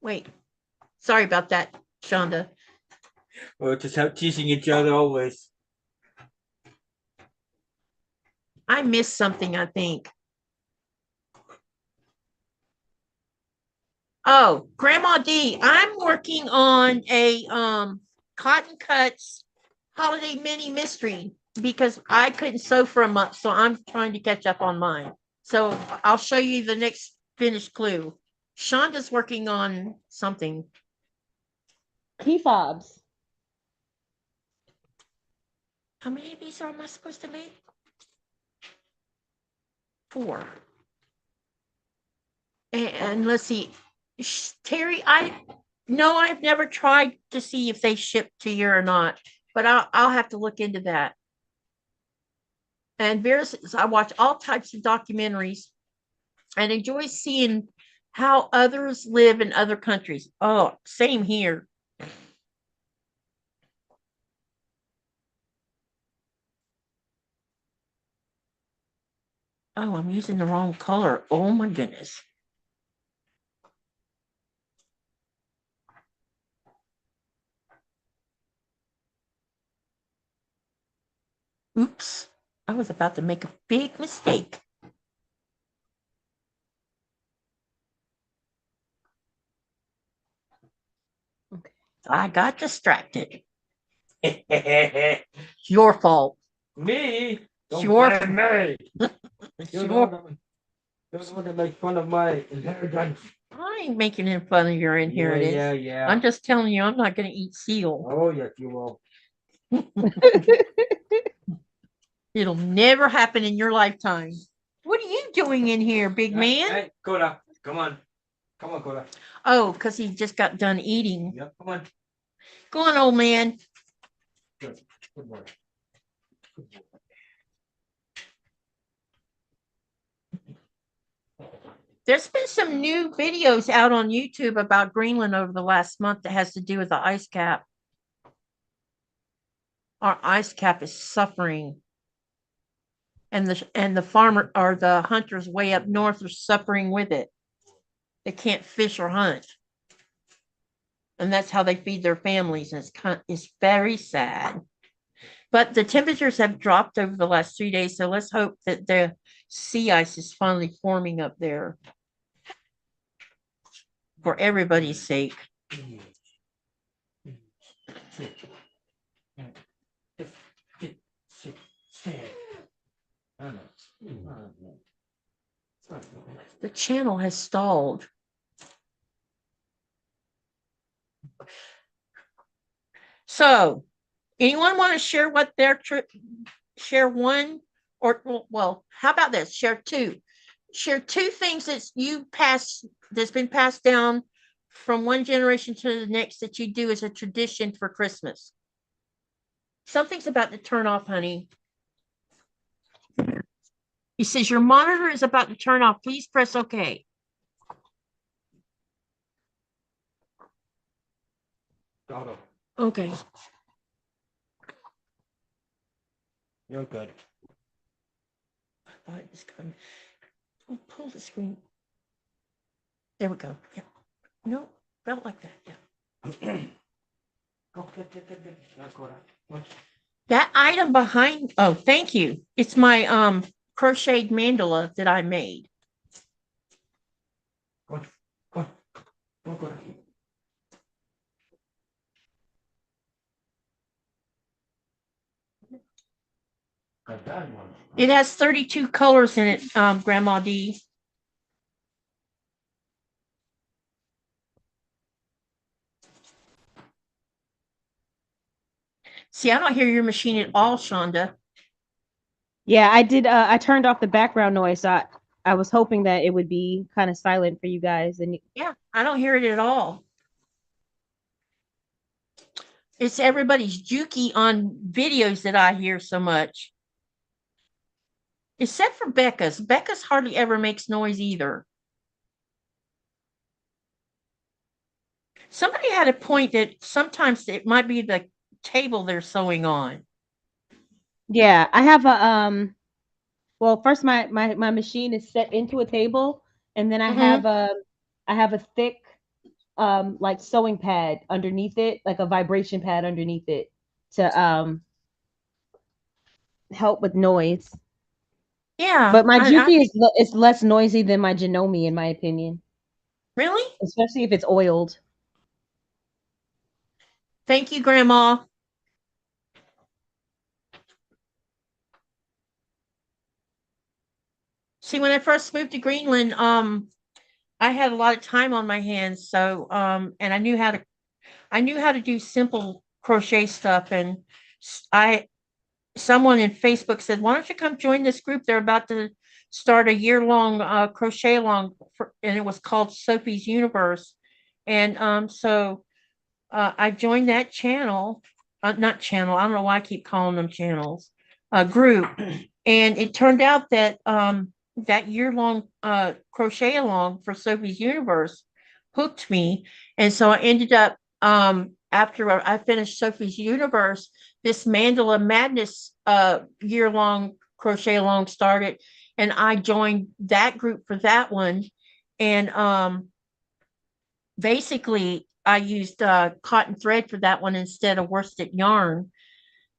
wait, sorry about that, Chaunda. We'll just have teasing each other always. I missed something, I think. Oh, Grandma D, I'm working on a cotton cuts holiday mini mystery because I couldn't sew for a month, so I'm trying to catch up on mine. So I'll show you the next finished clue. Shonda's working on something. Key fobs. How many of these am I supposed to make? 4. And let's see, Terry, I've never tried to see if they ship to you or not, but I'll have to look into that. And Vera says, I watch all types of documentaries and enjoy seeing how others live in other countries. Oh, same here. Oh, I'm using the wrong color. Oh my goodness. Oops. I was about to make a big mistake. Okay. I got distracted. Your fault. Me? Don't Sure. blame me. You're the Sure. one that make fun of my inheritance. I ain't making fun of your inheritance. Yeah. I'm just telling you, I'm not going to eat seal. Oh yes, you will. It'll never happen in your lifetime. What are you doing in here, big man? Hey, Koda, come on, Koda. Oh, because he just got done eating. Yep, come on. Go on, old man. Good boy. Good boy. There's been some new videos out on YouTube about Greenland over the last month that has to do with the ice cap. Our ice cap is suffering. And the farmer or the hunters way up north are suffering with it. They can't fish or hunt. And that's how they feed their families. And it's very sad. But the temperatures have dropped over the last 3 days. So let's hope that the sea ice is finally forming up there for everybody's sake. The channel has stalled. So, anyone want to share what their share one or well, how about this? Share two. Share 2 things that's been passed down from one generation to the next that you do as a tradition for Christmas. Something's about to turn off, honey. He says your monitor is about to turn off. Please press OK. Okay. You're good. I thought it was going. Oh, pull the screen. There we go. Yeah. No, felt like that. Yeah. Go, get. That item behind, oh, thank you. It's my crocheted mandala that I made. Go, go, go, go. Got that one. It has 32 colors in it, Grandma D. See, I don't hear your machine at all, Chaunda. Yeah, I did. I turned off the background noise. So I was hoping that it would be kind of silent for you guys. And Yeah, I don't hear it at all. It's everybody's jukey on videos that I hear so much. Except for Becca's. Becca's hardly ever makes noise either. Somebody had a point that sometimes it might be the table they're sewing on. yeah, I have a Well, first my machine is set into a table, and then I have a thick like sewing pad underneath it, like a vibration pad underneath it to help with noise. Yeah. But my Juki is less noisy than my Janome, in my opinion. Really? Especially if it's oiled. Thank you, Grandma. See, when I first moved to Greenland, I had a lot of time on my hands, so and I knew how to do simple crochet stuff, and someone in Facebook said, "Why don't you come join this group? They're about to start a year-long crochet along, and it was called Sophie's Universe." And so I joined that channel, not channel. I don't know why I keep calling them channels. Group, and it turned out that that year-long crochet along for Sophie's Universe hooked me, and so I ended up after I finished Sophie's Universe, this Mandala Madness year-long crochet along started, and I joined that group for that one, and basically I used cotton thread for that one instead of worsted yarn,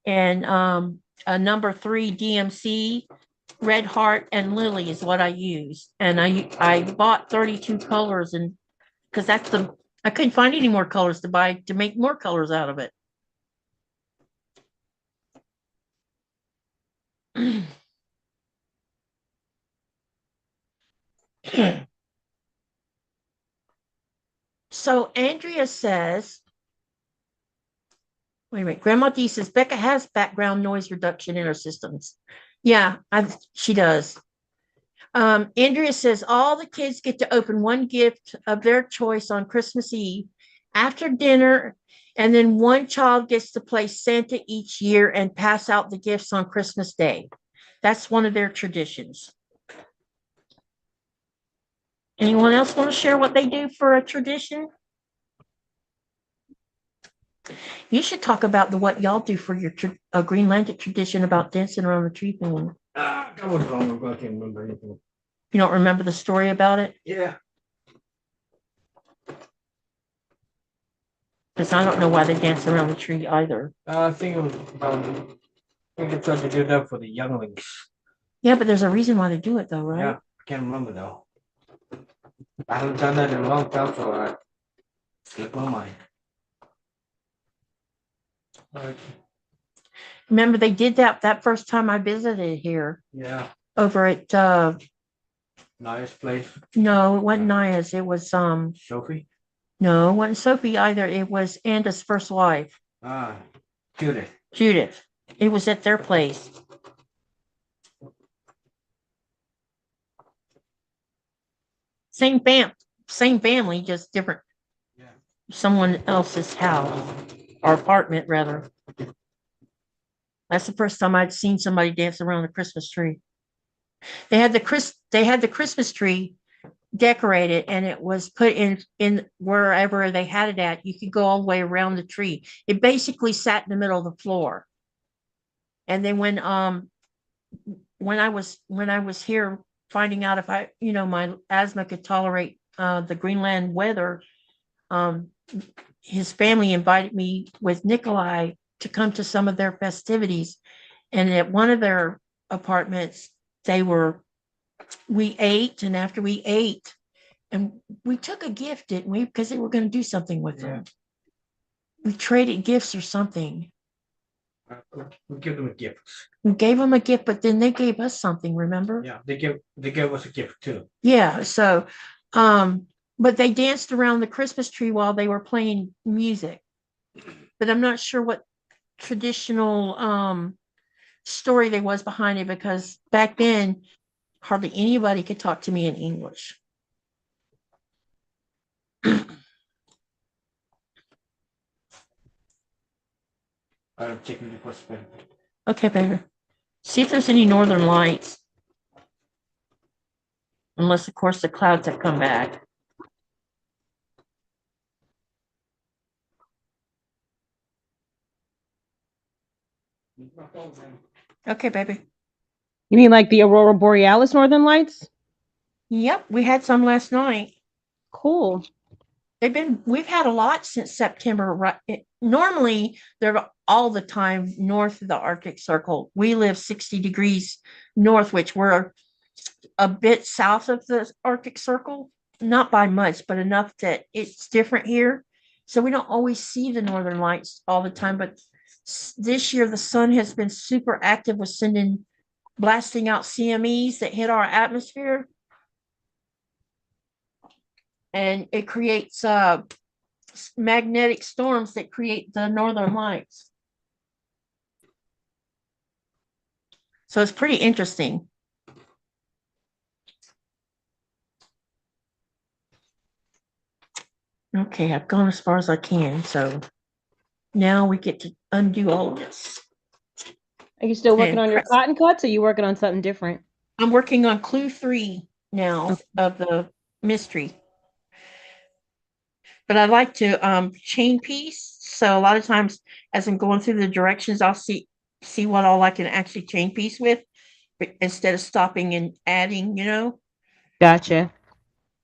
and a number 3 DMC, Red Heart, and Lily is what I used, and I bought 32 colors, and because I couldn't find any more colors to buy to make more colors out of it. So Andrea says, wait a minute, Grandma D says Becca has background noise reduction in her systems. Yeah, she does. Andrea says all the kids get to open one gift of their choice on Christmas Eve after dinner, and then one child gets to play Santa each year and pass out the gifts on Christmas Day. That's one of their traditions. Anyone else want to share what they do for a tradition? You should talk about what y'all do for your Greenlander tradition about dancing around the tree thing. That was long ago. I can't remember anything. You don't remember the story about it? Yeah. Because I don't know why they dance around the tree either. I think it was I think they tried to do that for the younglings. Yeah, but there's a reason why they do it though, right? Yeah, I can't remember though. I haven't done that in a long time, so I slipped my mind. Remember they did that first time I visited here Yeah. over at Nice place. no, it wasn't Naya's. It was Sophie. no, it wasn't Sophie either. It was Anda's first wife. Judith. Judith. It was at their place. Same family, just different. Yeah. Someone else's house or apartment rather. That's the first time I'd seen somebody dance around a Christmas tree. They had the Christmas tree decorated, and it was put in wherever they had it at. You could go all the way around the tree. It basically sat in the middle of the floor. And then when I was here finding out if my asthma could tolerate the Greenland weather, his family invited me with Nikolai to come to some of their festivities. And at one of their apartments, we ate, and after we ate, and we took a gift, didn't we? Because they were going to do something with Yeah. it. We traded gifts or something. We give them a gift. We gave them a gift, but then they gave us something, remember? Yeah, they gave us a gift too. Yeah. So, but they danced around the Christmas tree while they were playing music. But I'm not sure what traditional story there was behind it, because back then hardly anybody could talk to me in English. I'm checking the perspective. Okay, baby. See if there's any northern lights. Unless, of course, the clouds have come back. Okay, baby. You mean like the Aurora Borealis Northern Lights? Yep, we had some last night. Cool. We've had a lot since September. Right? Normally, they're all the time north of the Arctic Circle. We live 60 degrees north, which we're a bit south of the Arctic Circle. Not by much, but enough that it's different here. So we don't always see the northern lights all the time. But this year, the sun has been super active with blasting out CMEs that hit our atmosphere. And it creates magnetic storms that create the northern lights. So it's pretty interesting. Okay, I've gone as far as I can. So now we get to undo all of this. Are you still working And on your cotton cuts, or are you working on something different? I'm working on clue 3 now of the mystery. But I like to chain piece. So a lot of times as I'm going through the directions, I'll see what all I can actually chain piece with instead of stopping and adding, Gotcha.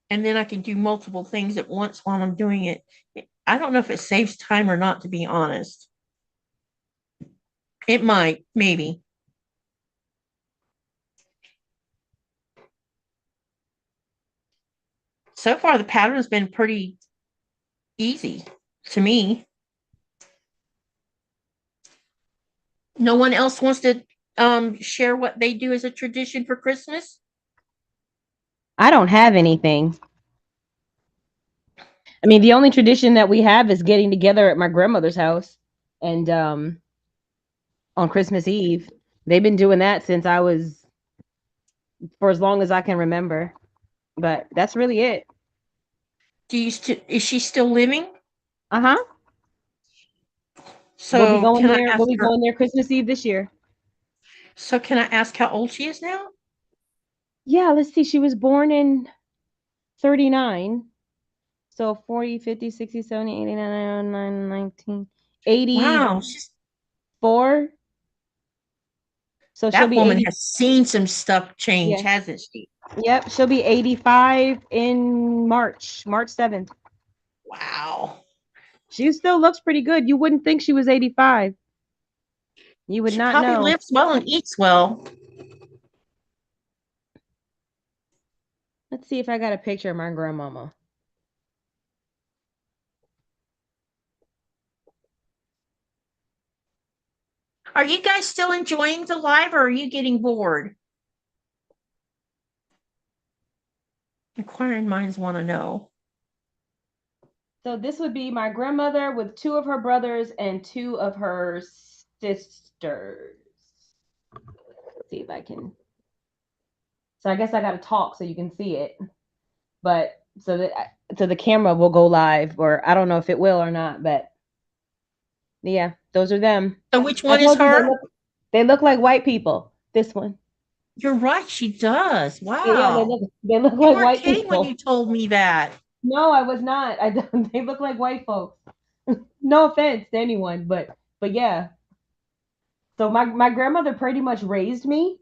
And then I can do multiple things at once while I'm doing it. I don't know if it saves time or not, to be honest. It might, maybe. So far, the pattern has been pretty easy to me. No one else wants to share what they do as a tradition for Christmas? I don't have anything. I mean, the only tradition that we have is getting together at my grandmother's house, and on Christmas Eve. They've been doing that since I was, for as long as I can remember. But that's really it. Is she still living? Uh-huh. So We'll be going can I there. ask We'll be her? going there Christmas Eve this year. So can I ask how old she is now? Yeah, let's see. She was born in 39. So 40, 50, 60, 70, 89, 19, 84. Wow, So she'll that be woman 80. has seen some stuff change, Yeah. hasn't she? Yep, she'll be 85 in March 7th. Wow. She still looks pretty good. You wouldn't think she was 85. You would She not probably know. lives well and eats well. Let's see if I got a picture of my grandmama. Are you guys still enjoying the live, or are you getting bored? Inquiring minds want to know. So this would be my grandmother with 2 of her brothers and 2 of her sisters. Let's see if I can. So I guess I got to talk so you can see it. But so the camera will go live, or I don't know if it will or not, but yeah, those are them. So which one is her? They look like white people. This one. You're right, she does. Wow. Yeah, they look like white people. You weren't kidding when you told me that. No, I was not. They look like white folks. No offense to anyone, but yeah. So my grandmother pretty much raised me.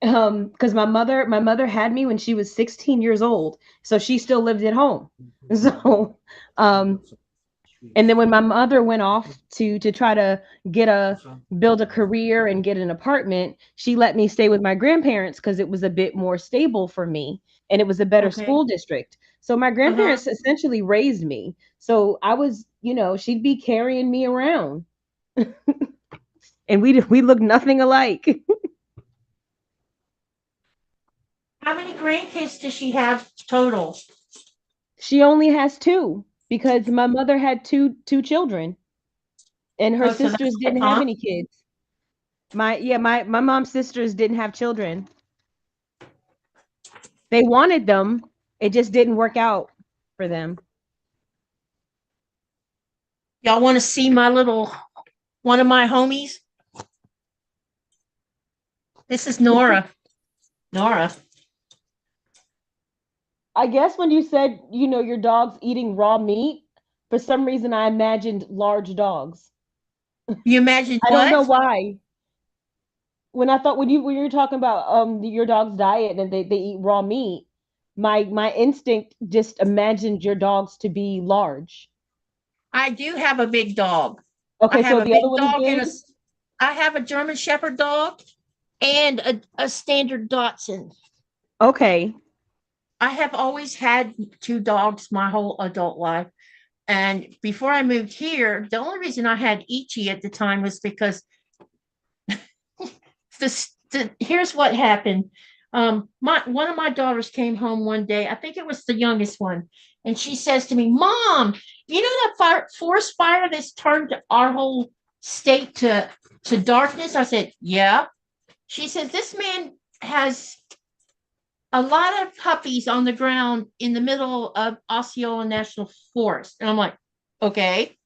Because my mother had me when she was 16 years old, so she still lived at home. So And then when my mother went off to try to build a career and get an apartment, she let me stay with my grandparents because it was a bit more stable for me and it was a better Okay. school district. So my grandparents essentially raised me. So I was, she'd be carrying me around. And we look nothing alike. How many grandkids does she have total? She only has two because my mother had two children and her Oh, so sisters that's didn't have huh? any kids. My mom's sisters didn't have children. They wanted them. It just didn't work out for them. Y'all want to see my little one of my homies? This is Nora. Nora. I guess when you said, your dog's eating raw meat, for some reason I imagined large dogs. You imagine I don't know what? why. When you were talking about your dog's diet and they eat raw meat, my instinct just imagined your dogs to be large. I do have a big dog. I Okay, have so a the other big one is dog and big. I have a German Shepherd dog and a standard Dachshund. Okay. I have always had two dogs my whole adult life. And before I moved here, the only reason I had Ichi at the time was because here's what happened. One of my daughters came home one day. I think it was the youngest one, and she says to me, "Mom, you know that forest fire that's turned our whole state to darkness?" I said, "Yeah." She says, "This man has a lot of puppies on the ground in the middle of Osceola National Forest," and I'm like, "Okay."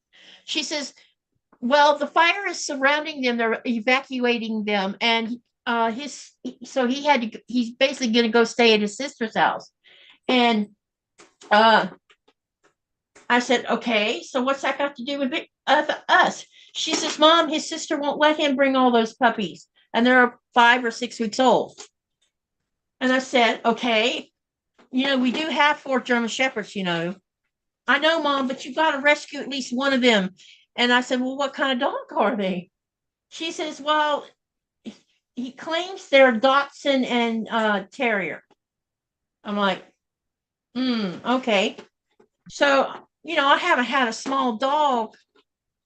She says, well, the fire is surrounding them. They're evacuating them, and he's basically going to go stay at his sister's house. And uh, I said, okay, so what's that got to do with us? She says, Mom, his sister won't let him bring all those puppies, and they're 5 or 6 weeks old. And I said, okay, we do have 4 German Shepherds. I know, Mom, but you got to rescue at least one of them. And I said, well, what kind of dog are they? She says, well, he claims they're Dachshund and Terrier. I'm like, okay. So, I haven't had a small dog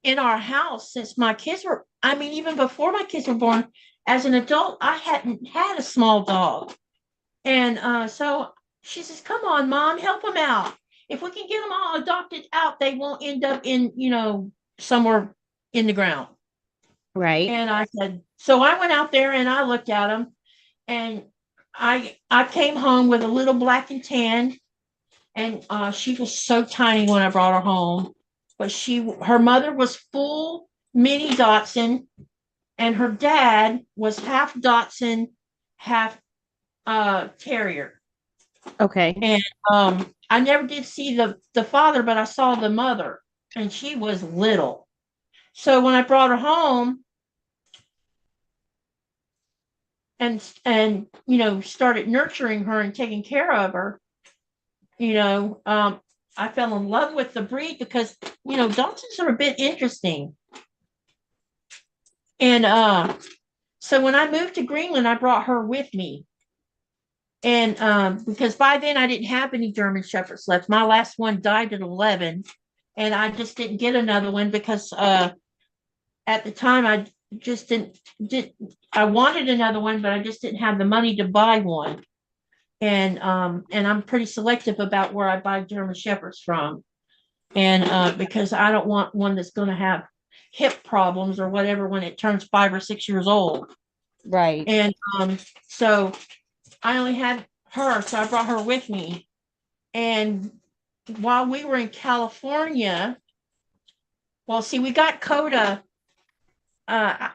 in our house since my kids were, even before my kids were born. As an adult, I hadn't had a small dog. And so she says, come on, Mom, help them out. If we can get them all adopted out, they won't end up in, somewhere in the ground. Right. And I said, so I went out there and I looked at them, and I came home with a little black and tan, and she was so tiny when I brought her home, but her mother was full mini Dachshund, and her dad was half Dachshund, half Terrier. Okay. And I never did see the father, but I saw the mother, and she was little. So when I brought her home, and started nurturing her and taking care of her, I fell in love with the breed because Dachshunds are a bit interesting. And so when I moved to Greenland, I brought her with me, and because by then I didn't have any German Shepherds left. My last one died at 11, and I just didn't get another one because at the time I just didn't I wanted another one, but I just didn't have the money to buy one. And I'm pretty selective about where I buy German Shepherds from, and because I don't want one that's going to have hip problems or whatever when it turns 5 or 6 years old. Right. And so I only had her, so I brought her with me. And while we were in California, well, see, we got Coda. I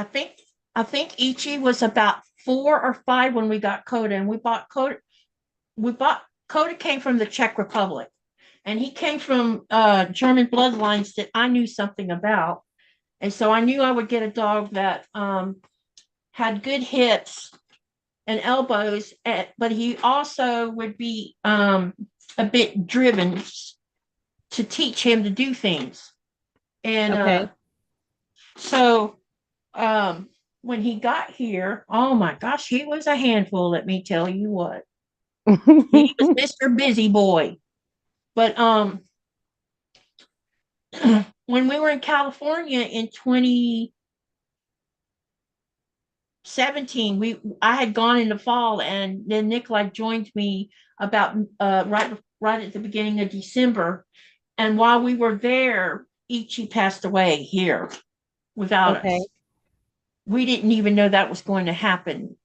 think Ichi was about 4 or 5 when we got Coda, and we bought Coda. Coda came from the Czech Republic, and he came from German bloodlines that I knew something about, and so I knew I would get a dog that had good hips and elbows, but he also would be a bit driven. to teach him to do things. And Okay. so when he got here, oh my gosh, he was a handful, let me tell you what. He was Mr. Busy Boy. But when we were in California in 2017, I had gone in the fall, and then Nikolai joined me about right at the beginning of December. And while we were there, Ichi passed away here without Okay. us. We didn't even know that was going to happen.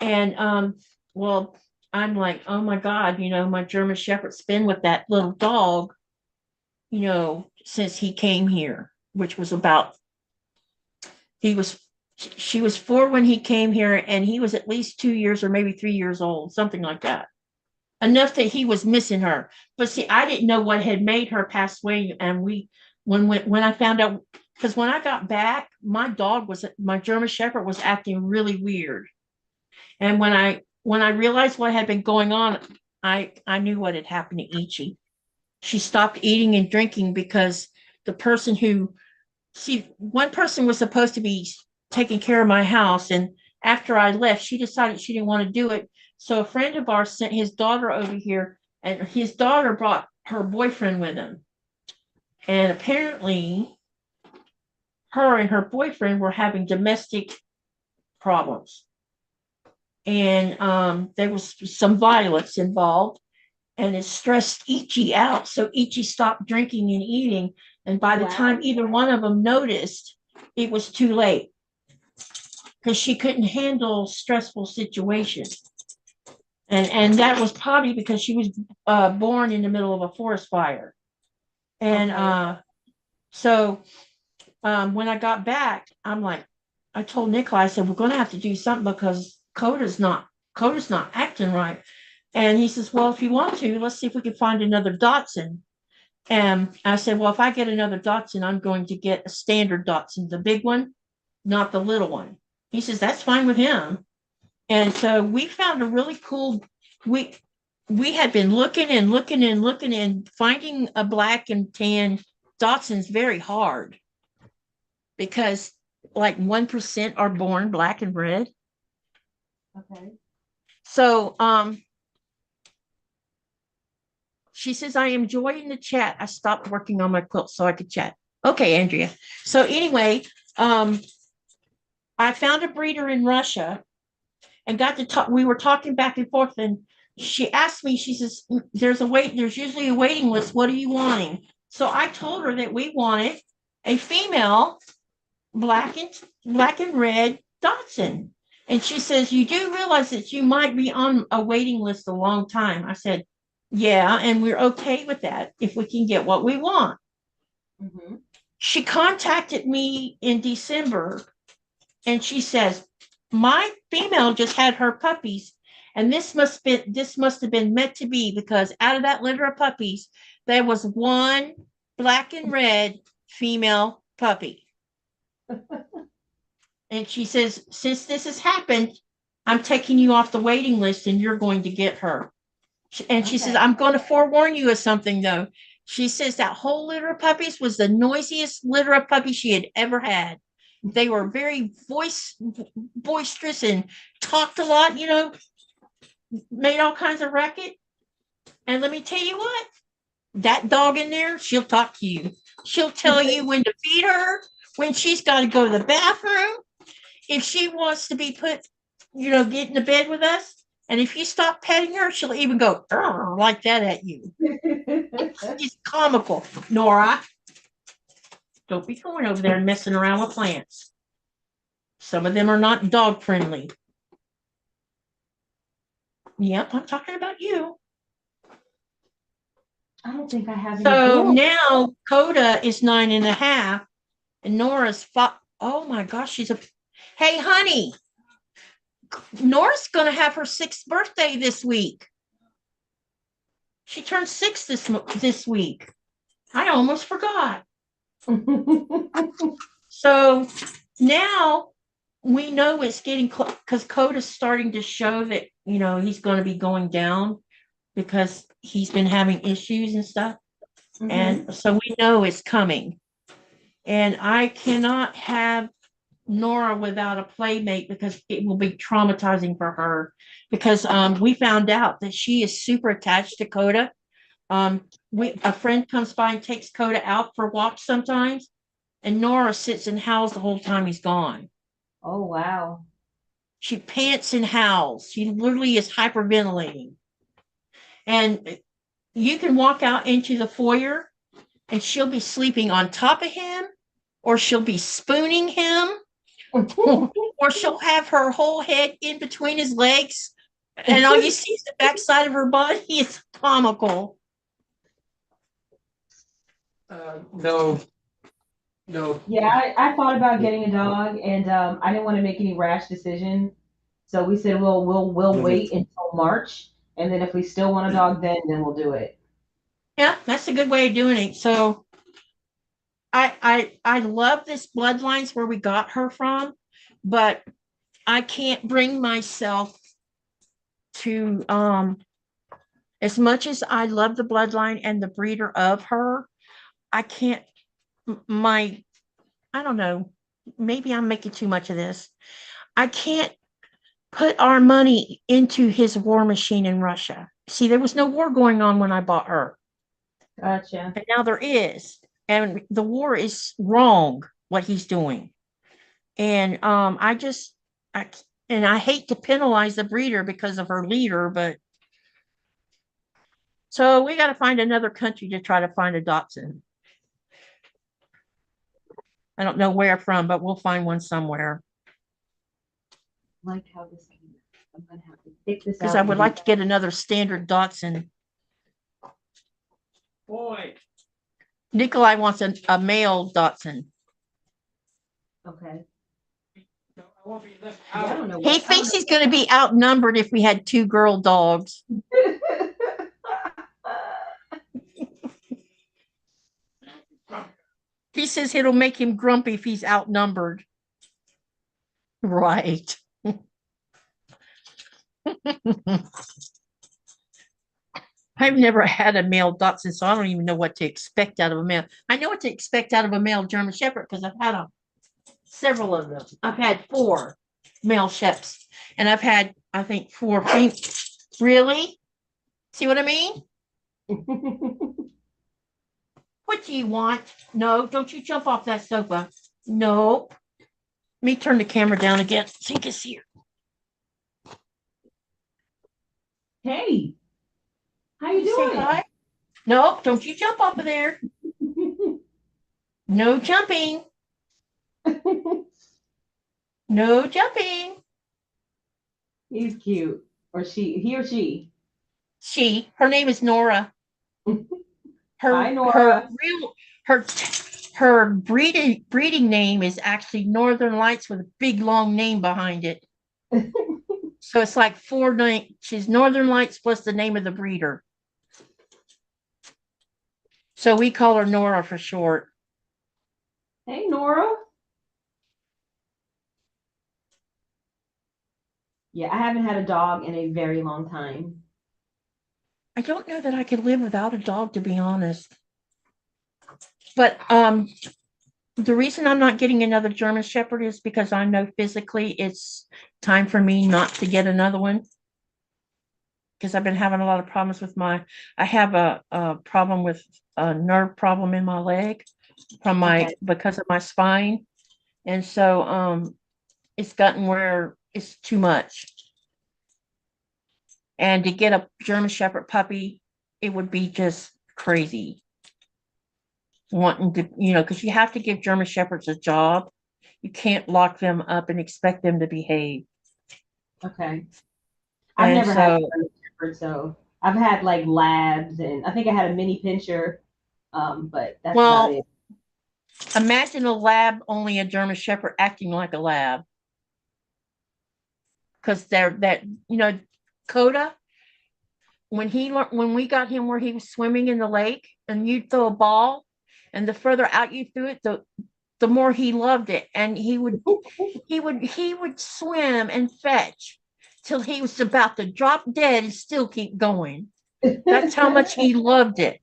And well, I'm like, oh my God, my German Shepherd's been with that little dog, since he came here, which was about, she was 4 when he came here, and he was at least 2 years or maybe 3 years old, something like that. Enough that he was missing her. But see, I didn't know what had made her pass away. And when I found out, because when I got back, my German Shepherd was acting really weird. And when I realized what had been going on, I knew what had happened to Ichi. She stopped eating and drinking because one person was supposed to be taking care of my house, and after I left, she decided she didn't want to do it. So a friend of ours sent his daughter over here, and his daughter brought her boyfriend with him. And apparently, her and her boyfriend were having domestic problems. And there was some violence involved, and it stressed Ichi out. So Ichi stopped drinking and eating. And by the time either one of them noticed, it was too late, because she couldn't handle stressful situations. And that was probably because she was born in the middle of a forest fire. And so when I got back, I told Nikolai, I said, we're going to have to do something because Coda's not acting right. And he says, well, if you want to, let's see if we can find another Dachshund. And I said, well, if I get another Dachshund, I'm going to get a standard Dachshund, the big one, not the little one. He says, that's fine with him. And so we found a really cool, we had been looking and finding a black and tan Dachshund's very hard, because like 1% are born black and red. Okay. So she says, I am enjoying the chat. I stopped working on my quilt so I could chat. Okay, Andrea. So anyway, I found a breeder in Russia and got to talk. We were talking back and forth, and she asked me, she says, there's usually a waiting list. What are you wanting? So I told her that we wanted a female black and red Dachshund. And she says, you do realize that you might be on a waiting list a long time. I said, yeah, and we're okay with that if we can get what we want. Mm-hmm. She contacted me in December, and she says, my female just had her puppies, and this must have been meant to be, because out of that litter of puppies, there was one black and red female puppy. And she says, since this has happened, I'm taking you off the waiting list and you're going to get her. And she says, I'm going to forewarn you of something, though. She says that whole litter of puppies was the noisiest litter of puppies she had ever had. They were very boisterous and talked a lot, made all kinds of racket. And let me tell you what, that dog in there, she'll talk to you. She'll tell you when to feed her, when she's got to go to the bathroom, if she wants to be put, get in the bed with us. And if you stop petting her, she'll even go like that at you. It's comical. Nora, don't be going over there and messing around with plants. Some of them are not dog friendly. Yep, I'm talking about you. I don't think I have any. So now Coda is 9.5, and Nora's 5. Oh my gosh, she's a. Hey, honey, Nora's going to have her 6th birthday this week. She turned 6 this week. I almost forgot. So now we know it's getting close, because Coda's starting to show that, he's going to be going down, because he's been having issues and stuff. And so we know it's coming. And I cannot have Nora without a playmate because it will be traumatizing for her. Because we found out that she is super attached to Coda. A friend comes by and takes Coda out for walks sometimes, and Nora sits and howls the whole time he's gone. Oh wow. She pants and howls. She literally is hyperventilating. And you can walk out into the foyer and she'll be sleeping on top of him, or she'll be spooning him, or she'll have her whole head in between his legs, and all you see is the backside of her body. It's comical. No. No. Yeah, I thought about getting a dog, and I didn't want to make any rash decision. So we said, well, we'll wait until March, and then if we still want a dog, then we'll do it. Yeah, that's a good way of doing it. So I love this bloodlines where we got her from, but I can't bring myself to as much as I love the bloodline and the breeder of her, I can't I don't know, maybe I'm making too much of this. I can't put our money into his war machine in Russia. See, there was no war going on when I bought her. Gotcha. And now there is. And the war is wrong, what he's doing. And I hate to penalize the breeder because of her leader, but so we got to find another country to try to find a Dachshund. I don't know where from, but we'll find one somewhere. Like how this came out. I'm gonna have to pick this out. Because I would like to get another standard Dachshund. Boy. Nikolai wants a male Dachshund. Okay. No, I won't be left Yeah, I out. don't know He thinks he's going to be outnumbered if we had 2 girl dogs. He says it'll make him grumpy if he's outnumbered. Right. I've never had a male Dachshund, so I don't even know what to expect out of a male. I know what to expect out of a male German Shepherd because I've had several of them. I've had 4 male Sheps, and I've had, I think, 4 pink. Really? See what I mean? What do you want? No, don't you jump off that sofa. Nope. Let me turn the camera down again so you can see her. Hey, how you Say doing? hi. Nope, don't you jump off of there. No jumping. No jumping. He's cute. Or he or she. Her name is Nora. Hi, Nora. Her breeding name is actually Northern Lights with a big long name behind it. So it's like 4 names. She's Northern Lights plus the name of the breeder. So we call her Nora for short. Hey, Nora. Yeah, I haven't had a dog in a very long time. I don't know that I could live without a dog, to be honest. But the reason I'm not getting another German Shepherd is because I know physically it's time for me not to get another one. Because I've been having a lot of problems with I have a problem with a nerve problem in my leg because of my spine. And so it's gotten where it's too much. And to get a German Shepherd puppy, it would be just crazy. Wanting to, because you have to give German Shepherds a job. You can't lock them up and expect them to behave. Okay. I've never had a German Shepherd, so I've had like labs, and I think I had a mini pincher, but that's about it. Imagine a lab, only a German Shepherd acting like a lab. Because Coda, when we got him where he was swimming in the lake, and you'd throw a ball, and the further out you threw it, the more he loved it, and he would swim and fetch till he was about to drop dead and still keep going. That's how much he loved it.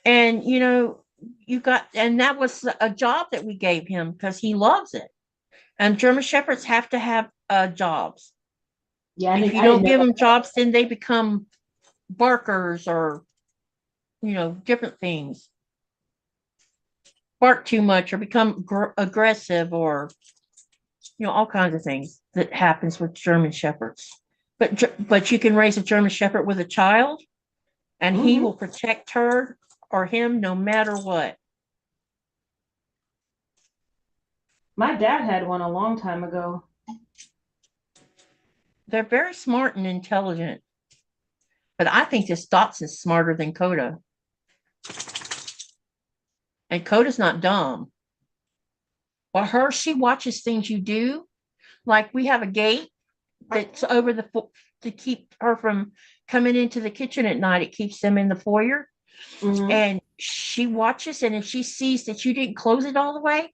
And you got, and that was a job that we gave him because he loves it. And German Shepherds have to have jobs. Yeah, If you I didn't don't know give that. them jobs, then they become barkers or different things. Bark too much or become aggressive or all kinds of things that happens with German Shepherds. But you can raise a German Shepherd with a child, and he Mhm. will protect her or him no matter what. My dad had one a long time ago. They're very smart and intelligent. But I think this Dotson's smarter than Coda. And Coda's not dumb. Well, she watches things you do. Like we have a gate that's over to keep her from coming into the kitchen at night. It keeps them in the foyer. Mhm. And she watches, and if she sees that you didn't close it all the way,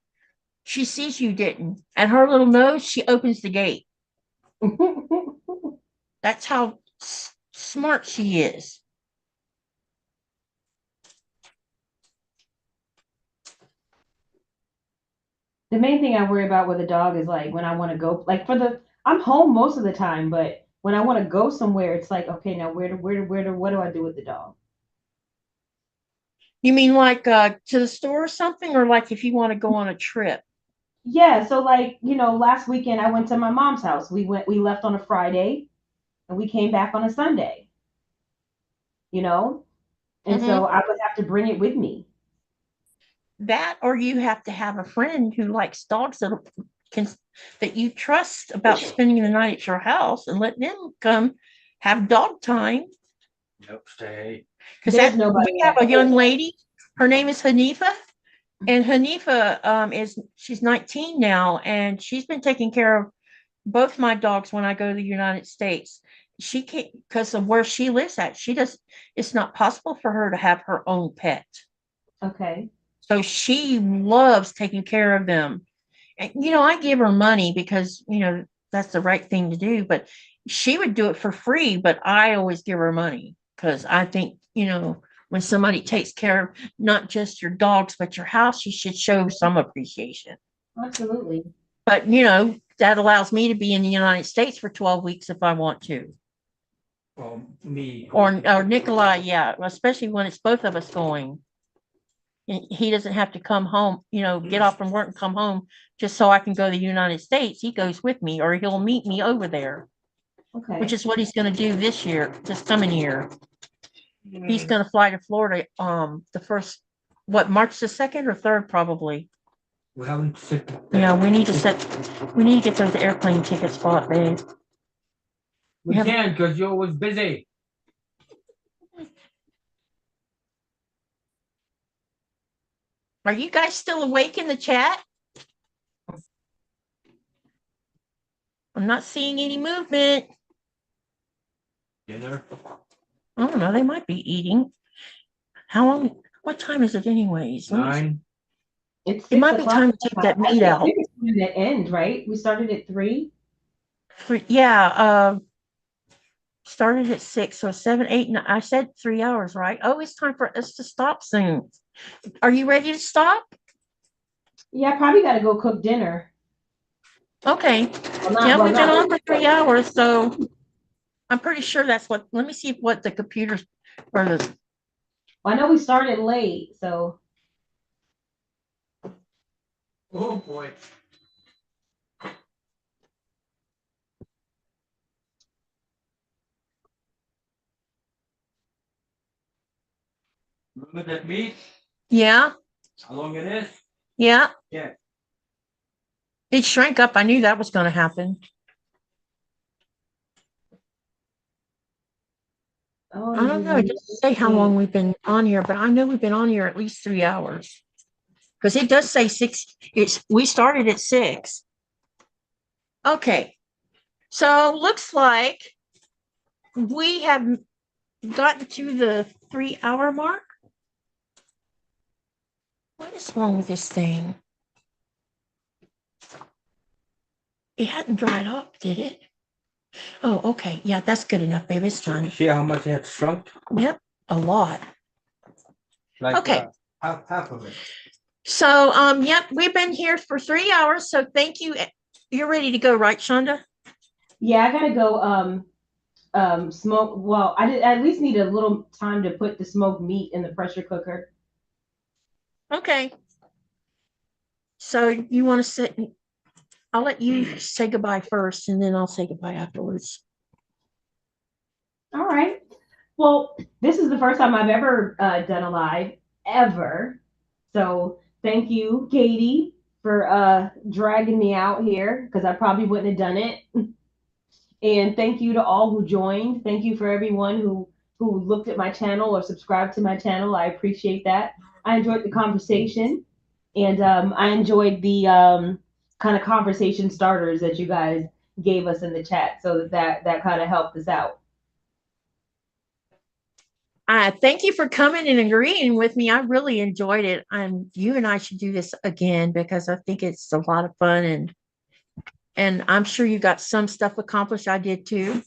she sees you didn't. And her little nose, she opens the gate. That's how smart she is. The main thing I worry about with a dog is like when I want to go, like I'm home most of the time, but when I want to go somewhere, it's like, okay, now what do I do with the dog? You mean like to the store or something, or like if you want to go on a trip? Yeah, so like, last weekend I went to my mom's house. We left on a Friday and we came back on a Sunday, you know? And Mm-hmm. so I would have to bring it with me. That, or you have to have a friend who likes dogs that you trust about spending the night at your house and let them come have dog time. Nope, stay. Because There's we nobody have at a young lady. Her name is Hanifa, and Hanifa she's 19 now, and she's been taking care of both my dogs when I go to the United States. She can't, because of where she lives at. It's not possible for her to have her own pet. Okay. So she loves taking care of them. And, I give her money because, that's the right thing to do. But she would do it for free. But I always give her money because I think, when somebody takes care of not just your dogs, but your house, you should show some appreciation. Absolutely. But, that allows me to be in the United States for 12 weeks if I want to. Me. Or Nikolai, yeah, especially when it's both of us going. He doesn't have to come home, get off from work and come home just so I can go to the United States. He goes with me or he'll meet me over there, which Okay. is what he's going to do this coming year. He's going to fly to Florida the first, March the 2nd or 3rd, probably. We haven't set. Yeah, we need to get those airplane tickets bought, babe. We can't because you're always busy. Are you guys still awake in the chat? I'm not seeing any movement. Dinner. I don't know. They might be eating. How long? What time is it, anyways? 9. It's It might 6 be o'clock. time to take that meat I out. think it's going to end, right? We started at 3. Yeah, started at 6, so 7, 8, 9. I said 3 hours, right? Oh, it's time for us to stop soon. Are you ready to stop? Yeah, I probably got to go cook dinner. Okay. Yeah, we've been on for 3 hours, so I'm pretty sure that's what. Let me see what the computers or the. Well, I know we started late, so. Oh boy. Remember that meat? Yeah. How long it is? Yeah. Yeah. It shrank up. I knew that was going to happen. Oh, I don't know. It doesn't say how long we've been on here, but I know we've been on here at least 3 hours. Because it does say 6. We started at 6. Okay. So looks like we have gotten to the 3-hour mark. What is wrong with this thing? It hadn't dried up, did it? Oh, okay. Yeah, that's good enough, baby. It's done. See how much it has shrunk? Yep, a lot. Like Okay. half of it. So, yep, we've been here for 3 hours. So thank you. You're ready to go, right, Chaunda? Yeah, I gotta go smoke. Well, I at least need a little time to put the smoked meat in the pressure cooker. Okay. So you want to sit? I'll let you say goodbye first, and then I'll say goodbye afterwards. All right. Well, this is the first time I've ever done a live ever. So thank you, Katie, for dragging me out here because I probably wouldn't have done it. And thank you to all who joined. Thank you for everyone who looked at my channel or subscribed to my channel. I appreciate that. I enjoyed the conversation, and I enjoyed the kind of conversation starters that you guys gave us in the chat. So that kind of helped us out. Thank you for coming and agreeing with me. I really enjoyed it. You and I should do this again because I think it's a lot of fun, and I'm sure you got some stuff accomplished. I did too.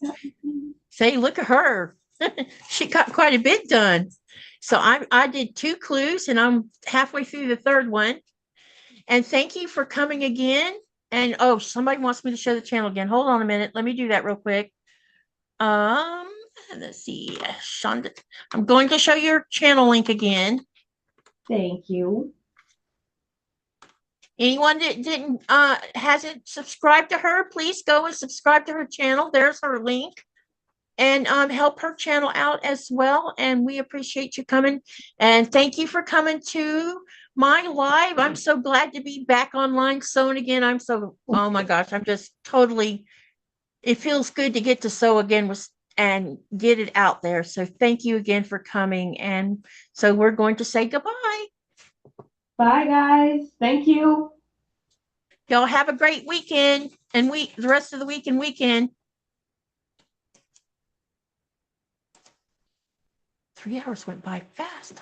Say, look at her. She got quite a bit done. So I did 2 clues and I'm halfway through the 3rd one. And thank you for coming again. And oh, somebody wants me to show the channel again. Hold on a minute. Let me do that real quick. Let's see, Chaunda. I'm going to show your channel link again. Thank you. Anyone that didn't hasn't subscribed to her, please go and subscribe to her channel. There's her link. And help her channel out as well. And we appreciate you coming. And thank you for coming to my live. I'm so glad to be back online sewing again. Oh my gosh, I'm just totally, it feels good to get to sew again and get it out there. So thank you again for coming. And so we're going to say goodbye. Bye, guys. Thank you. Y'all have a great weekend and the rest of the week and weekend. 3 hours went by fast, huh?